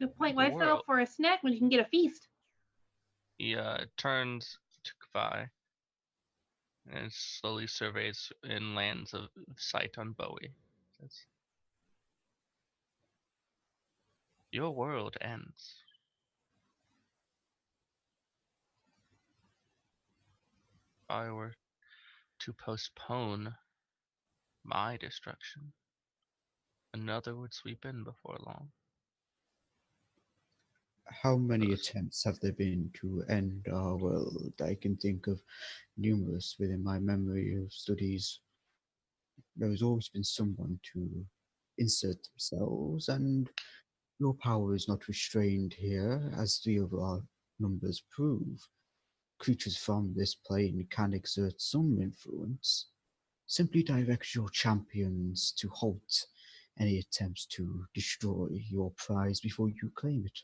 Good point. The Why settle world. for a snack when you can get a feast? He turns to Kvi and slowly surveys and lands of sight on Bowie. Says, your world ends. If I were to postpone my destruction, another would sweep in before long. How many Those attempts have there been to end our world? I can think of numerous within my memory of studies. There has always been someone to insert themselves, and your power is not restrained here, as the overall numbers prove. Creatures from this plane can exert some influence. Simply direct your champions to halt any attempts to destroy your prize before you claim it.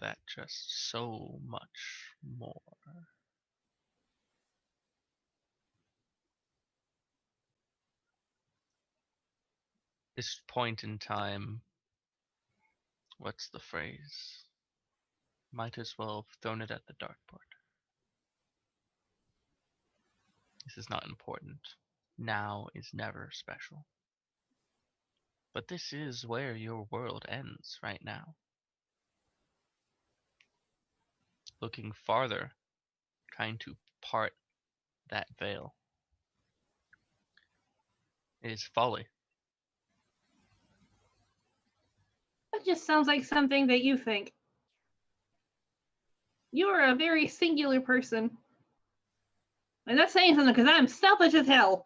that just so much more. This point in time, what's the phrase? Might as well have thrown it at the dartboard. This is not important. Now is never special. But this is where your world ends right now. Looking farther, trying to part that veil. It is folly. That just sounds like something that you think. You are a very singular person. And that's saying something because I'm selfish as hell.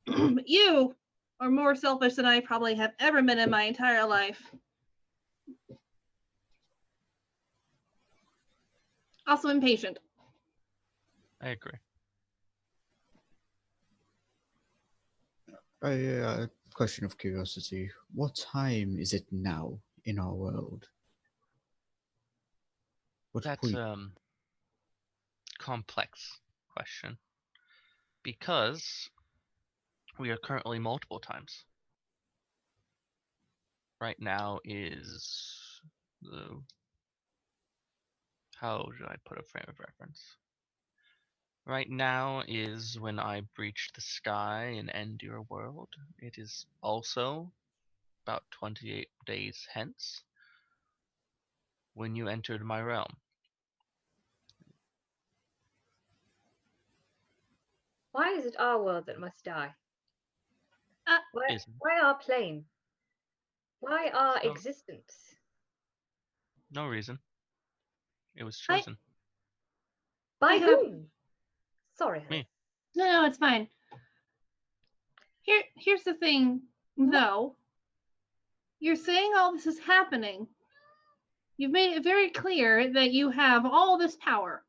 But you or more selfish than I probably have ever been in my entire life. Also impatient. I agree. A question of curiosity. What time is it now in our world? What That's point? complex question because we are currently multiple times. Right now is the how should I put a frame of reference? Right now is when I breach the sky and end your world. It is also about 28 days hence when you entered my realm. Why is it our world that must die? Why, Isn't why our plane? Why our no, existence? no reason. It was I- chosen. By I have- whom? Sorry, honey. Me. No, it's fine. Here's the thing, though. You're saying all this is happening. You've made it very clear that you have all this power.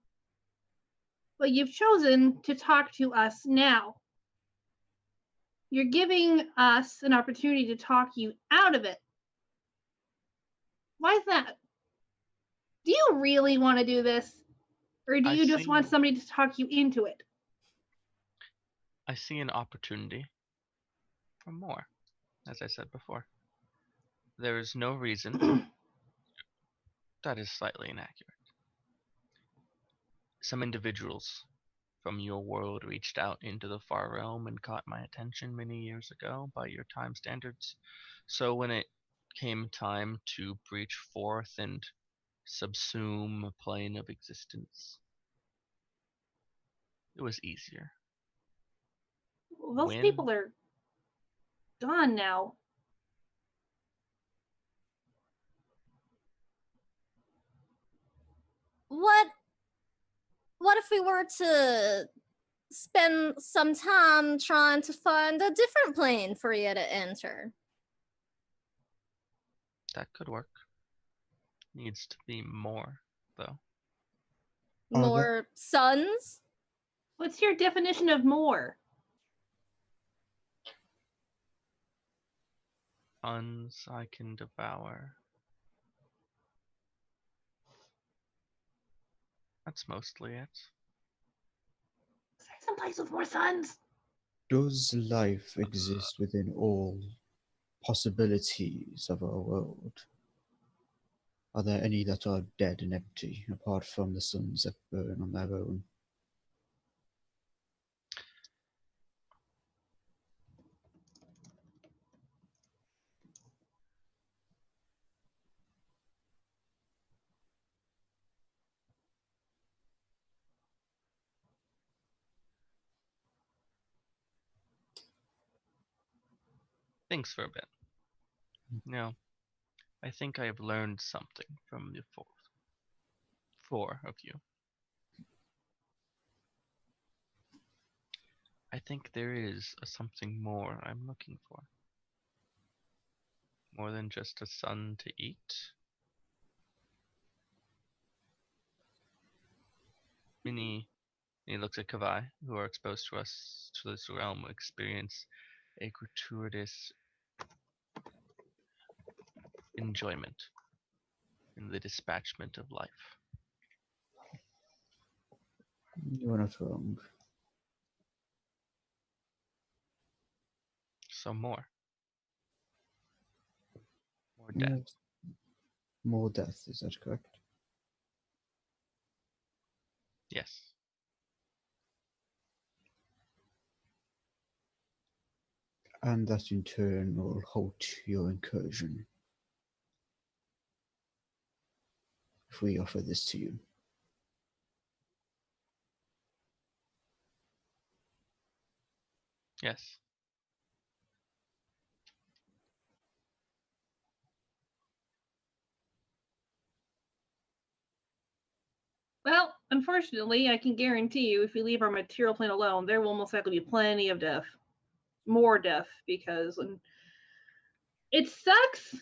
But you've chosen to talk to us now. You're giving us an opportunity to talk you out of it. Why is that? Do you really want to do this? Or do I you just want see somebody to talk you into it? I see an opportunity for more, as I said before. There is no reason. That is slightly inaccurate. Some individuals from your world reached out into the far realm and caught my attention many years ago by your time standards. So when it came time to breach forth and subsume a plane of existence, it was easier. Well, those When people are gone now. What if we were to spend some time trying to find a different plane for you to enter? that could work. Needs to be more, though. Are there- More suns? What's your definition of more? Uns I can devour. That's mostly it. Is there some place with more suns? Does life exist within all possibilities of our world? Are there any that are dead and empty, apart from the suns that burn on their own? Thanks for a bit. No, I think I have learned something from the four of you. I think there is something more I'm looking for. More than just a sun to eat. Many, he looks at Kavai, who are exposed to us, to this realm, experience a gratuitous enjoyment in the dispatchment of life. You are not wrong. So more. More death. Yes. More death, is that correct? Yes. And that in turn will halt your incursion. If we offer this to you. Yes. Well, unfortunately, I can guarantee you if we leave our material plane alone, there will most likely be plenty of death. more death because it sucks,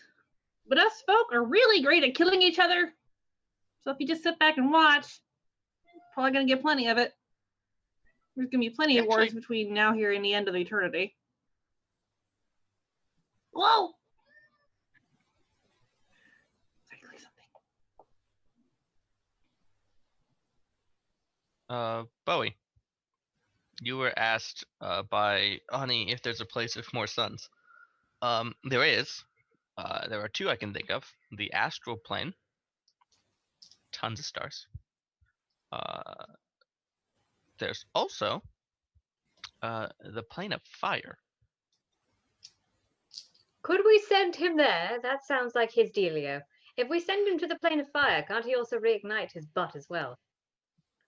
but us folk are really great at killing each other. So if you just sit back and watch, probably gonna get plenty of it. There's gonna be plenty of wars between now here and the end of eternity. Whoa! Sorry, click something. Bowie, you were asked by Honey if there's a place with more suns. There is. There are two I can think of. The astral plane. Tons of stars. There's also the plane of fire. Could we send him there? That sounds like his dealio. If we send him to the plane of fire, can't he also reignite his butt as well?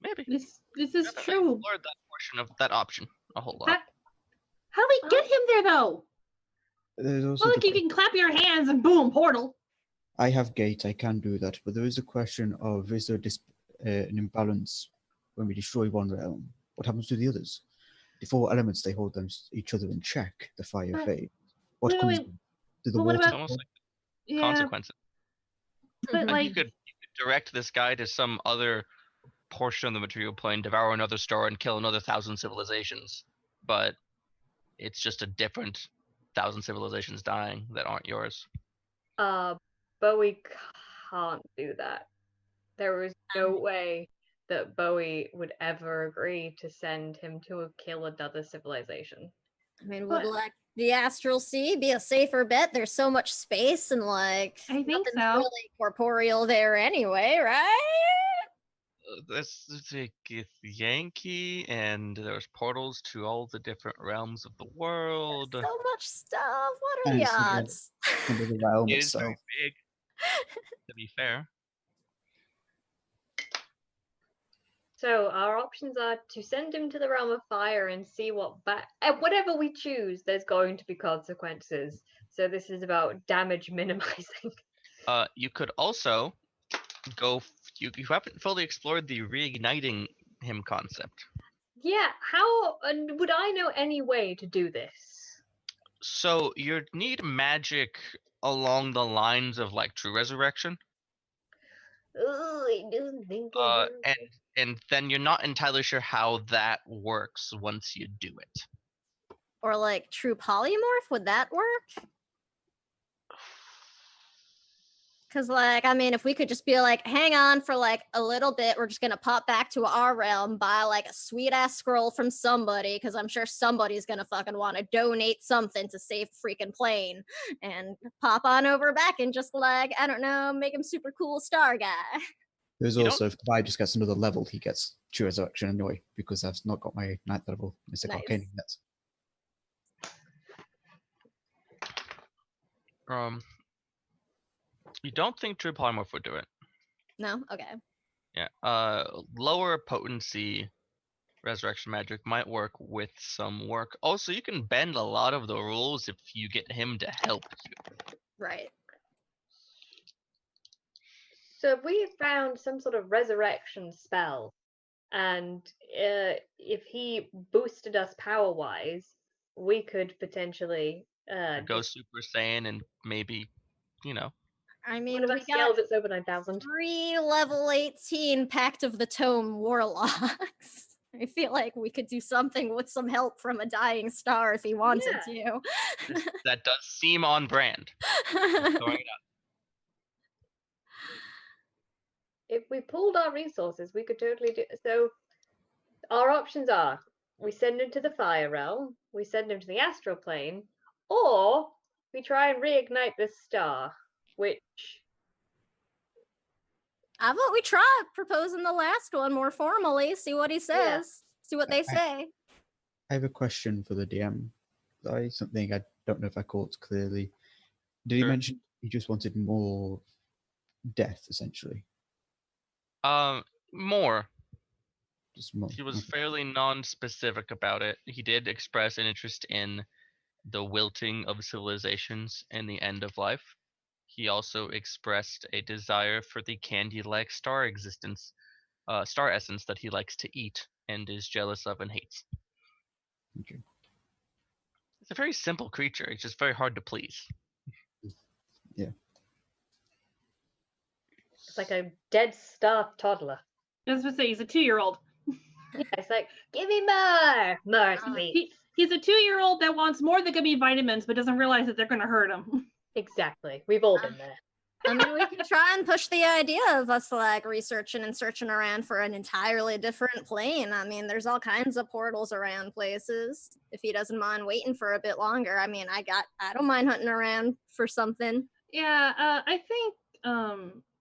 Maybe. This is Haven't true. explored that portion of that option a whole lot. How do we get him there though? There's also Well, like you can clap your hands and boom, portal. I have gate, I can do that, but there is a question of is there an imbalance when we destroy one realm? What happens to the others? The four elements, they hold each other in check. The fire But- fade. What wait, comes? wait. Do the Well, what water? It's almost like consequences. But Like like, you could direct this guy to some other portion of the material plane, devour another star, and kill another 1,000 civilizations. But it's just a different 1,000 civilizations dying that aren't yours. Bowie can't do that. There is no way that Bowie would ever agree to send him to kill another civilization. I mean, But- would like the astral sea be a safer bet? There's so much space and like I think nothing's so. really corporeal there anyway, right? This is a Yankee, and there's portals to all the different realms of the world. So much stuff. What are And the it's another- odds? Under the realm It is itself. very big, to be fair. So our options are to send him to the realm of fire and see what whatever we choose, there's going to be consequences. So this is about damage minimizing. You could also go. You haven't fully explored the reigniting him concept. Yeah, how would I know any way to do this? So you need magic along the lines of like true resurrection. I don't think I do. And then you're not entirely sure how that works once you do it. Or like true polymorph? Would that work? Because, like, I mean, if we could just be like, hang on for like a little bit, we're just gonna pop back to our realm, buy like a sweet ass scroll from somebody, because I'm sure somebody's gonna fucking want to donate something to save freaking plane, and pop on over back and just like, I don't know, make him super cool star guy. There's You also, if Kai just gets another level, he gets true resurrection anyway, because I've not got my 9th level Mystic Nice. Arcane yet. You don't think true polymorph would do it. No, okay. Yeah. Lower potency resurrection magic might work with some work. Also, you can bend a lot of the rules if you get him to help you. Right. So if we found some sort of resurrection spell, and if he boosted us power-wise, we could potentially Go Super Saiyan and maybe, you know. I mean, one of we our got scales that's over 9,000. 3 level 18 Pact of the Tome warlocks. I feel like we could do something with some help from a dying star if he wanted to. That does seem on brand. Throwing it out. If we pooled our resources, we could totally do. So our options are: we send him to the fire realm, we send him to the astral plane, or we try and reignite this star, which How about we try proposing the last one more formally, see what he says, see what they say. I have a question for the DM. Something I don't know if I caught clearly. Did he Sure. mention he just wanted more death, essentially? More. Just more. He was okay. fairly non-specific about it. He did express an interest in the wilting of civilizations and the end of life. He also expressed a desire for the candy-like star existence, star essence that he likes to eat and is jealous of and hates. Okay. It's a very simple creature. It's just very hard to please. It's like a dead, starved toddler. I was going to say, he's a 2-year-old. Yeah, it's like, give me more sweets. He's a 2-year-old that wants more than gummy vitamins, but doesn't realize that they're going to hurt him. Exactly. We've all been there. I mean, we can try and push the idea of us like researching and searching around for an entirely different plane. I mean, there's all kinds of portals around places. If he doesn't mind waiting for a bit longer, I mean, I don't mind hunting around for something. Yeah, I think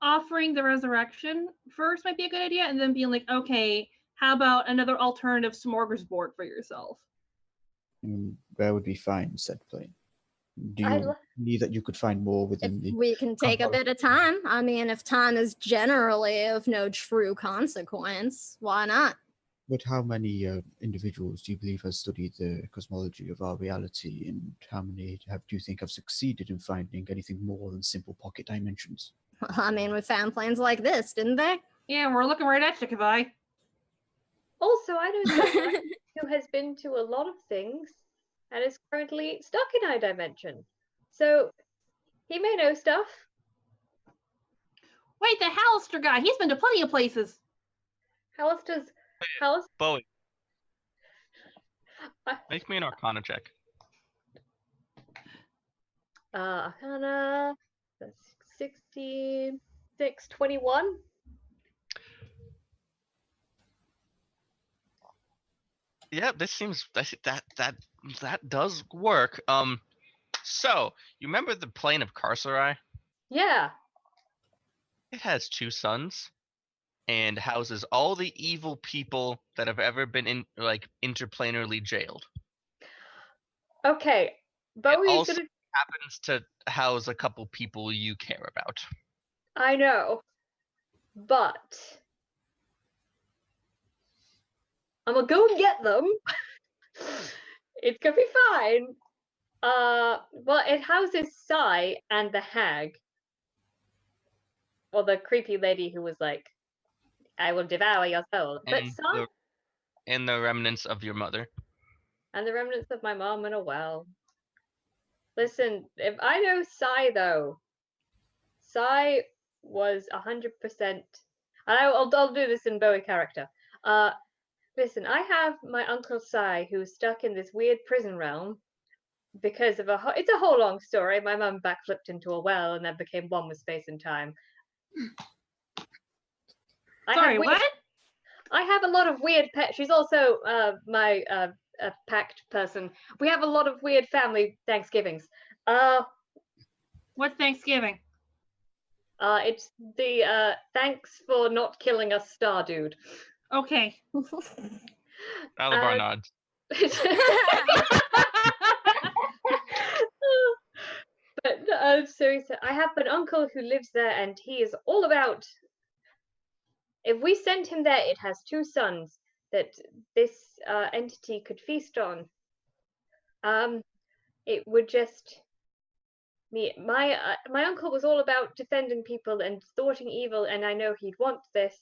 offering the resurrection first might be a good idea, and then being like, okay, how about another alternative smorgasbord for yourself? Where would we find said plane? Do I you lo- believe that you could find more If within the? we can take a Control. bit of time, I mean, if time is generally of no true consequence, why not? But how many individuals do you believe have studied the cosmology of our reality, and how many do you think have succeeded in finding anything more than simple pocket dimensions? I mean, we found planes like this, didn't they? Yeah, we're looking right at you, Kavai. Also, I know someone who has been to a lot of things and is currently stuck in our dimension. So he may know stuff. Wait, the Hallister guy, he's been to plenty of places. Hallister's Bowie, I- make me an Arcana check. Arcana, that's 66, 21. Yeah, this seems that does work. So you remember the plane of Carcerai? Yeah. It has 2 suns and houses all the evil people that have ever been interplanarly jailed. Okay. Bowie's also- gonna. Happens to house a couple people you care about. I know, but I'm gonna go and get them. It's gonna be fine. Well, it houses Sai and the hag, or the creepy lady who was like, "I will devour your soul." But And Sai the remnants of your mother. and the remnants of my mom in a well. Listen, if I know Sai though, Sai was 100%. I'll do this in Bowie character. Listen, I have my uncle Sai who's stuck in this weird prison realm because of it's a whole long story. My mum backflipped into a well and then became one with space and time. Sorry, what? I have a lot of weird pets. She's also my pact person. We have a lot of weird family Thanksgivings. What's Thanksgiving? It's the thanks for not killing us star dude. Okay. Alabar nods. But seriously, I have an uncle who lives there, and he is all about. If we send him there, it has 2 sons that this entity could feast on. It would just. My uncle was all about defending people and thwarting evil, and I know he'd want this.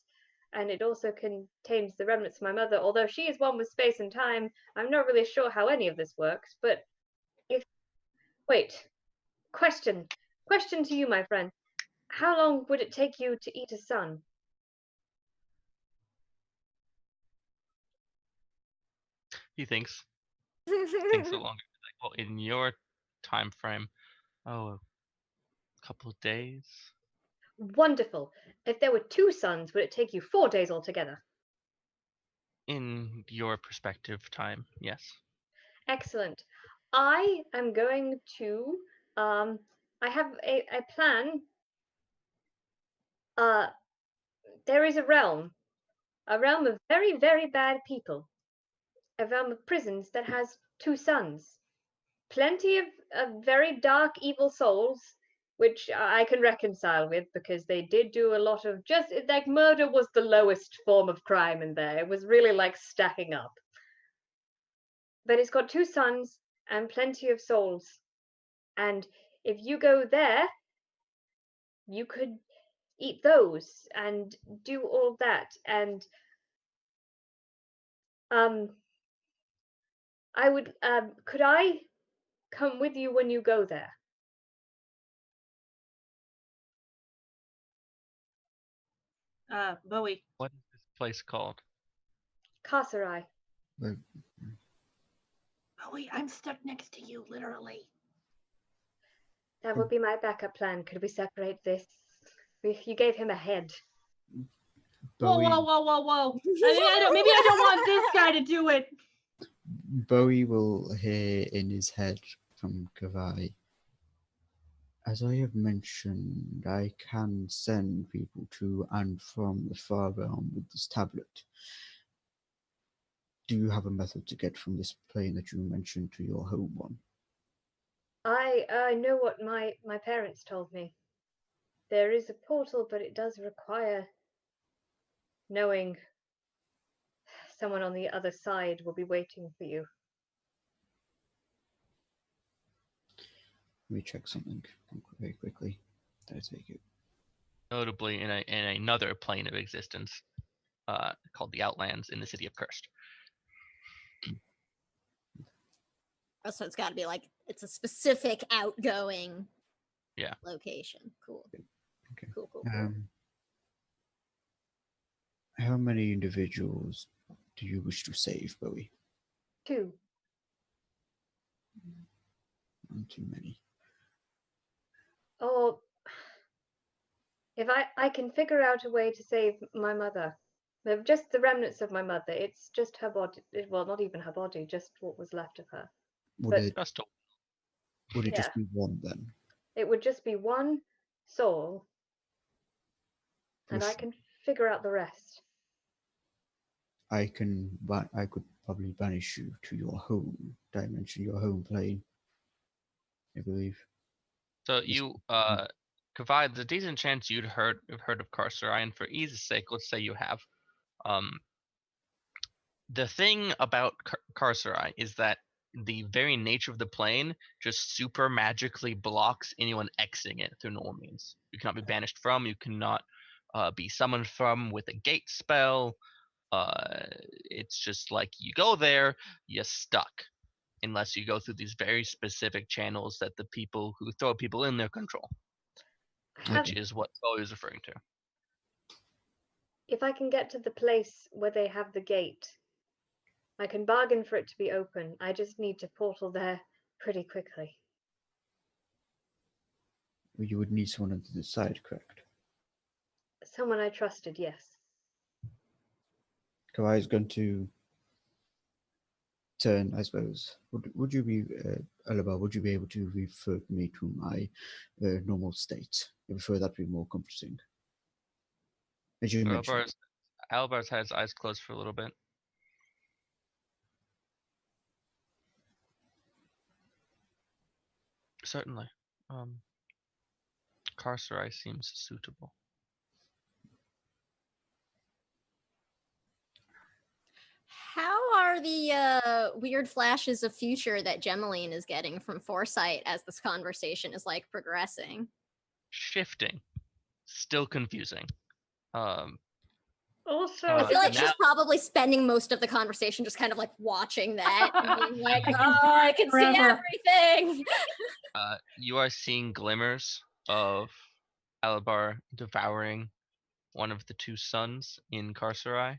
And it also contains the remnants of my mother. Although she is one with space and time, I'm not really sure how any of this works. But wait, question to you, my friend. How long would it take you to eat a sun? He thinks so longer. Like, well, in your time frame, a couple of days. Wonderful. If there were 2 suns, would it take you 4 days altogether? In your perspective, time, yes. Excellent. I am going to. I have a plan. There is a realm of very, very bad people, a realm of prisons that has 2 suns, plenty of very dark, evil souls, which I can reconcile with because they did do a lot of just like murder was the lowest form of crime in there. It was really like stacking up. But it's got 2 suns and plenty of souls. And if you go there, you could eat those and do all that. And I would could I come with you when you go there? Bowie. What is this place called? Carcerai. Well, Bowie, I'm stuck next to you, literally. That would be my backup plan. Could we separate this? You gave him a head. Bowie, Whoa. Maybe I don't want this guy to do it. Bowie will hear in his head from Kavai. As I have mentioned, I can send people to and from the far realm with this tablet. Do you have a method to get from this plane that you mentioned to your home one? I know what my parents told me. There is a portal, but it does require knowing someone on the other side will be waiting for you. Let me check something very quickly. Did I take it? Notably, in another plane of existence, called the Outlands in the city of Cursed. Oh, so it's got to be like it's a specific outgoing location. Cool. Okay. Cool. How many individuals do you wish to save, Bowie? 2. Not too many. Or if I can figure out a way to save my mother. Just the remnants of my mother. It's just her body. Well, not even her body, just what was left of her. Would it Just a Yeah. just be one then? It would just be one soul, and I If can figure out the rest. I could probably banish you to your home dimension, your home plane, I believe. So you, Kavai, there's a decent chance you'd heard of Carcerai, and for ease's sake, let's say you have. The thing about Carcerai is that the very nature of the plane just super magically blocks anyone exiting it through normal means. You cannot be banished from. You cannot be summoned from with a gate spell. It's just like you go there, you're stuck. Unless you go through these very specific channels that the people who throw people in there control, which is what Bowie is referring to. If I can get to the place where they have the gate, I can bargain for it to be open. I just need to portal there pretty quickly. Well, you would need someone on the side, correct? Someone I trusted, yes. Kawhi is going to turn, I suppose. Would you be, Alaba, would you be able to refer me to my normal state? I prefer that to be more comforting. As you mentioned. Alvar's had his eyes closed for a little bit. Certainly. Carcerai seems suitable. How are the weird flashes of future that Gemmaline is getting from Foresight as this conversation is like progressing? Shifting. Still confusing. Also, I feel like now- she's probably spending most of the conversation just kind of like watching that and being like, oh, I can see everything. You are seeing glimmers of Alabar devouring one of the two sons in Carcerai.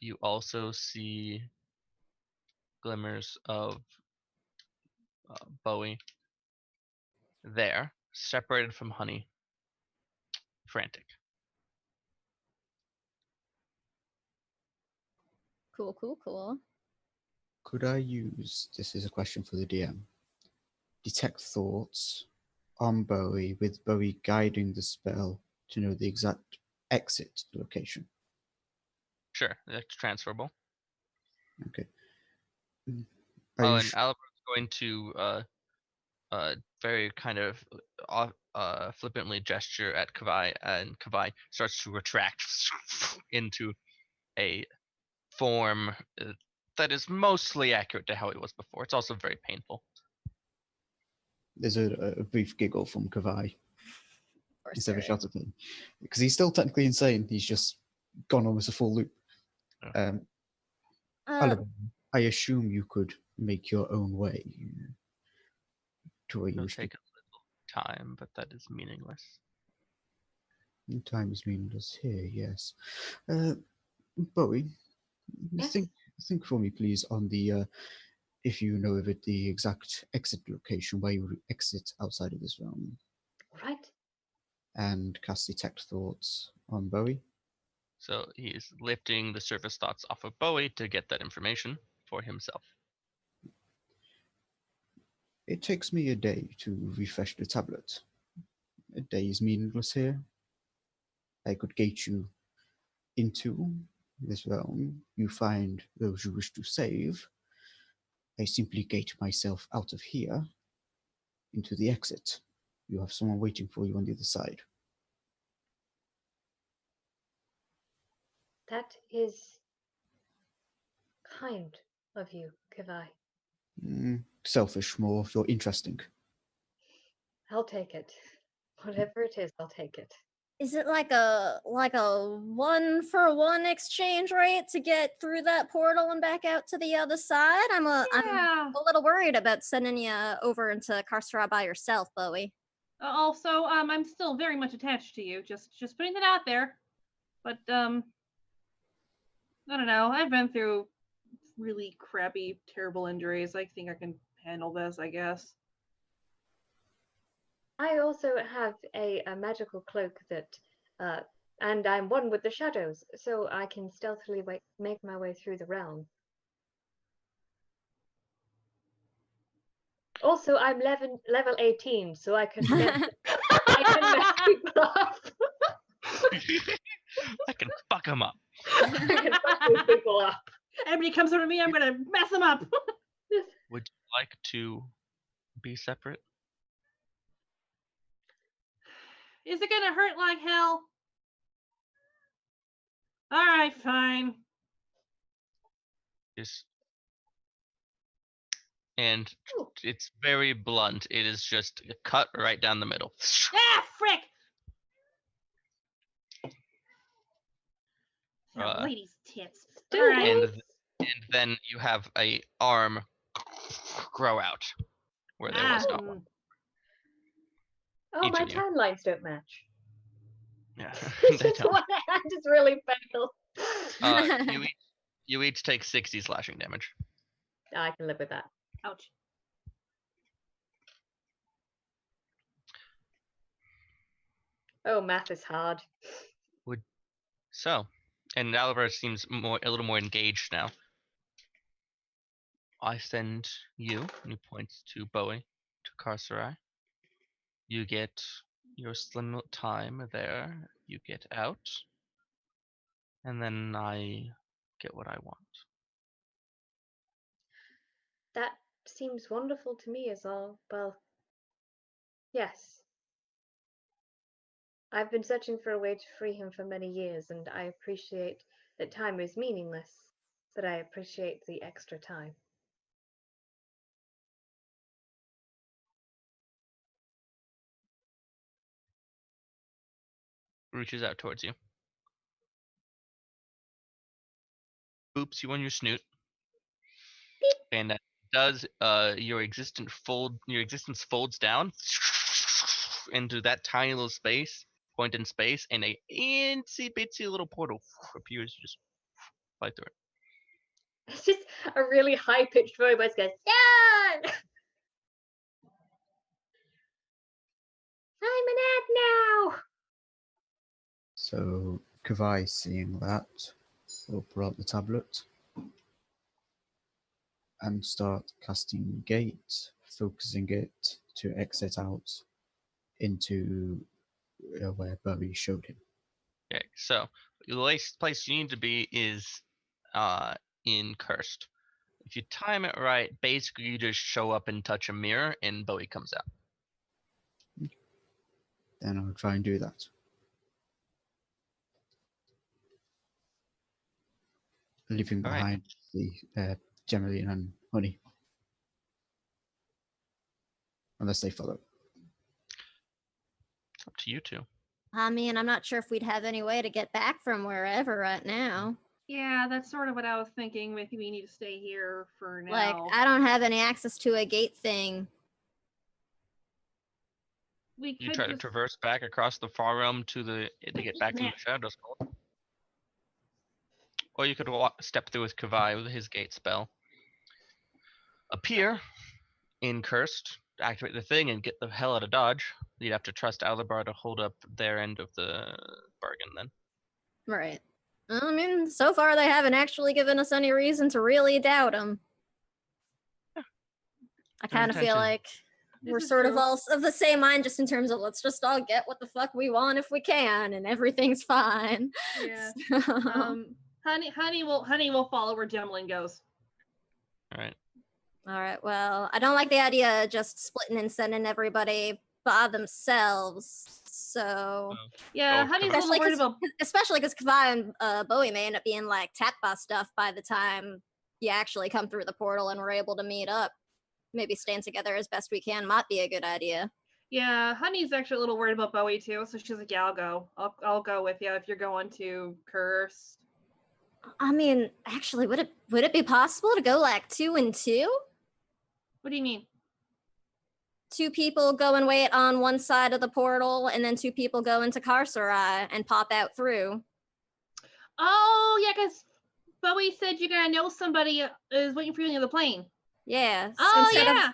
You also see glimmers of Bowie there, separated from Honey, frantic. Cool. Could I use, this is a question for the DM, detect thoughts on Bowie with Bowie guiding the spell to know the exact exit location? Sure, that's transferable. Okay. And Alabar's going to very kind of flippantly gesture at Kavai, and Kavai starts to retract into a form that is mostly accurate to how he was before. It's also very painful. There's a brief giggle from Kavai Or instead of a Siri. shout at him. Because he's still technically insane. He's just gone almost a full loop. Alabama, I assume you could make your own way. to where you It'll wish to. take a little time, but that is meaningless. Time is meaningless here, yes. Bowie, Yes? think for me, please, on the if you know of it, the exact exit location where you would exit outside of this realm, Right. and cast Detect Thoughts on Bowie. So he's lifting the surface thoughts off of Bowie to get that information for himself. It takes me a day to refresh the tablet. A day is meaningless here. I could gate you into this realm. You find those you wish to save. I simply gate myself out of here into the exit. You have someone waiting for you on the other side. That is kind of you, Kavai. Selfish, more. You're interesting. I'll take it. Whatever it is, I'll take it. Is it like a 1-for-1 exchange rate to get through that portal and back out to the other side? I'm Yeah. a little worried about sending you over into Carcera by yourself, Bowie. Also, I'm still very much attached to you. Just putting that out there. But I don't know. I've been through really crappy, terrible injuries. I think I can handle this, I guess. I also have a magical cloak that, and I'm one with the shadows, so I can stealthily make my way through the realm. Also, I'm level 18, so I can mess people up. I can fuck him up. I can fuck these people up. Everybody comes over to me, I'm gonna mess them up. Would you like to be separate? Is it gonna hurt like hell? All right, fine. Just and Ooh. it's very blunt. It is just a cut right down the middle. Ah, frick! Uh, Ladies' tits. Still All right. and then you have a arm grow out where there was no. Mm. Oh, Each my of you. timelines don't match. Yeah, It's they just don't. one hand is really fatal. You each take 60 slashing damage. I can live with that. Ouch. Oh, math is hard. So, and Oliver seems a little more engaged now. I send you, and he points to Bowie, to Carcerai. You get your slim time there. You get out, and then I get what I want. That seems wonderful to me as all. Well, yes. I've been searching for a way to free him for many years, and I appreciate that time is meaningless, but I appreciate the extra time. Reaches out towards you. Boops you on your snoot. And that does your existence folds down into that tiny little point in space, and a itsy bitsy little portal appears. You just fly through it. It's just a really high-pitched voice goes, yeah! I'm an ad now! So Kavai, seeing that, will pull out the tablet and start casting Gate, focusing it to exit out into where Bowie showed him. Okay, so the place you need to be is in Cursed. If you time it right, basically you just show up and touch a mirror, and Bowie comes out. Then I'll try and do that. Leaving All right. behind the Gemmaline and Honey. Unless they follow. Up to you two. I mean, I'm not sure if we'd have any way to get back from wherever right now. Yeah, that's sort of what I was thinking. Maybe we need to stay here for now. Like, I don't have any access to a gate thing. We You could try to just traverse back across the far realm to get back to the Yeah. Shadowdusk Hold. Or you could step through with Kavai with his gate spell. Appear in Cursed, activate the thing, and get the hell out of Dodge. You'd have to trust Alabar to hold up their end of the bargain then. Right. I mean, so far they haven't actually given us any reason to really doubt them. I kind of feel intention. like This we're is sort of true. all of the same mind, just in terms of let's just all get what the fuck we want if we can, and everything's fine. Yeah. So- Honey will follow where Gemlin goes. All right. all right. Well, I don't like the idea of just splitting and sending everybody by themselves. So, Yeah, Oh, Honey's a Kavai- little worried about. especially because Kavai and Bowie may end up being like tap boss stuff by the time you actually come through the portal and we're able to meet up. Maybe staying together as best we can might be a good idea. Yeah, Honey's actually a little worried about Bowie too, so she's like, "Yeah, I'll go. I'll go with you if you're going to Curse." I mean, actually, would it be possible to go like 2 and 2? What do you mean? 2 people go and wait on one side of the portal, and then 2 people go into Carcerai and pop out through. Oh, yeah, because Bowie said you're gonna know somebody is waiting for you on the plane. Yeah. Oh, instead of- yeah.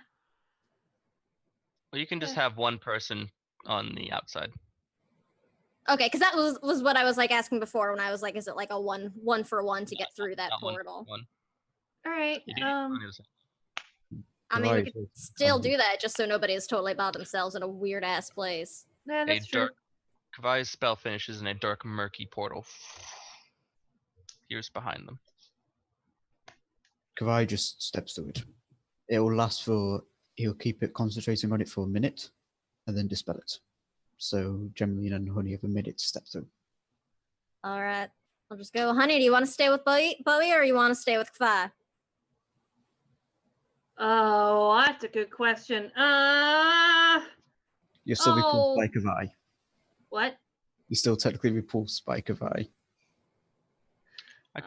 Well, you can just Yeah. have one person on the outside. okay, because that was what I was like asking before when I was like, is it like a one for one to get through that Not one for portal? one. All right. You do need one at a time. I mean, we Kavai could is still on the- do that just so nobody is totally by themselves in a weird ass place. Yeah, A that's true. dark Kavai's spell finishes in a dark, murky portal. Here's behind them. Kavai just steps through it. It will last for. He'll keep it concentrating on it for a minute, and then dispel it. So Gemini and Honey have a minute to step through. All right, I'll just go. Honey, do you want to stay with Bowie, or you want to stay with Kva? Oh, that's a good question. You're still repulsed by Oh. Kavai. What? You're still technically repulsed by Kavai.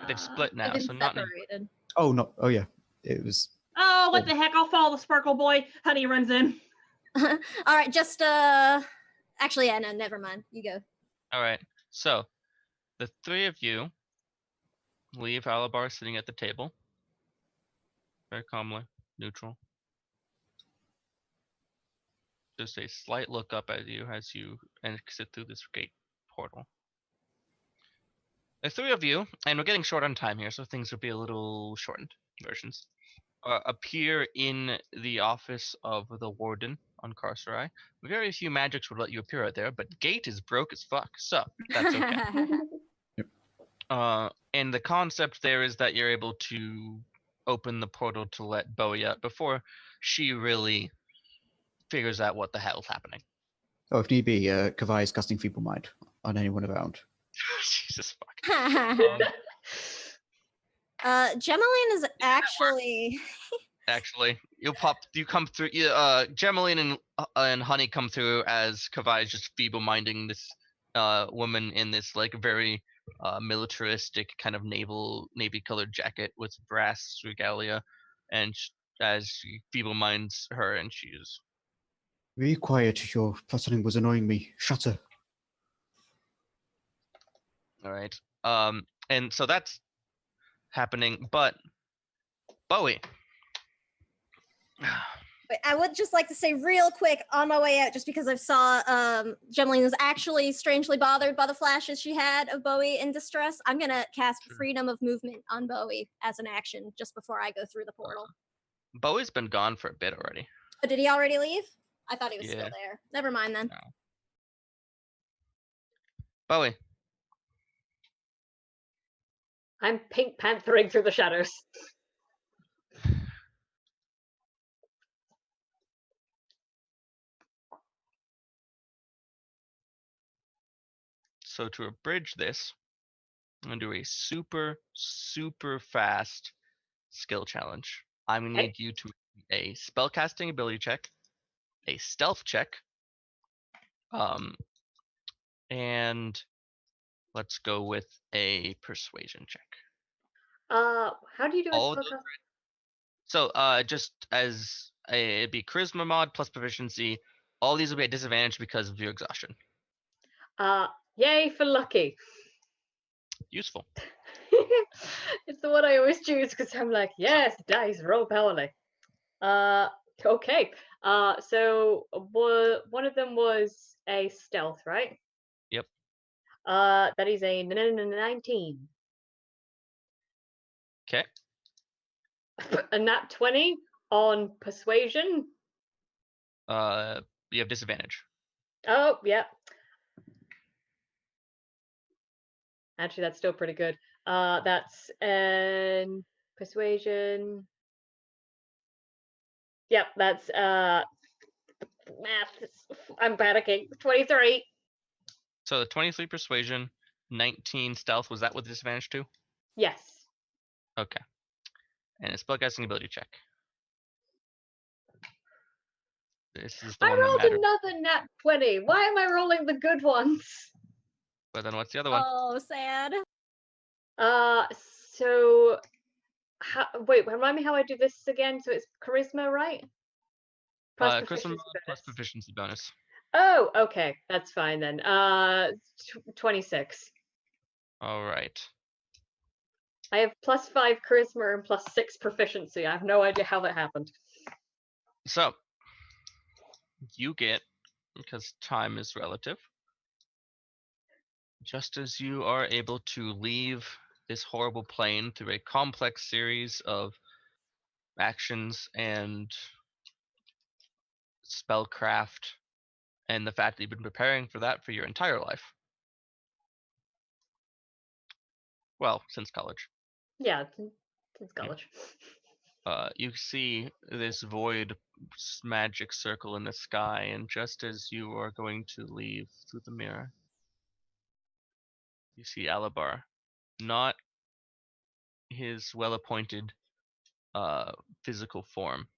They've split now, They've so been not anymore. separated. Oh no! Oh yeah, it was. Oh, what the heck? I'll follow the Sparkle Boy. Honey runs in. All right, just actually, yeah, no, never mind. You go. All right. So, the 3 of you leave Alabar sitting at the table. Very calmly, neutral. Just a slight look up at you as you exit through this gate portal. The 3 of you, and we're getting short on time here, so things will be a little shortened versions, appear in the office of the warden on Carcerai. Very few magics would let you appear out there, but gate is broke as fuck, so that's okay. And the concept there is that you're able to open the portal to let Bowie out before she really figures out what the hell's happening. Oh, if need be, Kavai is casting Feeble Mind on anyone around. Jesus fuck. Gemmaline is actually. Actually, you come through. Gemeline and Honey come through as Kavai is just feeble-minding this woman in this like very militaristic kind of navy-colored jacket with brass regalia, and as she feeble-minds her, and she is Be quiet. Your patterning was annoying me. Shut up. all right. And so that's happening, but Bowie. Wait, I would just like to say real quick on my way out, just because I saw Gemmaline was actually strangely bothered by the flashes she had of Bowie in distress. I'm gonna cast Sure. Freedom of Movement on Bowie as an action just before I go through the portal. Bowie's been gone for a bit already. Oh, did he already leave? I thought he was still Yeah. there. Never mind then. Bowie. I'm Pink Panthering through the shadows. So to abridge this, I'm gonna do a super, super fast skill challenge. I'm gonna Okay. need you to do a spellcasting ability check, a stealth check, and let's go with a persuasion check. How do you do a All of spellcast? So just as it'd be charisma mod plus proficiency All these will be at disadvantage because of your exhaustion. Yay for lucky. Useful. It's the one I always choose because I'm like, yes, dice, roll powerly. Okay. So one of them was a stealth, right? Yep. That is a 19. Okay. A nat 20 on persuasion. You have disadvantage. Oh, yeah. Actually, that's still pretty good. That's persuasion. Yep, that's math. I'm panicking. 23. So the 23 persuasion, 19 stealth. Was that with disadvantage too? Yes. Okay. And a spellcasting ability check. This is the I one that rolled matters. another nat 20. Why am I rolling the good ones? But then what's the other one? Oh, sad. So wait, remind me how I do this again. So it's charisma, right? Plus Charisma proficiency plus bonus. proficiency bonus. Oh, okay, that's fine then. 26. All right. I have +5 charisma and +6 proficiency. I have no idea how that happened. So you get, because time is relative, just as you are able to leave this horrible plane through a complex series of actions and spellcraft, and the fact that you've been preparing for that for your entire life. Well, since college. Yeah, since college. You see this void magic circle in the sky, and just as you are going to leave through the mirror, you see Alabar, not his well-appointed physical form,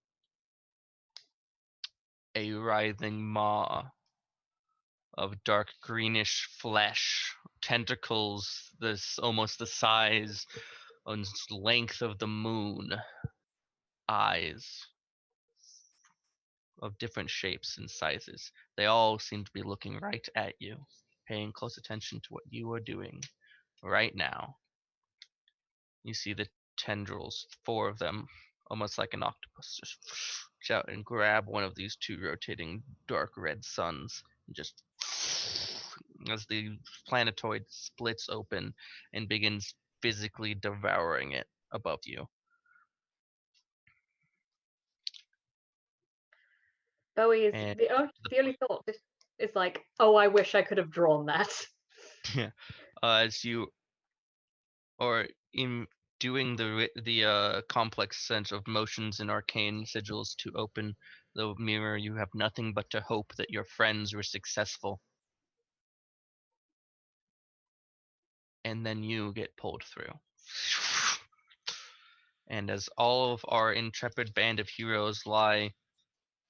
a writhing maw of dark greenish flesh, tentacles this almost the size and length of the moon, eyes of different shapes and sizes. They all seem to be looking right at you, paying close attention to what you are doing right now. You see the tendrils, 4 of them, almost like an octopus, just reach out and grab one of these 2 rotating dark red suns, and just as the planetoid splits open and begins physically devouring it above you. Bowie is And the only thought is like, oh, I wish I could have drawn that. yeah, as you or in doing the complex sense of motions and arcane sigils to open the mirror, you have nothing but to hope that your friends were successful. And then you get pulled through. And as all of our intrepid band of heroes lie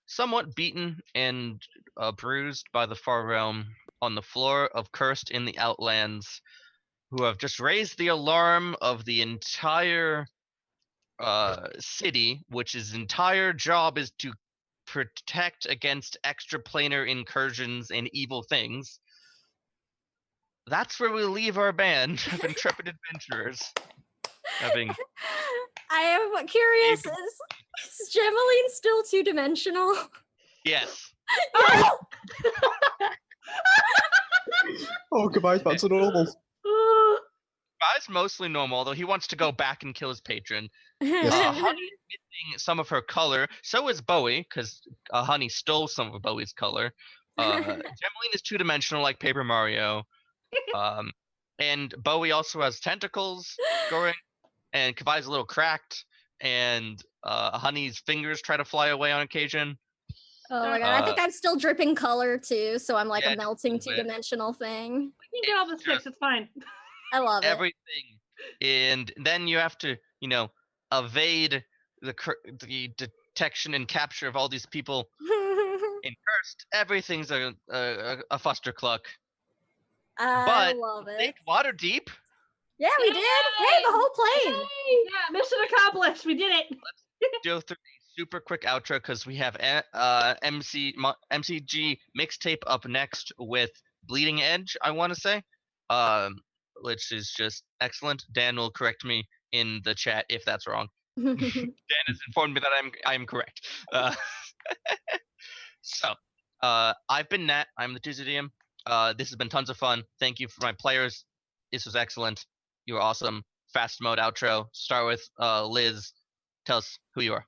somewhat beaten and bruised by the far realm on the floor of Cursed in the Outlands, who have just raised the alarm of the entire city, which his entire job is to protect against extraplanar incursions and evil things. That's where we leave our band of intrepid adventurers. Having I am curious, is Gemaline still 2-dimensional? yes, Yes! Oh, goodbye, back to normal. Guy's mostly normal, although he wants to go back and kill his patron. Yes. Honey is missing some of her color. So is Bowie, because Honey stole some of Bowie's color. Gemaline is 2-dimensional like Paper Mario. And Bowie also has tentacles growing, and Kavai's a little cracked, and Honey's fingers try to fly away on occasion. Oh my god, I think I'm still dripping color too, so I'm like yeah, a melting just a little bit. 2-dimensional thing. You get all the sticks, it's fine. I love Everything. And then you have to, evade the detection and capture of all these people it. in Cursed. Everything's a fustercluck. I But love it. think water deep. Yeah, we did. Hey, the whole plane. Yeah, mission accomplished. We did it. Go through these. super quick outro because we have MCG mixtape up next with Bleeding Edge, I want to say, which is just excellent. Dan will correct me in the chat if that's wrong. Dan has informed me that I'm correct. So, I've been Nat. I'm the Tuzidium. This has been tons of fun. Thank you for my players. This was excellent. You were awesome. Fast mode outro. Start with Liz. Tell us who you are.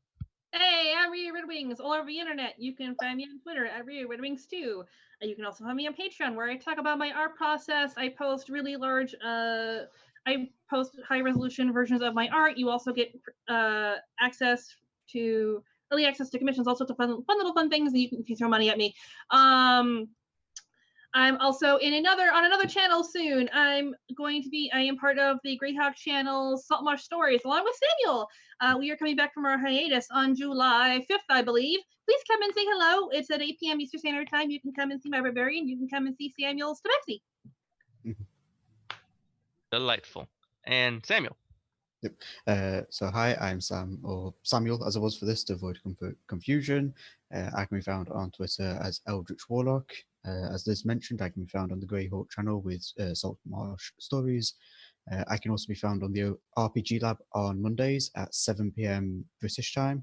Hey, I'm Rhea Red Wings all over the internet. You can find me on Twitter at Rhea Red Wings too. You can also find me on Patreon where I talk about my art process. I post really large, I post high resolution versions of my art. You also get access to early access to commissions, all sorts of fun little things. And you can throw money at me. I'm also on another channel soon. I am part of the Greyhawk channel Saltmarsh Stories along with Samuel. We are coming back from our hiatus on July 5th, I believe. Please come and say hello. It's at 8 p.m. Eastern Standard Time. You can come and see my barbarian. You can come and see Samuel's Tabaxi. Delightful. And Samuel. Yep. So hi, I'm Sam, or Samuel as I was for this to avoid confusion. I can be found on Twitter as Eldritch Warlock. As Liz mentioned, I can be found on the Greyhawk channel with Saltmarsh Stories. I can also be found on the RPG Lab on Mondays at 7 p.m. British time.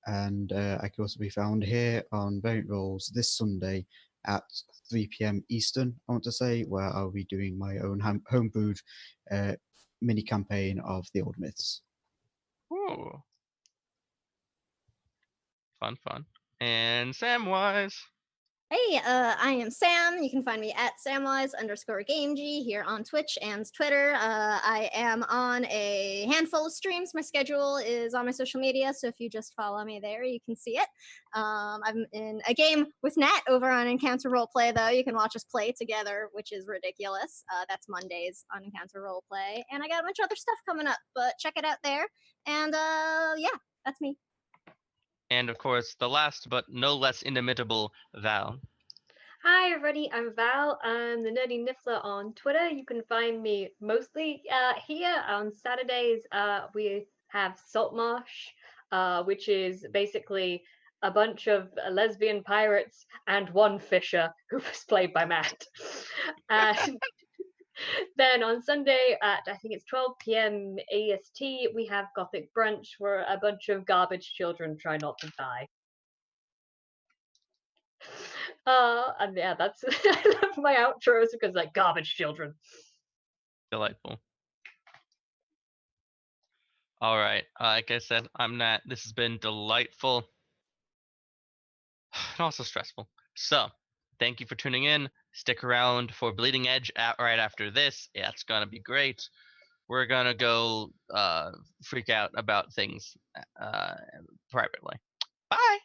And I can also be found here on Variant Rolls this Sunday at 3 p.m. Eastern, I want to say, where I'll be doing my own homebrewed mini campaign of the Old Myths. Ooh. Fun. And Samwise. Hey, I am Sam. You can find me at Samwise_GameG here on Twitch and Twitter. I am on a handful of streams. My schedule is on my social media, so if you just follow me there, you can see it. I'm in a game with Nat over on Encounter Roleplay, though. You can watch us play together, which is ridiculous. That's Mondays on Encounter Roleplay. And I got a bunch of other stuff coming up, but check it out there. And yeah, that's me. And of course, the last but no less inimitable Val. Hi everybody, I'm Val. I'm the Nerdy Niffler on Twitter. You can find me mostly here on Saturdays. We have Saltmarsh, which is basically a bunch of lesbian pirates and one fisher who was played by Matt. And then on Sunday at I think it's 12 p.m. AST, we have Gothic Brunch where a bunch of garbage children try not to die. And yeah, that's I love my outros because like garbage children. Delightful. All right. Like I said, I'm Nat. This has been delightful and also stressful. So, thank you for tuning in. Stick around for Bleeding Edge right after this. Yeah, it's gonna be great. We're gonna go freak out about things privately. Bye.